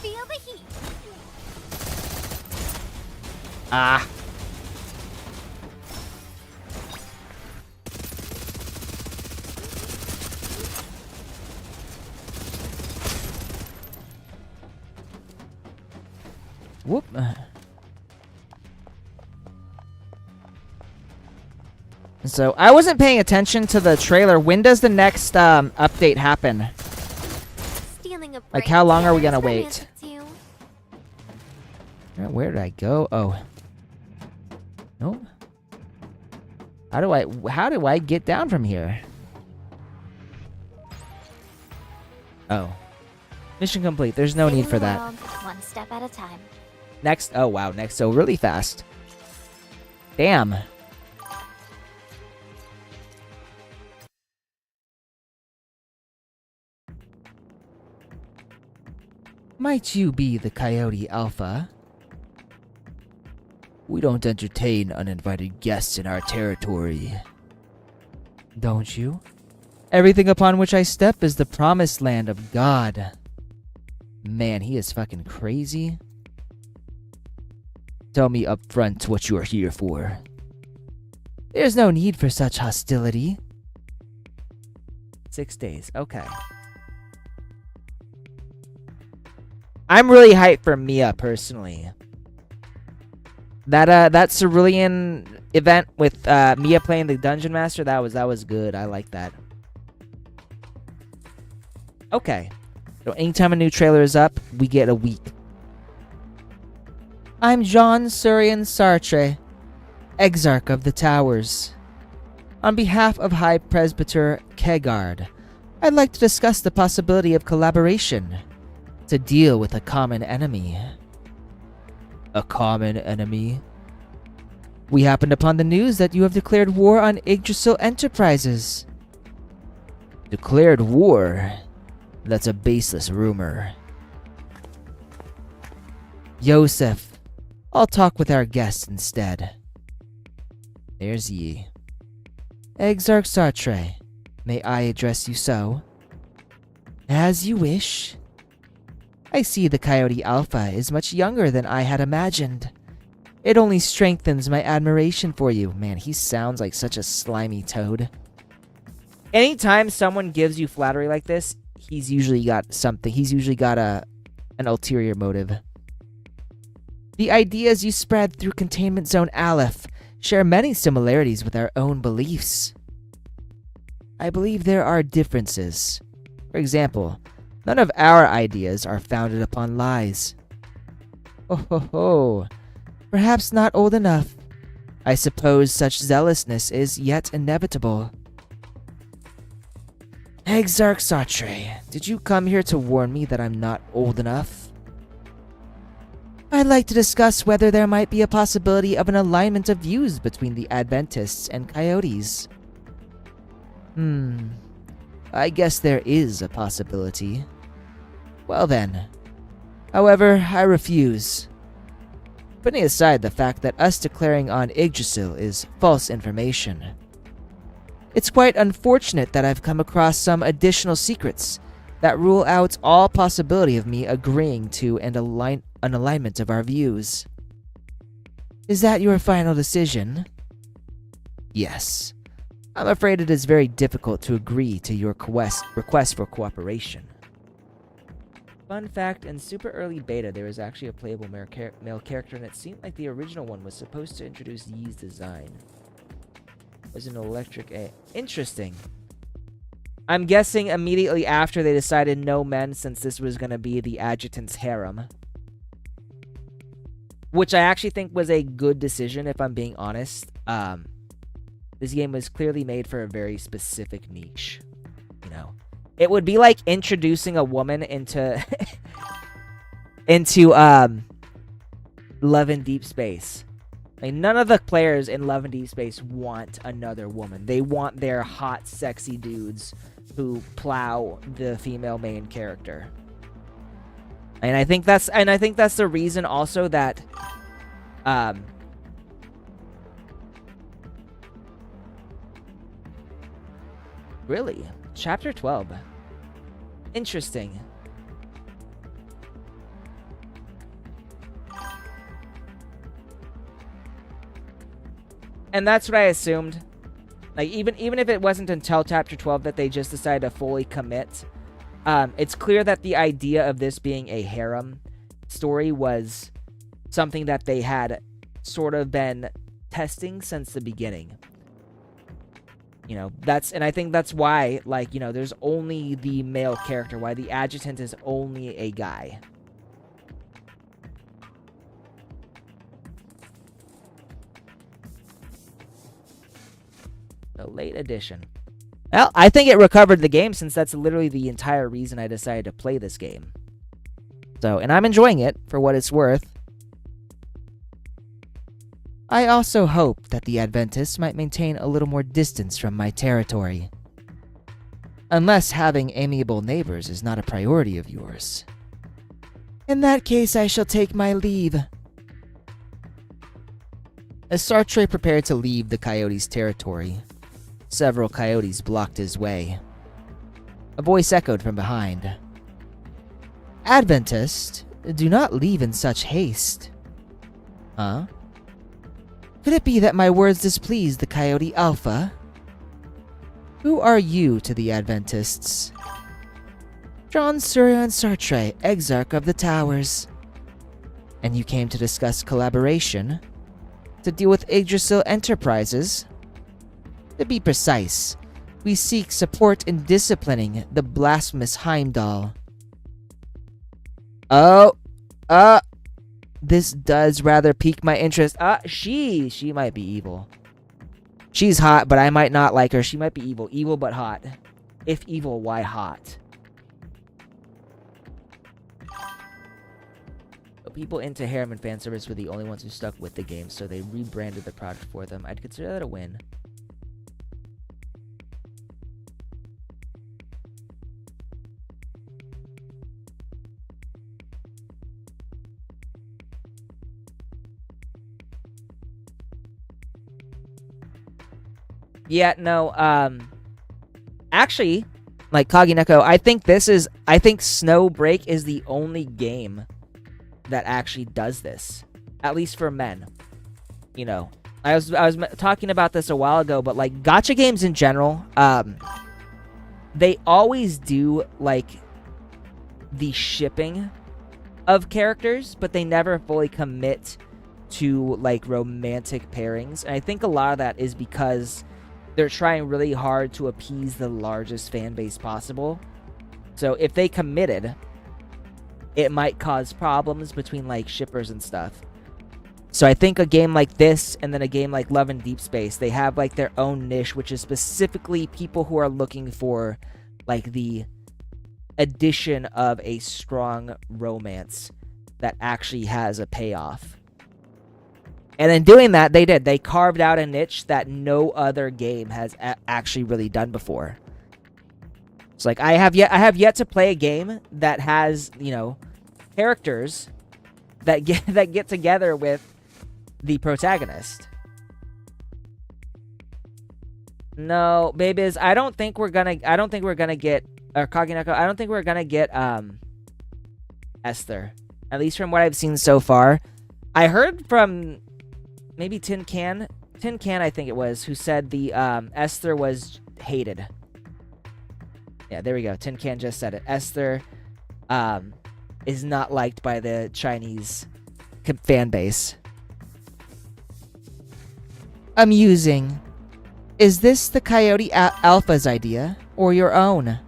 Feel the heat. Ah. Whoop. So, I wasn't paying attention to the trailer. When does the next update happen? Stealing a break. Like, how long are we gonna is wait? romantic too. Where did I go? Oh. Nope. How do I get down from here? Oh. Mission complete. There's no need for that. One step at a time. Next. Oh, wow. Next. So, really fast. Damn. Might you be the Coyote Alpha? We don't entertain uninvited guests in our territory. Don't you? Everything upon which I step is the promised land of God. Man, he is fucking crazy. Tell me up front what you are here for. There's no need for such hostility. 6 days, okay. I'm really hyped for Mia, personally. That Cerulean event with Mia playing the Dungeon Master, that was good. I like that. Okay. So anytime a new trailer is up, we get a week. I'm John Surian Sartre, Exarch of the Towers. On behalf of High Presbyter Kegard, I'd like to discuss the possibility of collaboration to deal with a common enemy. A common enemy? We happened upon the news that you have declared war on Yggdrasil Enterprises. Declared war? That's a baseless rumor. Yosef, I'll talk with our guest instead. There's ye. Exarch Sartre, may I address you so? As you wish. I see the Coyote Alpha is much younger than I had imagined. It only strengthens my admiration for you. Man, he sounds like such a slimy toad. Anytime someone gives you flattery like this, he's usually got something. He's usually got an ulterior motive. The ideas you spread through Containment Zone Aleph share many similarities with our own beliefs. I believe there are differences. For example, none of our ideas are founded upon lies. Oh ho ho. Perhaps not old enough. I suppose such zealousness is yet inevitable. Exarch Sartre, did you come here to warn me that I'm not old enough? I'd like to discuss whether there might be a possibility of an alignment of views between the Adventists and Coyotes. I guess there is a possibility. Well then. However, I refuse. Putting aside the fact that us declaring on Yggdrasil is false information. It's quite unfortunate that I've come across some additional secrets that rule out all possibility of me agreeing to an alignment of our views. Is that your final decision? Yes. I'm afraid it is very difficult to agree to your request for cooperation. Fun fact, in super early beta, there was actually a playable male character, and it seemed like the original one was supposed to introduce Yi's design. It was an electric A. Interesting. I'm guessing immediately after they decided no men, since this was going to be the adjutant's harem. Which I actually think was a good decision, if I'm being honest. This game was clearly made for a very specific niche. You know, it would be like introducing a woman into Love in Deep Space. Like, none of the players in Love in Deep Space want another woman. They want their hot, sexy dudes who plow the female main character. And I think that's the reason also that really? Chapter 12. Interesting. And that's what I assumed. Like, even if it wasn't until Chapter 12 that they just decided to fully commit, it's clear that the idea of this being a harem story was something that they had sort of been testing since the beginning. You know, and I think that's why, like, you know, there's only the male character, why the adjutant is only a guy. A late edition. Well, I think it recovered the game, since that's literally the entire reason I decided to play this game. So, and I'm enjoying it for what it's worth. I also hope that the Adventists might maintain a little more distance from my territory. Unless having amiable neighbors is not a priority of yours. In that case, I shall take my leave. As Sartre prepared to leave the coyote's territory, several coyotes blocked his way. A voice echoed from behind. Adventist, do not leave in such haste. Huh? Could it be that my words displease the Coyote Alpha? Who are you to the Adventists? John Surion Sartre, Exarch of the Towers. And you came to discuss collaboration? To deal with Yggdrasil Enterprises? To be precise, we seek support in disciplining the blasphemous Heimdall. This does rather pique my interest. She might be evil. She's hot, but I might not like her. She might be evil. Evil but hot. If evil, why hot? But people into harem and fan service were the only ones who stuck with the game, so they rebranded the product for them. I'd consider that a win. Yeah, no, actually, like Kagineko, I think Snowbreak is the only game that actually does this, at least for men. You know, I was talking about this a while ago, but like gacha games in general, they always do like the shipping of characters, but they never fully commit to like romantic pairings. And I think a lot of that is because they're trying really hard to appease the largest fan base possible. So if they committed, it might cause problems between like shippers and stuff. So I think a game like this and then a game like Love and Deep Space, they have like their own niche, which is specifically people who are looking for like the addition of a strong romance that actually has a payoff. And in doing that, they did. They carved out a niche that no other game has actually really done before. It's like I have yet to play a game that has, you know, characters that get together with the protagonist. No, babies, I don't think we're gonna get or Kagineko, I don't think we're gonna get Esther. At least from what I've seen so far. I heard from maybe Tin Can, I think it was, who said the Esther was hated. Yeah, there we go. Tin Can just said it. Esther is not liked by the Chinese fan base. Amusing. Is this the Coyote Alpha's idea, or your own?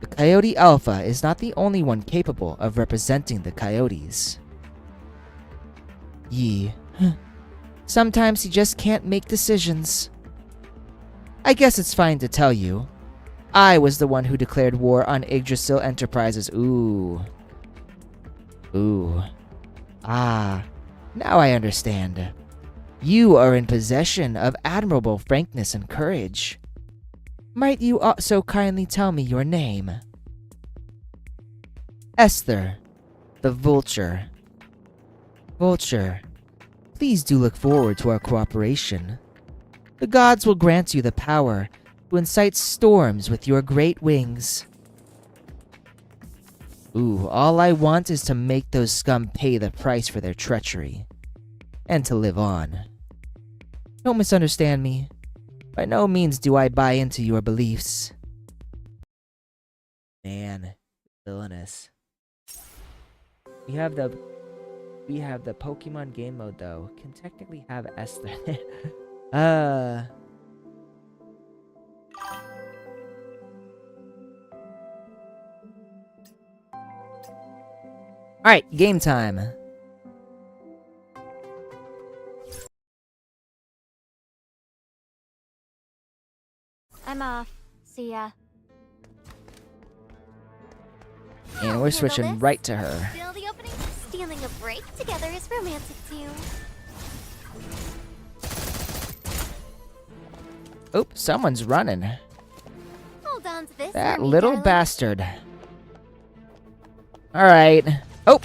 The Coyote Alpha is not the only one capable of representing the Coyotes. Sometimes he just can't make decisions. I guess it's fine to tell you. I was the one who declared war on Yggdrasil Enterprises. Ooh. Ah, now I understand. You are in possession of admirable frankness and courage. Might you also kindly tell me your name? Esther, the Vulture. Vulture, please do look forward to our cooperation. The gods will grant you the power to incite storms with your great wings. All I want is to make those scum pay the price for their treachery. And to live on. Don't misunderstand me. By no means do I buy into your beliefs. Man, villainous. We have the Pokemon game mode though. Can technically have Esther. Alright, game time. I'm off. See ya. And we're switching right to her. Still the opening? Stealing a break together is romantic too. Oop, someone's running. Hold on to this. That for me, little darling. bastard. Alright. Oh!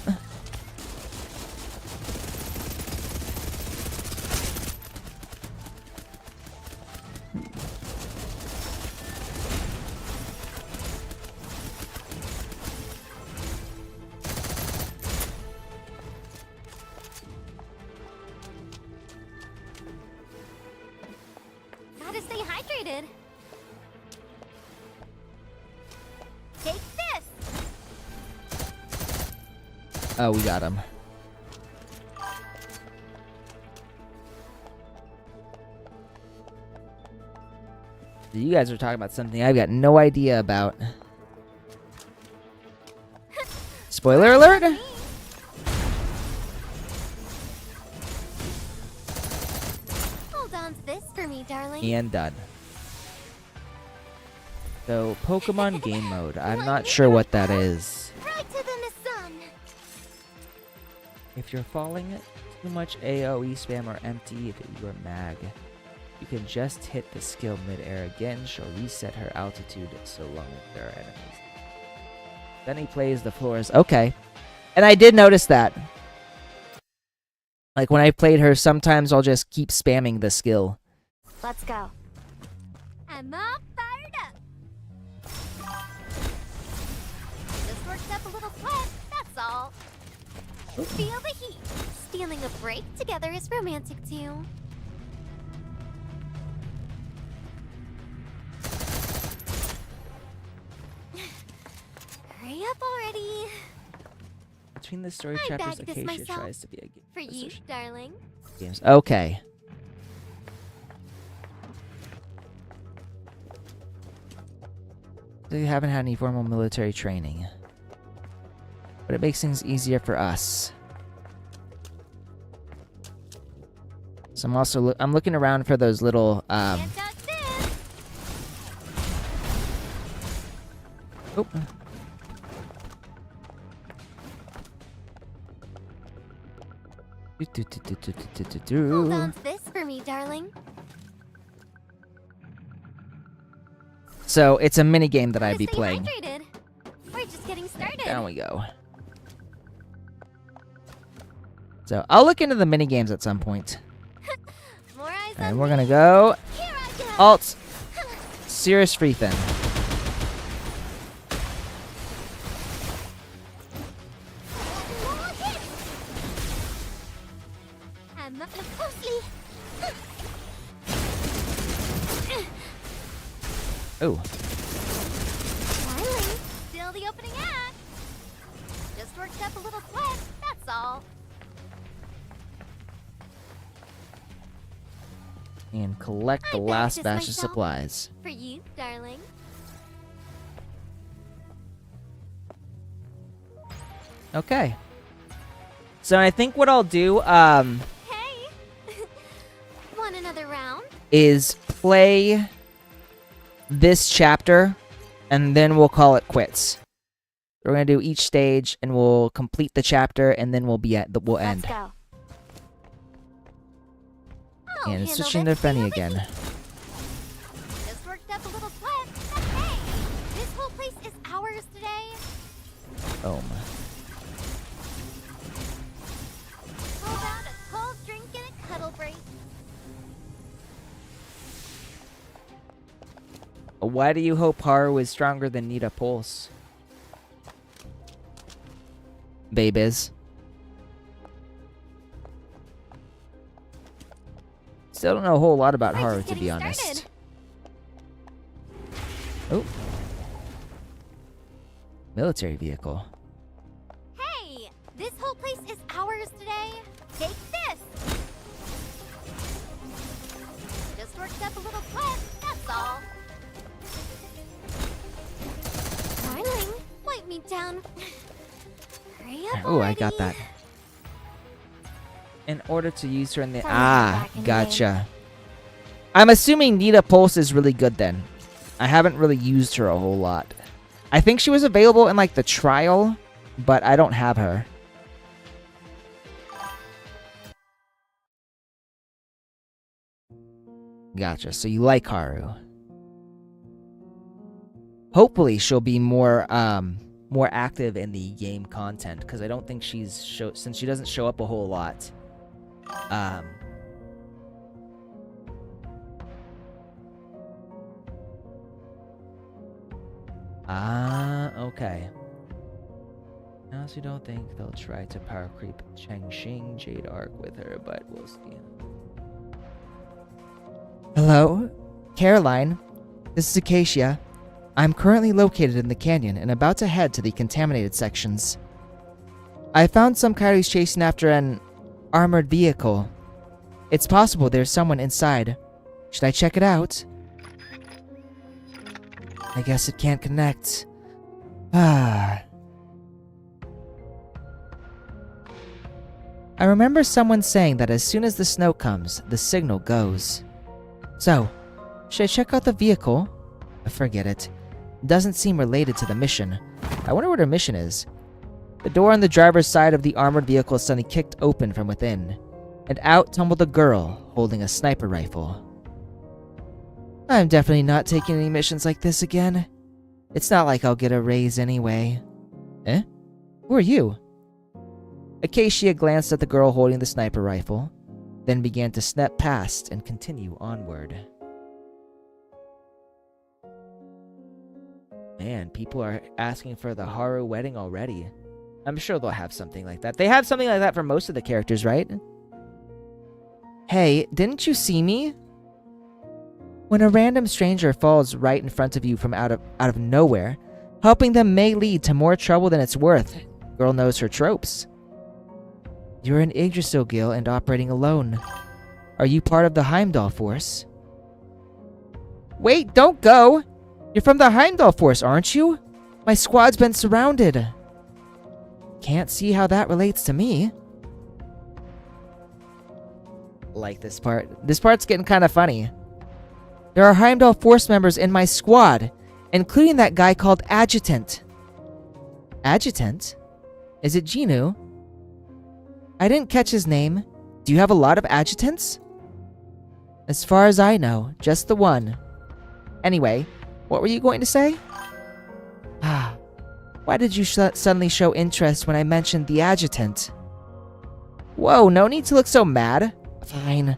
Gotta stay hydrated. Take this. Oh, we got him. You guys are talking about something I've got no idea about. Spoiler alert! Hold on to this for me, darling. And done. So, Pokemon game mode. I'm not sure what that is. Brighter than the sun. If you're falling too much AoE spam or empty, you are mag. You can just hit the skill mid-air again. She'll reset her altitude so long as there are enemies. Then he plays the floors. Okay. And I did notice that. Like when I played her, sometimes I'll just keep spamming the skill. Let's go. I'm all fired up. Just worked up a little sweat, that's all. Feel the heat. Stealing a break together is romantic too. Hurry up already. Between the story I chapters, bagged this Acacia myself. tries to be a game. For you, darling. Games. Okay. So you haven't had any formal military training. But it makes things easier for us. So I'm also I'm looking around for those little Can't touch this. oh. Hold on to this for me, darling. So it's a mini game that I'd be Stay playing. hydrated. We're just getting started. Down we go. So I'll look into the mini games at some point. More eyes And on we're me. gonna go Here I go. alt Cirrus Freethin. More hits. I'm not look closely. Oh, Smiling. Still the opening act. Just worked up a little sweat, that's all. and collect the I last backed this batch of myself. supplies. For you, darling. Okay. So I think what I'll do Hey. Want another round? is play this chapter and then we'll call it quits. We're gonna do each stage and we'll complete the chapter and then we'll we'll end. Let's go. I'll And handle switching to this. Fenny Feel the again. heat. Just worked up a little sweat. Hey, this whole place is ours today. Boom. How about a cold drink and a cuddle break? Why do you hope Haru is stronger than Nita Pulse? Babies. Still don't know a whole lot about We're Haru, just to be getting honest. started. Oh. Military vehicle. Hey, this whole place is ours today. Take this. Just worked up a little sweat, that's all. Darling, wipe me down. Hurry up Oh, I got already. that. In order to use her in the... Sorry, Ah, back in the gotcha. I'm assuming Nita Pulse is really good then. I haven't really used her a whole lot. I think she was available in like the trial, but I don't have her. Gotcha, so you like Haru. Hopefully she'll be more more active in the game content, because I don't think since she doesn't show up a whole lot. Okay. I honestly don't think they'll try to power creep Changxing Jade Arc with her, but we'll see. Hello? Caroline? This is Acacia. I'm currently located in the canyon and about to head to the contaminated sections. I found some coyotes chasing after an armored vehicle. It's possible there's someone inside. Should I check it out? I guess it can't connect. I remember someone saying that as soon as the snow comes, the signal goes. So, should I check out the vehicle? Forget it. Doesn't seem related to the mission. I wonder what her mission is. The door on the driver's side of the armored vehicle suddenly kicked open from within, and out tumbled a girl holding a sniper rifle. I'm definitely not taking any missions like this again. It's not like I'll get a raise anyway. Eh? Who are you? Acacia glanced at the girl holding the sniper rifle, then began to step past and continue onward. Man, people are asking for the Haru wedding already. I'm sure they'll have something like that. They have something like that for most of the characters, right? Hey, didn't you see me? When a random stranger falls right in front of you from out of nowhere, helping them may lead to more trouble than it's worth. Girl knows her tropes. You're an Yggdrasil Gil and operating alone. Are you part of the Heimdall force? Wait, don't go! You're from the Heimdall force, aren't you? My squad's been surrounded. Can't see how that relates to me. Like this part. This part's getting kind of funny. There are Heimdall force members in my squad, including that guy called Adjutant. Adjutant? Is it Genu? I didn't catch his name. Do you have a lot of adjutants? As far as I know, just the one. Anyway, what were you going to say? Why did you suddenly show interest when I mentioned the adjutant? Whoa, no need to look so mad. Fine.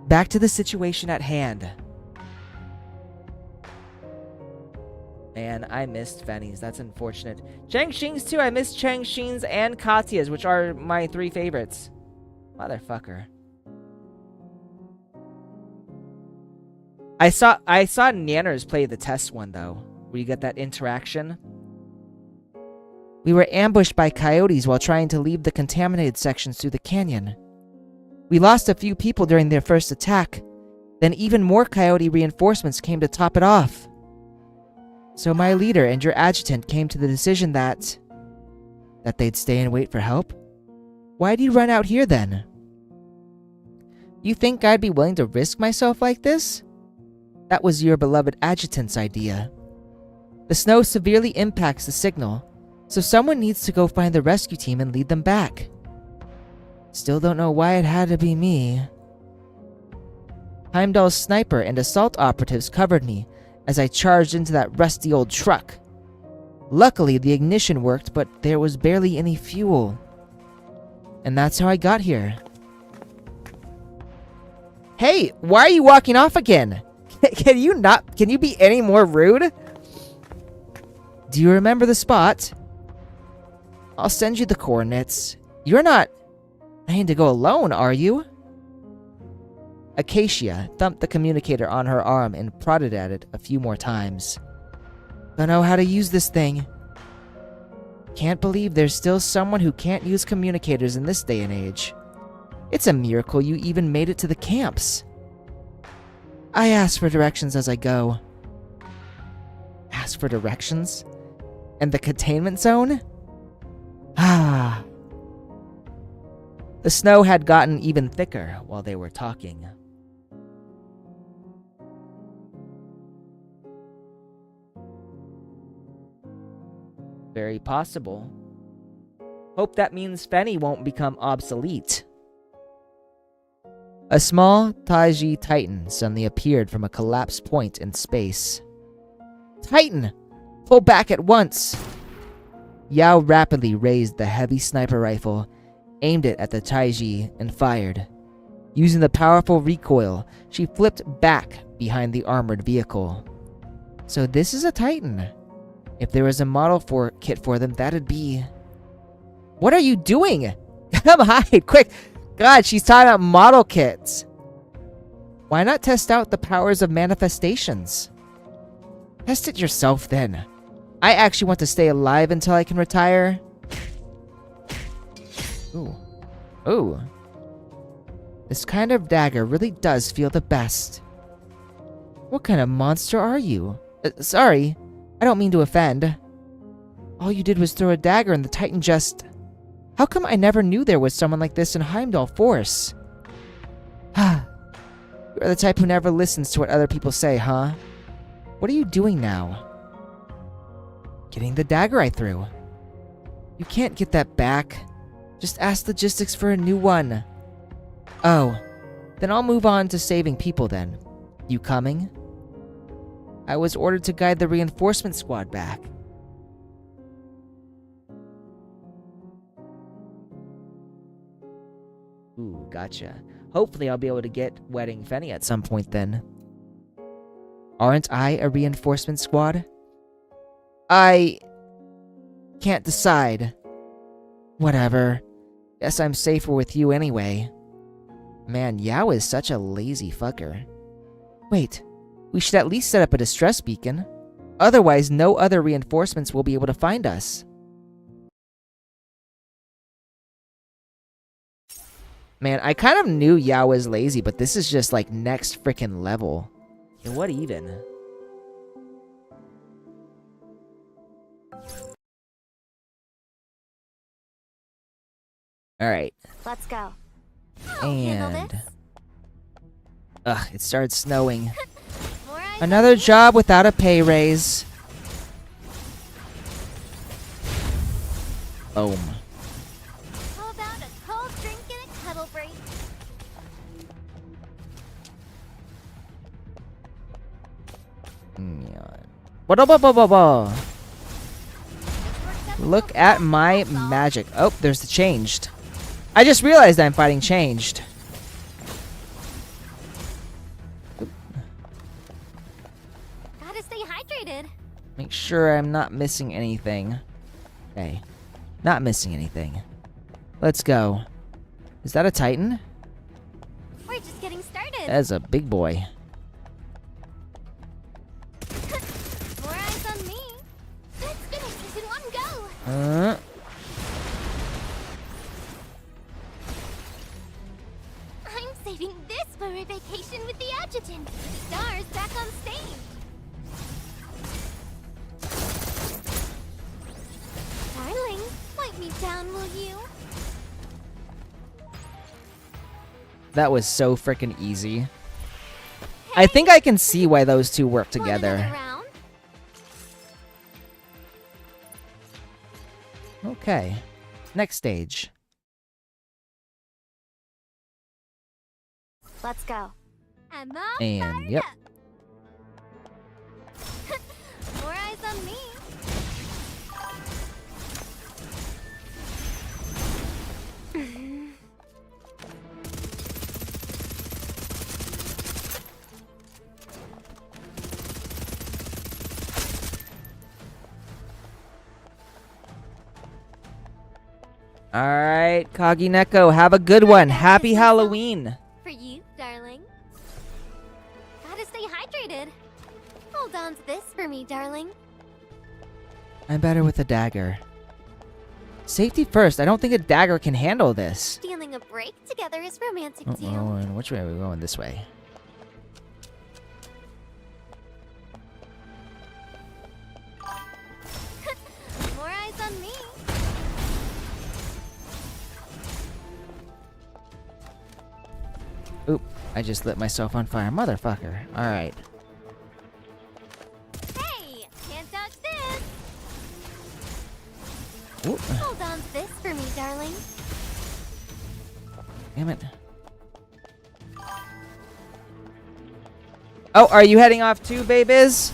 Back to the situation at hand. Man, I missed Fenny's. That's unfortunate. Changxing's too. I missed Changxing's and Katya's, which are my 3 favorites. Motherfucker. I saw Nanners play the test one, though, where you get that interaction. We were ambushed by coyotes while trying to leave the contaminated sections through the canyon. We lost a few people during their first attack. Then even more coyote reinforcements came to top it off. So my leader and your adjutant came to the decision that they'd stay and wait for help? Why'd you run out here then? You think I'd be willing to risk myself like this? That was your beloved adjutant's idea. The snow severely impacts the signal, so someone needs to go find the rescue team and lead them back. Still don't know why it had to be me. Heimdall's sniper and assault operatives covered me as I charged into that rusty old truck. Luckily, the ignition worked, but there was barely any fuel. And that's how I got here. Hey, why are you walking off again? Can you be any more rude? Do you remember the spot? I'll send you the coordinates. You're not planning to go alone, are you? Acacia thumped the communicator on her arm and prodded at it a few more times. Don't know how to use this thing. Can't believe there's still someone who can't use communicators in this day and age. It's a miracle you even made it to the camps. I ask for directions as I go. Ask for directions? And the containment zone? The snow had gotten even thicker while they were talking. Very possible. Hope that means Fenny won't become obsolete. A small Taiji Titan suddenly appeared from a collapsed point in space. Titan! Pull back at once! Yao rapidly raised the heavy sniper rifle, aimed it at the Taiji, and fired. Using the powerful recoil, she flipped back behind the armored vehicle. So this is a Titan. If there was a model kit for them, that'd be... What are you doing? Come hide, quick! God, she's talking about model kits. Why not test out the powers of manifestations? Test it yourself then. I actually want to stay alive until I can retire. Ooh. Ooh. This kind of dagger really does feel the best. What kind of monster are you? Sorry, I don't mean to offend. All you did was throw a dagger and the Titan just... How come I never knew there was someone like this in Heimdall Force? You're the type who never listens to what other people say, huh? What are you doing now? Getting the dagger I threw. You can't get that back. Just ask logistics for a new one. Oh, then I'll move on to saving people then. You coming? I was ordered to guide the reinforcement squad back. Ooh, gotcha. Hopefully I'll be able to get Wedding Fenny at some point then. Aren't I a reinforcement squad? I... can't decide. Whatever. Guess I'm safer with you anyway. Man, Yao is such a lazy fucker. Wait, we should at least set up a distress beacon. Otherwise, no other reinforcements will be able to find us. Man, I kind of knew Yao was lazy, but this is just like next frickin' level. And what even? Alright. Let's go. I'll handle And... this. Ugh, it started snowing. More eyes Another job without a pay raise. Boom. How about a cold drink and a cuddle break? Ba-da-ba-ba-ba-ba. Look at my magic. Oh, there's the changed. I just realized I'm fighting changed. Gotta stay hydrated. Make sure I'm not missing anything. Okay. Not missing anything. Let's go. Is that a Titan? We're just getting started. That's a big boy. More eyes on me. Let's finish this in one go. I'm saving this for a vacation with the adjutant. Stars back on stage. Darling, wipe me down, will you? That was so frickin' easy. I think I can see why those two work Want another together. round? Okay. Next stage. Let's go. I'm all And, fired yep. up. More eyes on me. Alright, Kagineko, have a good one. Happy Halloween. For you, darling. Gotta stay hydrated. Hold on to this for me, darling. I'm better with a dagger. Safety first. I don't think a dagger can handle this. Stealing a break together is romantic Oh, too. and which way are we going? This way. More eyes on me. Oop, I just lit myself on fire. Motherfucker. Alright. Hey, can't dodge this. Oop, Hold on to this for me, darling. damn it. Oh, are you heading off too, babies?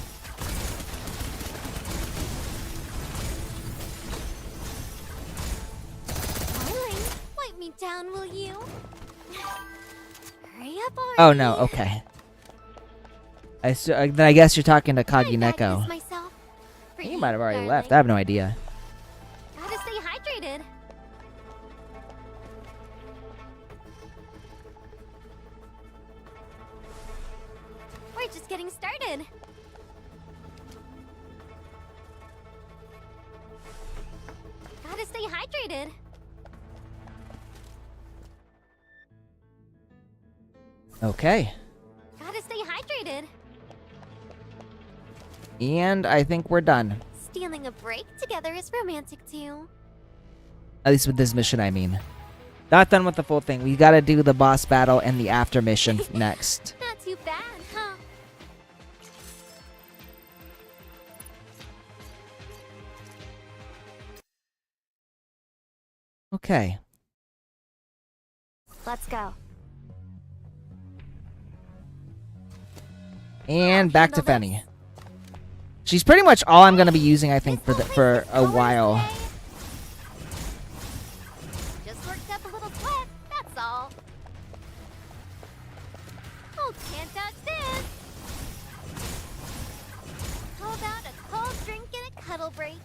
down, will you? Hurry up already. Oh no, okay. Then I guess you're talking to Kagineko. Myself. For He you, might have already darling. left. I have no idea. Gotta stay hydrated. We're just getting started. Gotta stay hydrated. Okay. Gotta stay hydrated. And I think we're done. Stealing a break together is romantic too. At least with this mission, I mean. Not done with the full thing. We gotta do the boss battle and the after mission next. Not too bad, huh? Okay. Let's go. And back to Fenny. She's pretty much all I'm gonna be using, I think, for a while. Just worked up a little sweat, that's all. Oh, can't dodge this. How about a cold drink and a cuddle break?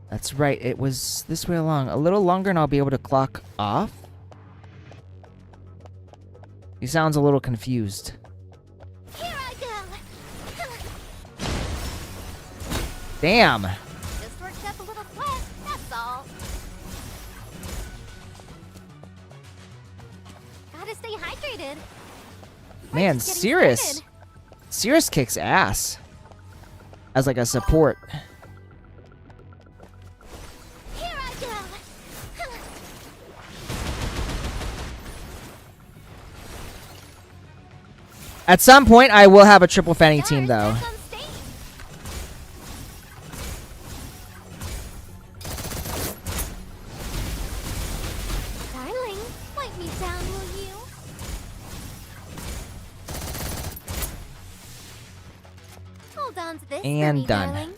That's right. It was this way along. A little longer and I'll be able to clock off. He sounds a little confused. Here I go. Damn. Just worked up a little sweat, that's all. Gotta stay hydrated. We're Man, just getting Cirrus. started. Cirrus kicks ass. As like a support. Here I go. At some point, I will have a triple Fenny team, though. Stars on stage. Darling, wipe me down, will you? Hold on to this for And me, done. darling.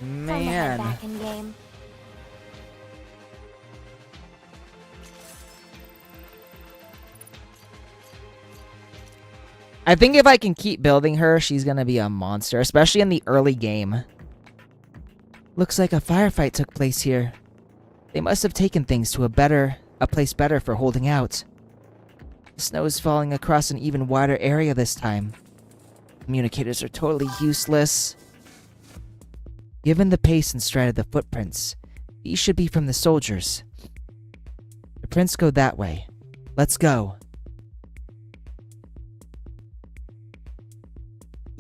Time to head Man. back in game. I think if I can keep building her, she's gonna be a monster, especially in the early game. Looks like a firefight took place here. They must have taken things to a place better for holding out. The snow is falling across an even wider area this time. Communicators are totally useless. Given the pace and stride of the footprints, these should be from the soldiers. The prints go that way. Let's go.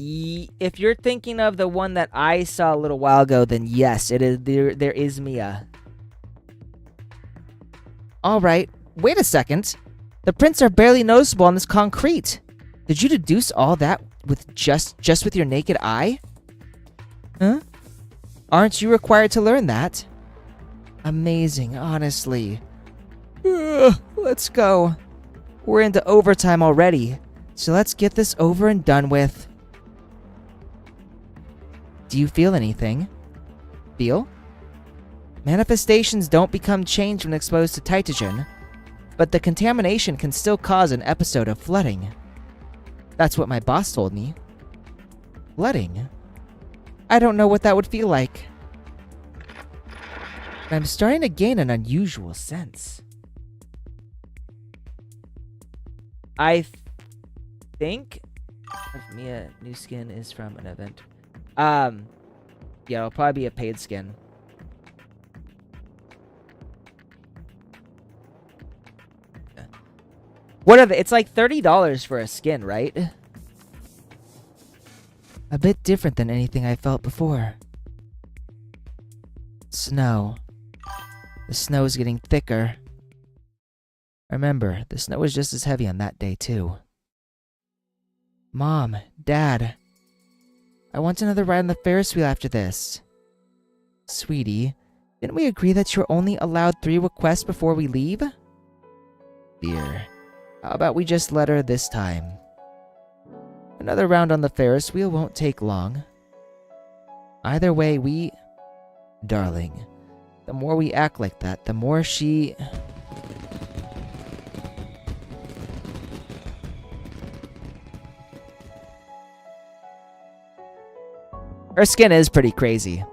If you're thinking of the one that I saw a little while ago, then yes, it is. There is Mia. All right, wait a second. The prints are barely noticeable on this concrete. Did you deduce all that with just with your naked eye? Huh? Aren't you required to learn that? Amazing, honestly. Let's go. We're into overtime already, so let's get this over and done with. Do you feel anything? Feel? Manifestations don't become changed when exposed to Tytogen, but the contamination can still cause an episode of flooding. That's what my boss told me. Flooding? I don't know what that would feel like. But I'm starting to gain an unusual sense. I think Mia new skin is from an event. Yeah, it'll probably be a paid skin. What are they? It's like $30 for a skin, right? A bit different than anything I felt before. Snow. The snow is getting thicker. Remember, the snow was just as heavy on that day, too. Mom, Dad, I want another ride on the Ferris wheel after this. Sweetie, didn't we agree that you're only allowed 3 requests before we leave? Dear, how about we just let her this time? Another round on the Ferris wheel won't take long. Either way, Darling, The more we act like that, the more she... Her skin is pretty crazy.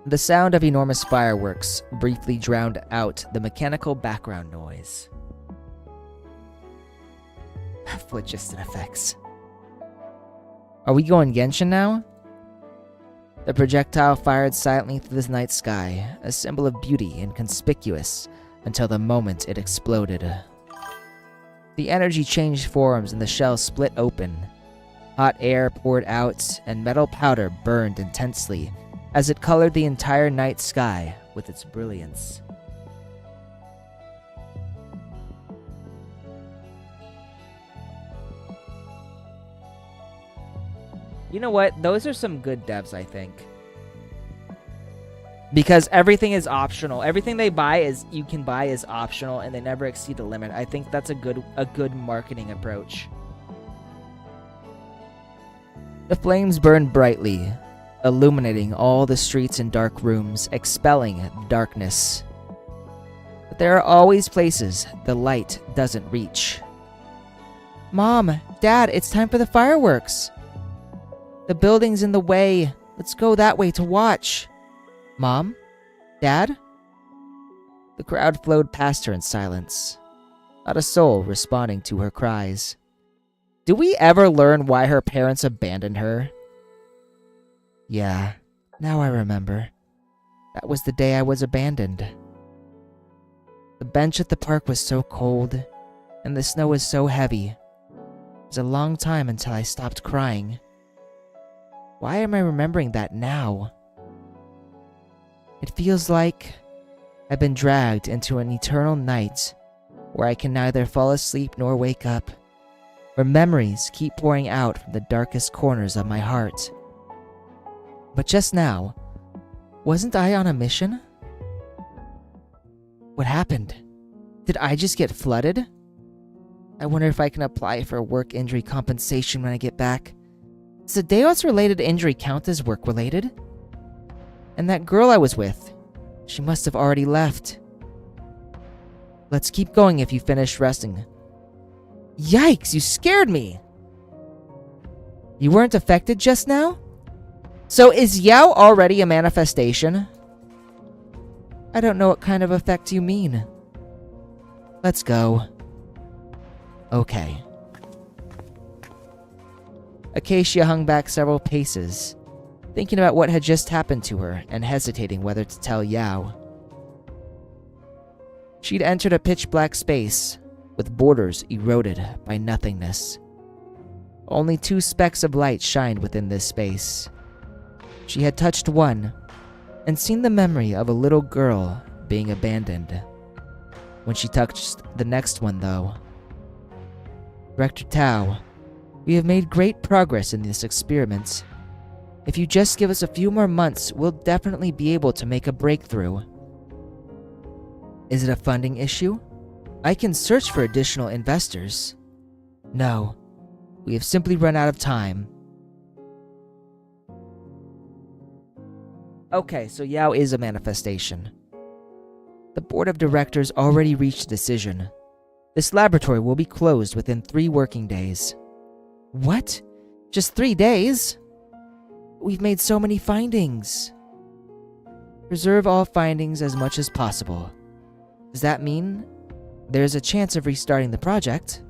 The sound of enormous fireworks briefly drowned out the mechanical background noise. Phlogiston effects. Are we going Genshin now? The projectile fired silently through the night sky, a symbol of beauty and conspicuous, until the moment it exploded. The energy changed forms and the shell split open. Hot air poured out, and metal powder burned intensely as it colored the entire night sky with its brilliance. You know what? Those are some good devs, I think. Because everything is optional. Everything they buy is you can buy is optional, and they never exceed the limit. I think that's a good marketing approach. The flames burned brightly, illuminating all the streets and dark rooms, expelling darkness. But there are always places the light doesn't reach. Mom, Dad, it's time for the fireworks. The building's in the way. Let's go that way to watch. Mom? Dad? The crowd flowed past her in silence, not a soul responding to her cries. Do we ever learn why her parents abandoned her? Yeah, now I remember. That was the day I was abandoned. The bench at the park was so cold, and the snow was so heavy. It was a long time until I stopped crying. Why am I remembering that now? It feels like I've been dragged into an eternal night where I can neither fall asleep nor wake up, where memories keep pouring out from the darkest corners of my heart. But just now, wasn't I on a mission? What happened? Did I just get flooded? I wonder if I can apply for work injury compensation when I get back. Does a Deos-related injury count as work-related? And that girl I was with, she must have already left. Let's keep going if you finish resting. Yikes, you scared me! You weren't affected just now? So is Yao already a manifestation? I don't know what kind of effect you mean. Let's go. Okay. Acacia hung back several paces, thinking about what had just happened to her and hesitating whether to tell Yao. She'd entered a pitch-black space, with borders eroded by nothingness. Only 2 specks of light shined within this space. She had touched one, and seen the memory of a little girl being abandoned. When she touched the next one, though... Director Tao, we have made great progress in this experiment. If you just give us a few more months, we'll definitely be able to make a breakthrough. Is it a funding issue? I can search for additional investors. No, we have simply run out of time. Okay, so Yao is a manifestation. The board of directors already reached a decision. This laboratory will be closed within 3 working days. What? Just 3 days? We've made so many findings. Preserve all findings as much as possible. Does that mean there's a chance of restarting the project?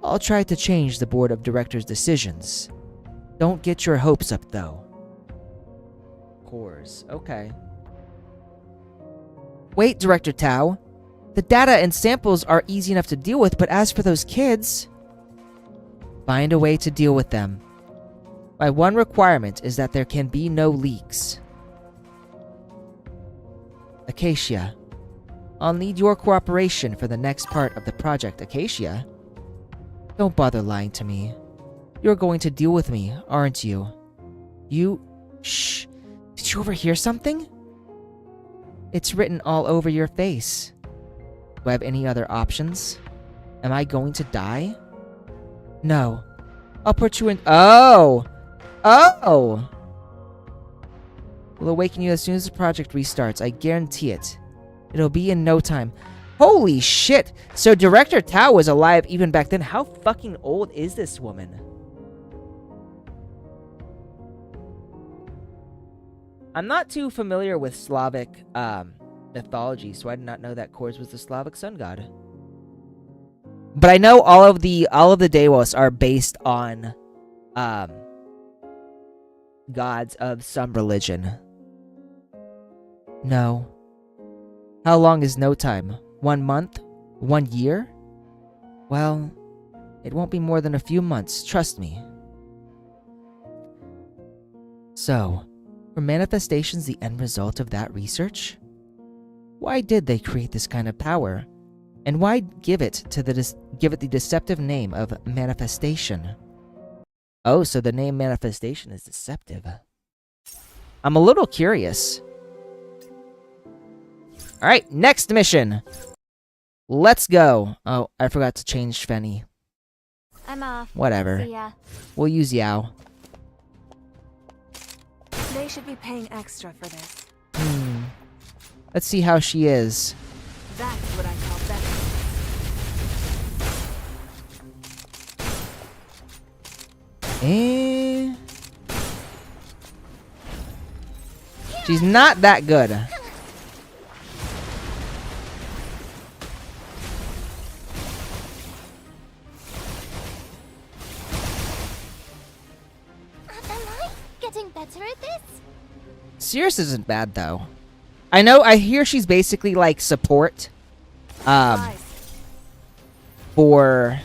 I'll try to change the board of directors' decisions. Don't get your hopes up, though. Cores. Okay. Wait, Director Tao. The data and samples are easy enough to deal with, but as for those kids... Find a way to deal with them. My one requirement is that there can be no leaks. Acacia. I'll need your cooperation for the next part of the project, Acacia. Don't bother lying to me. You're going to deal with me, aren't you? You... Shh. Did you overhear something? It's written all over your face. Do I have any other options? Am I going to die? No. I'll put you in... Oh! Oh! will awaken you as soon as the project restarts. I guarantee it. It'll be in no time. Holy shit! So Director Tao was alive even back then. How fucking old is this woman? I'm not too familiar with Slavic mythology, so I did not know that Kors was the Slavic sun god. But I know all of the Dewas are based on gods of some religion. No. How long is no time? 1 month? 1 year? Well, it won't be more than a few months, trust me. So, were manifestations the end result of that research? Why did they create this kind of power? And why give it the deceptive name of manifestation? Oh, so the name manifestation is deceptive. I'm a little curious. Alright, next mission. Let's go. Oh, I forgot to change Fenny. I'm off. Whatever. See ya. We'll use Yao. They should be paying extra for this. Let's see how she is. That's what I call better. She's not that good. Am I getting better at this? Cirrus isn't bad though. I hear she's basically like support for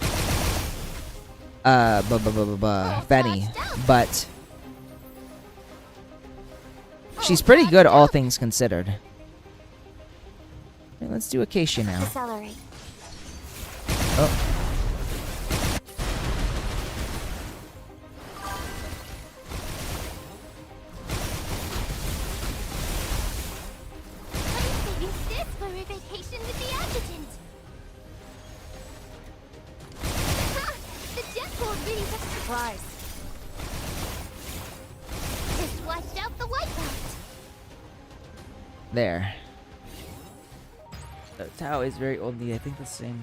Fenny, but she's pretty good all things considered. Okay, let's do Acacia now. Accelerate. Oh. For a vacation with the adjutant. The jet pool really took Surprise. just washed out the wipeout. There. Tao is very old. I think the same.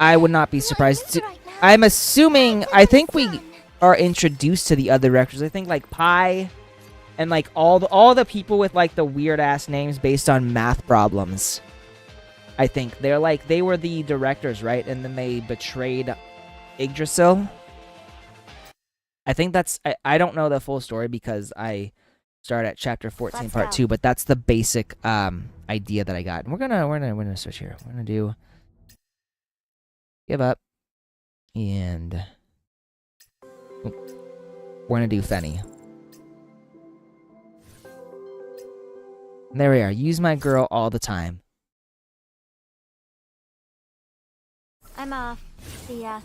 I would not be surprised. I'm assuming. I think we are introduced to the other directors. I think like Pi. And like all the people with like the weird ass names based on math problems. I think they were the directors, right? And then they betrayed Yggdrasil. I think that's I don't know the full story because I started at chapter 14 Let's part go. 2, but that's the basic idea that I got. And we're gonna switch here. We're gonna do give up and we're gonna do Fenny. There we are. Use my girl all the time. I'm off. See ya.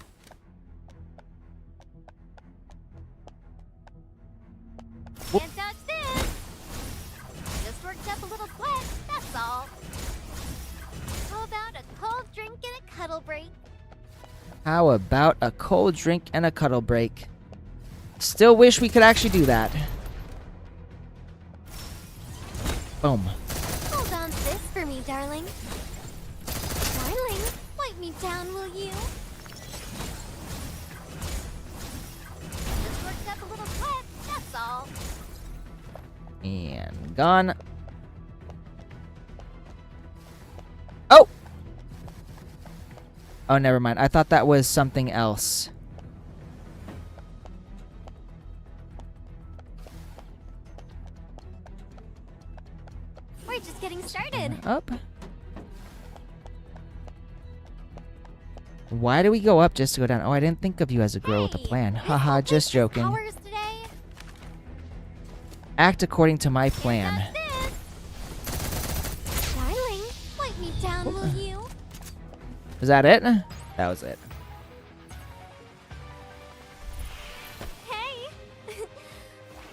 Can't touch this. Just worked up a little sweat, that's all. How about a cold drink and a cuddle break? How about a cold drink and a cuddle break? Still wish we could actually do that. Boom. Hold on to this for me, darling. Darling, wipe me down, will you? Just worked up a little sweat, that's all. And gone. Oh! Oh, never mind. I thought that was something else. We're just getting started. Up. Why do we go up just to go down? Oh, I didn't think of you as a girl with a plan. Hey, Haha, help just us with joking. powers today? Act according to my plan. That's this. Darling, wipe me down, will you? Was that it? That was it. Hey!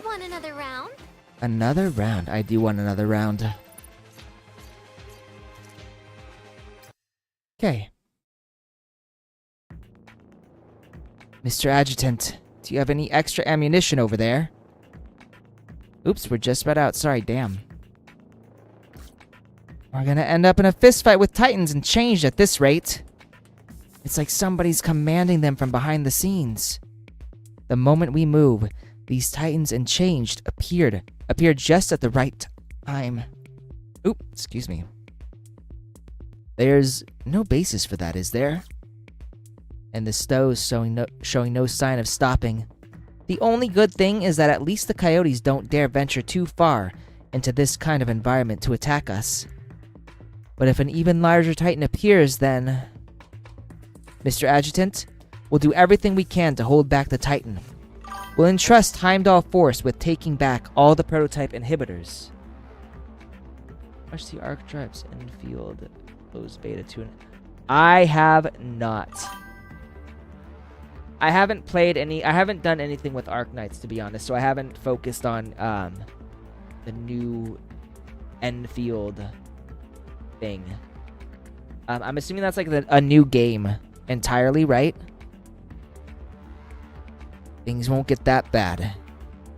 Want another round? Another round. I do want another round. Okay. Mr. Adjutant, do you have any extra ammunition over there? Oops, we're just about out. Sorry, damn. We're gonna end up in a fistfight with Titans and changed at this rate. It's like somebody's commanding them from behind the scenes. The moment we move, these Titans and changed appeared just at the right time. Oop, excuse me. There's no basis for that, is there? And the stows showing no sign of stopping. The only good thing is that at least the coyotes don't dare venture too far into this kind of environment to attack us. But if an even larger Titan appears, then... Mr. Adjutant, we'll do everything we can to hold back the Titan. We'll entrust Heimdall Force with taking back all the prototype inhibitors. Watch the Archetypes Infield closed beta 2. I have not. I haven't done anything with Arknights, to be honest, so I haven't focused on the new Enfield thing. I'm assuming that's like a new game entirely, right? Things won't get that bad.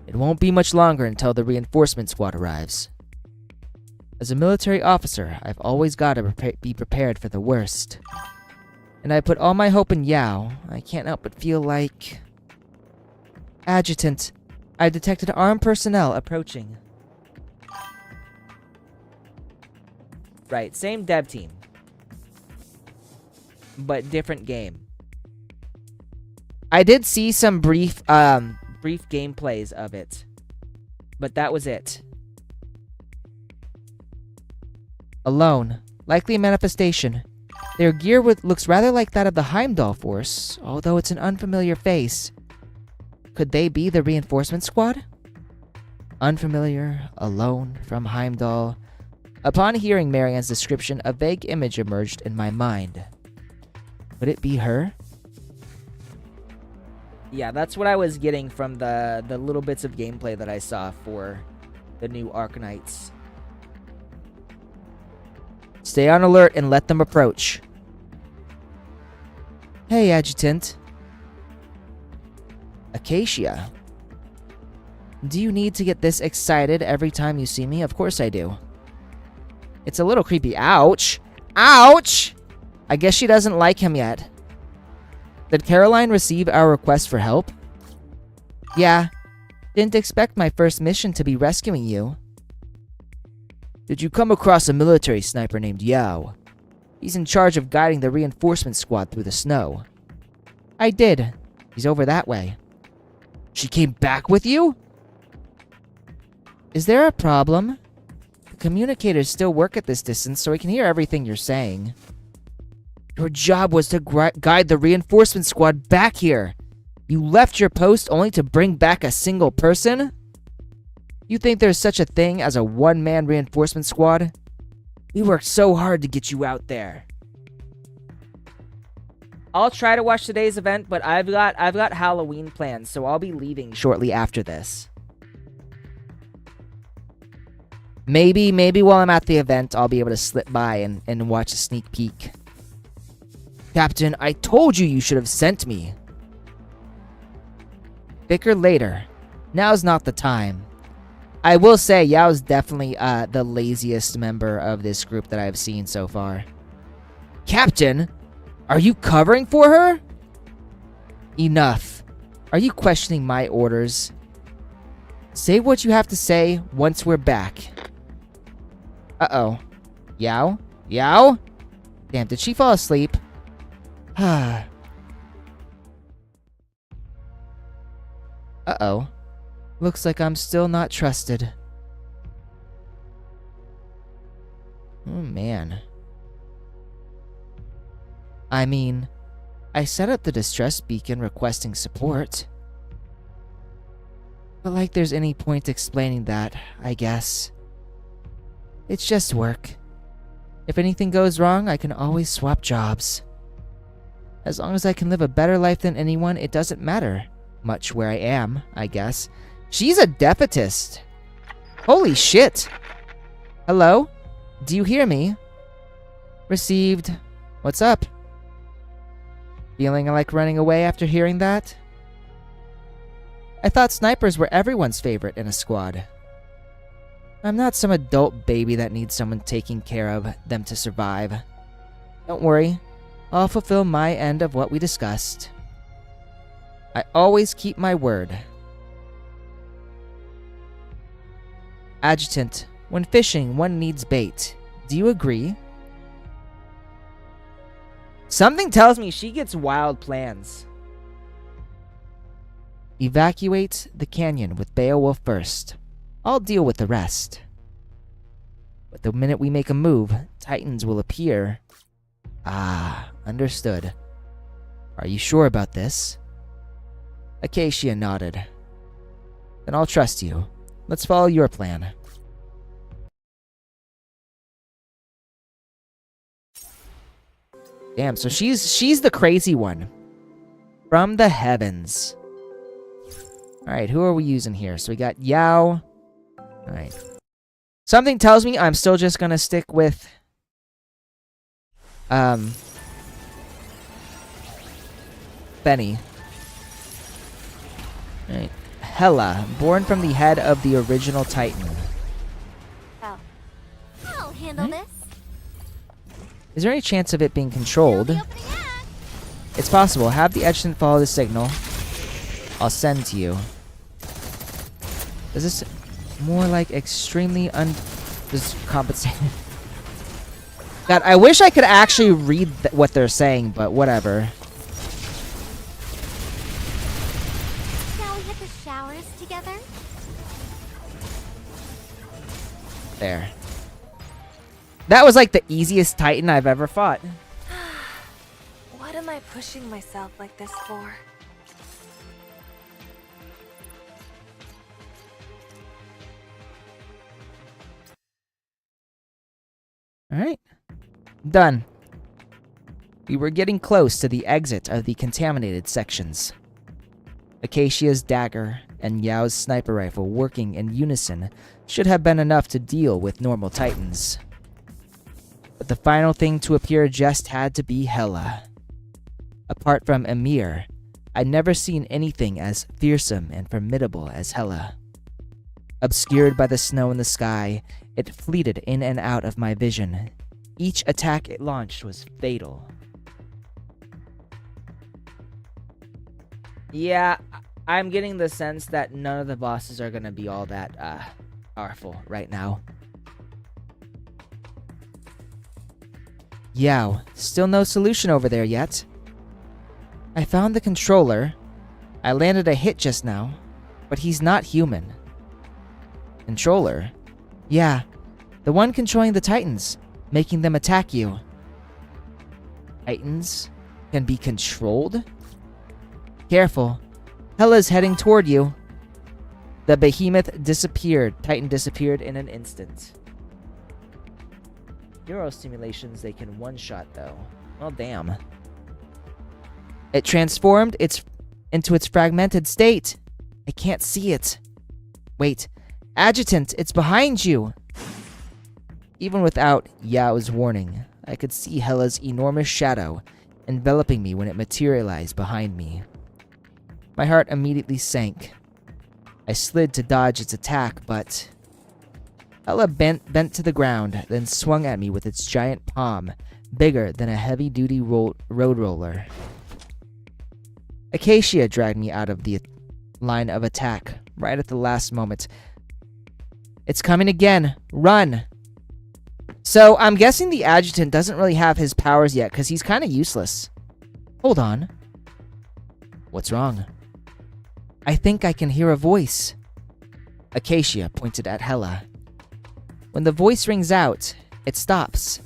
It won't be much longer until the reinforcement squad arrives. As a military officer, I've always got to be prepared for the worst. And I put all my hope in Yao. I can't help but feel like... Adjutant, I detected armed personnel approaching. Right, same dev team. But different game. I did see some brief gameplays of it. But that was it. Alone. Likely a manifestation. Their gear looks rather like that of the Heimdall Force, although it's an unfamiliar face. Could they be the reinforcement squad? Unfamiliar, alone, from Heimdall. Upon hearing Marianne's description, a vague image emerged in my mind. Could it be her? Yeah, that's what I was getting from the little bits of gameplay that I saw for the new Arknights. Stay on alert and let them approach. Hey, Adjutant. Acacia. Do you need to get this excited every time you see me? Of course I do. It's a little creepy. Ouch! Ouch! I guess she doesn't like him yet. Did Caroline receive our request for help? Yeah. Didn't expect my first mission to be rescuing you. Did you come across a military sniper named Yao? He's in charge of guiding the reinforcement squad through the snow. I did. He's over that way. She came back with you? Is there a problem? The communicators still work at this distance, so I can hear everything you're saying. Your job was to guide the reinforcement squad back here. You left your post only to bring back a single person? You think there's such a thing as a one-man reinforcement squad? We worked so hard to get you out there. I'll try to watch today's event, but I've got Halloween plans, so I'll be leaving shortly after this. Maybe while I'm at the event, I'll be able to slip by and watch a sneak peek. Captain, I told you should have sent me. Bicker later. Now's not the time. I will say, Yao's definitely the laziest member of this group that I've seen so far. Captain, are you covering for her? Enough. Are you questioning my orders? Say what you have to say once we're back. Uh-oh. Yao? Yao? Damn, did she fall asleep? Uh-oh. Looks like I'm still not trusted. Oh, man. I mean, I set up the distress beacon requesting support. But like there's any point explaining that, I guess. It's just work. If anything goes wrong, I can always swap jobs. As long as I can live a better life than anyone, it doesn't matter much where I am, I guess. She's a defeatist. Holy shit. Hello? Do you hear me? Received. What's up? Feeling like running away after hearing that? I thought snipers were everyone's favorite in a squad. I'm not some adult baby that needs someone taking care of them to survive. Don't worry, I'll fulfill my end of what we discussed. I always keep my word. Adjutant, when fishing, one needs bait. Do you agree? Something tells me she gets wild plans. Evacuate the canyon with Beowulf first. I'll deal with the rest. But the minute we make a move, Titans will appear. Ah, understood. Are you sure about this? Acacia nodded. Then I'll trust you. Let's follow your plan. Damn, so she's the crazy one. From the heavens. Alright, who are we using here? So we got Yao. Alright. Something tells me I'm still just gonna stick with Benny. Alright. Hela, born from the head of the original Titan. Oh. I'll handle this. Is there any chance of it being controlled? Build the opening act. It's possible. Have the adjutant follow the signal. I'll send to you. Is this more like extremely compensated? God, I wish I could actually read what they're saying, but whatever. Shall we hit the showers together? There. That was like the easiest Titan I've ever fought. What am I pushing myself like this for? Alright. Done. We were getting close to the exit of the contaminated sections. Acacia's dagger and Yao's sniper rifle working in unison should have been enough to deal with normal Titans. But the final thing to appear just had to be Hela. Apart from Emir, I'd never seen anything as fearsome and formidable as Hela. Obscured by the snow in the sky, it fleeted in and out of my vision. Each attack it launched was fatal. Yeah, I'm getting the sense that none of the bosses are gonna be all that, powerful right now. Yao, still no solution over there yet. I found the controller. I landed a hit just now, but he's not human. Controller? Yeah, the one controlling the Titans, making them attack you. Titans can be controlled? Careful. Hela's heading toward you. The behemoth disappeared. Titan disappeared in an instant. Neurostimulations they can one-shot, though. Well, damn. It transformed into its fragmented state. I can't see it. Wait. Adjutant, it's behind you! Even without Yao's warning, I could see Hela's enormous shadow enveloping me when it materialized behind me. My heart immediately sank. I slid to dodge its attack, but Hela bent to the ground, then swung at me with its giant palm, bigger than a heavy-duty road roller. Acacia dragged me out of the line of attack, right at the last moment. It's coming again! Run! So, I'm guessing the adjutant doesn't really have his powers yet, because he's kind of useless. Hold on. What's wrong? I think I can hear a voice. Acacia pointed at Hela. When the voice rings out, it stops.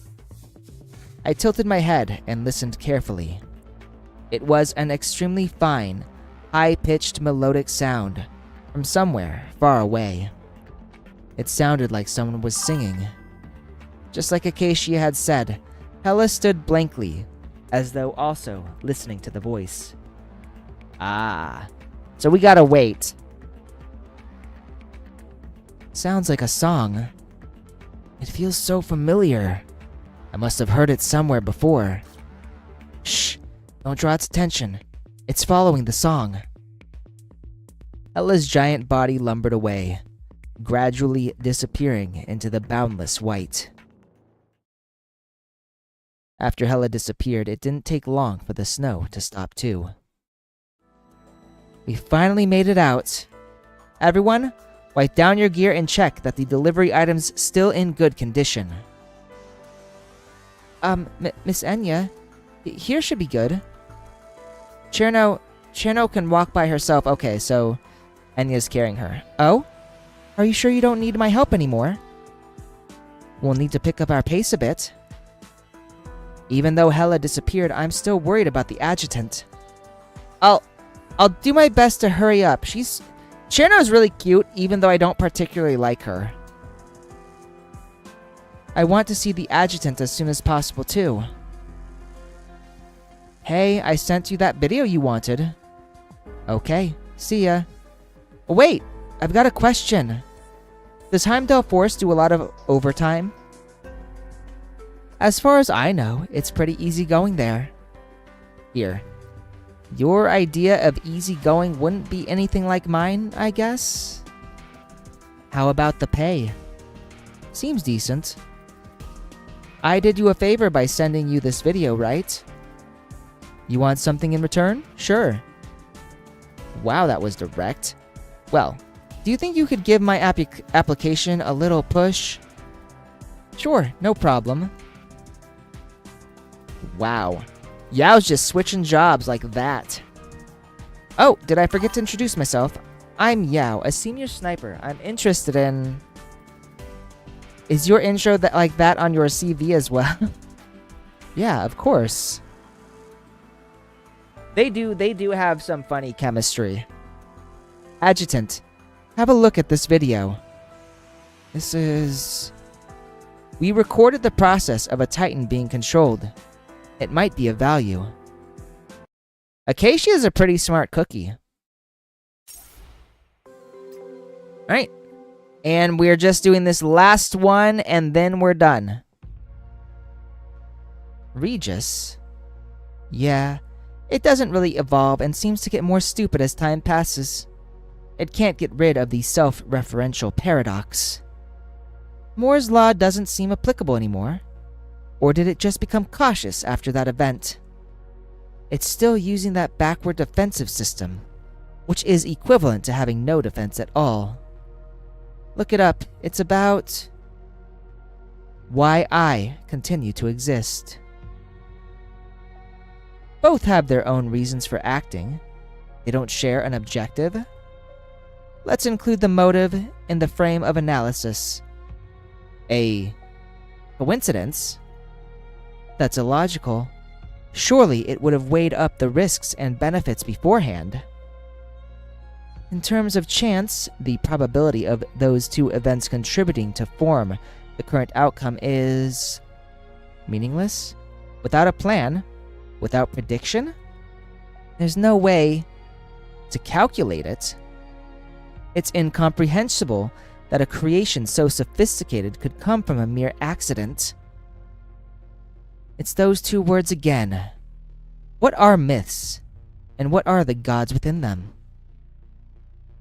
I tilted my head and listened carefully. It was an extremely fine, high-pitched melodic sound from somewhere far away. It sounded like someone was singing. Just like Acacia had said, Hela stood blankly, as though also listening to the voice. Ah, so we gotta wait. Sounds like a song. It feels so familiar. I must have heard it somewhere before. Shh, don't draw its attention. It's following the song. Hela's giant body lumbered away. gradually disappearing into the boundless white. After Hella disappeared, it didn't take long for the snow to stop too. We finally made it out. Everyone, wipe down your gear and check that the delivery item's still in good condition. Miss Enya, here should be good. Cherno can walk by herself. Okay, so Enya's carrying her. Oh? Are you sure you don't need my help anymore? We'll need to pick up our pace a bit. Even though Hella disappeared, I'm still worried about the adjutant. I'll do my best to hurry up. Cherno's really cute, even though I don't particularly like her. I want to see the adjutant as soon as possible, too. Hey, I sent you that video you wanted. Okay, see ya. Wait, I've got a question. Does Heimdall Force do a lot of overtime? As far as I know, it's pretty easy going there. Here. Your idea of easy going wouldn't be anything like mine, I guess? How about the pay? Seems decent. I did you a favor by sending you this video, right? You want something in return? Sure. Wow, that was direct. Well, do you think you could give my application a little push? Sure, no problem. Wow. Yao's just switching jobs like that. Oh, did I forget to introduce myself? I'm Yao, a senior sniper. I'm interested in... Is your intro like that on your CV as well? Yeah, of course. They do have some funny chemistry. Adjutant, have a look at this video. This is... We recorded the process of a Titan being controlled. It might be of value. Acacia is a pretty smart cookie. Alright. And we're just doing this last one, and then we're done. Regis? Yeah, it doesn't really evolve and seems to get more stupid as time passes. It can't get rid of the self-referential paradox. Moore's Law doesn't seem applicable anymore. Or did it just become cautious after that event? It's still using that backward defensive system, which is equivalent to having no defense at all. Look it up. It's about why I continue to exist. Both have their own reasons for acting. They don't share an objective. Let's include the motive in the frame of analysis. A coincidence? That's illogical. Surely it would have weighed up the risks and benefits beforehand. In terms of chance, the probability of those two events contributing to form the current outcome is... meaningless? Without a plan? Without prediction? There's no way to calculate it. It's incomprehensible that a creation so sophisticated could come from a mere accident. It's those two words again. What are myths? And what are the gods within them?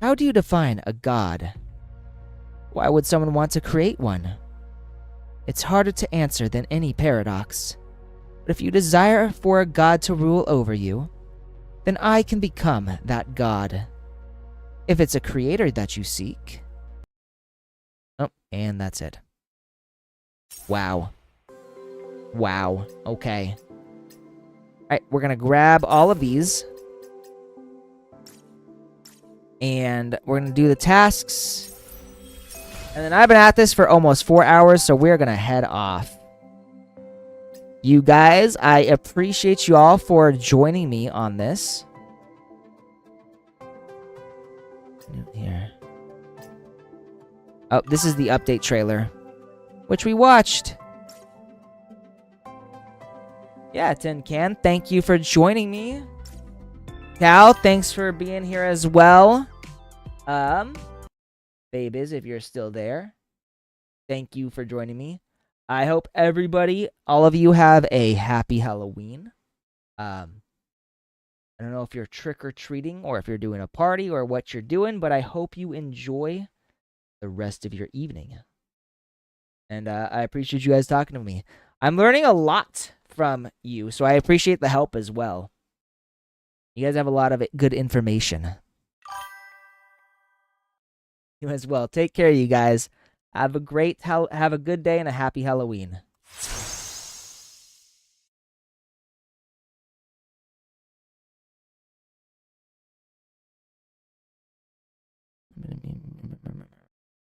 How do you define a god? Why would someone want to create one? It's harder to answer than any paradox. But if you desire for a god to rule over you, then I can become that god. If it's a creator that you seek. Oh, and that's it. Wow. Wow. Okay. Alright, we're gonna grab all of these. And we're gonna do the tasks. And then I've been at this for almost 4 hours, so we're gonna head off. You guys, I appreciate you all for joining me on this. Here. Oh, this is the update trailer, which we watched. Yeah, Tin Can, thank you for joining me. Cal, thanks for being here as well. Babies, if you're still there, thank you for joining me. I hope everybody, all of you, have a happy Halloween. I don't know if you're trick-or-treating or if you're doing a party or what you're doing, but I hope you enjoy the rest of your evening. And I appreciate you guys talking to me. I'm learning a lot from you, so I appreciate the help as well. You guys have a lot of good information. You as well. Take care, you guys. Have a good day and a happy Halloween.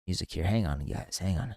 Music here. Hang on, guys. Hang on.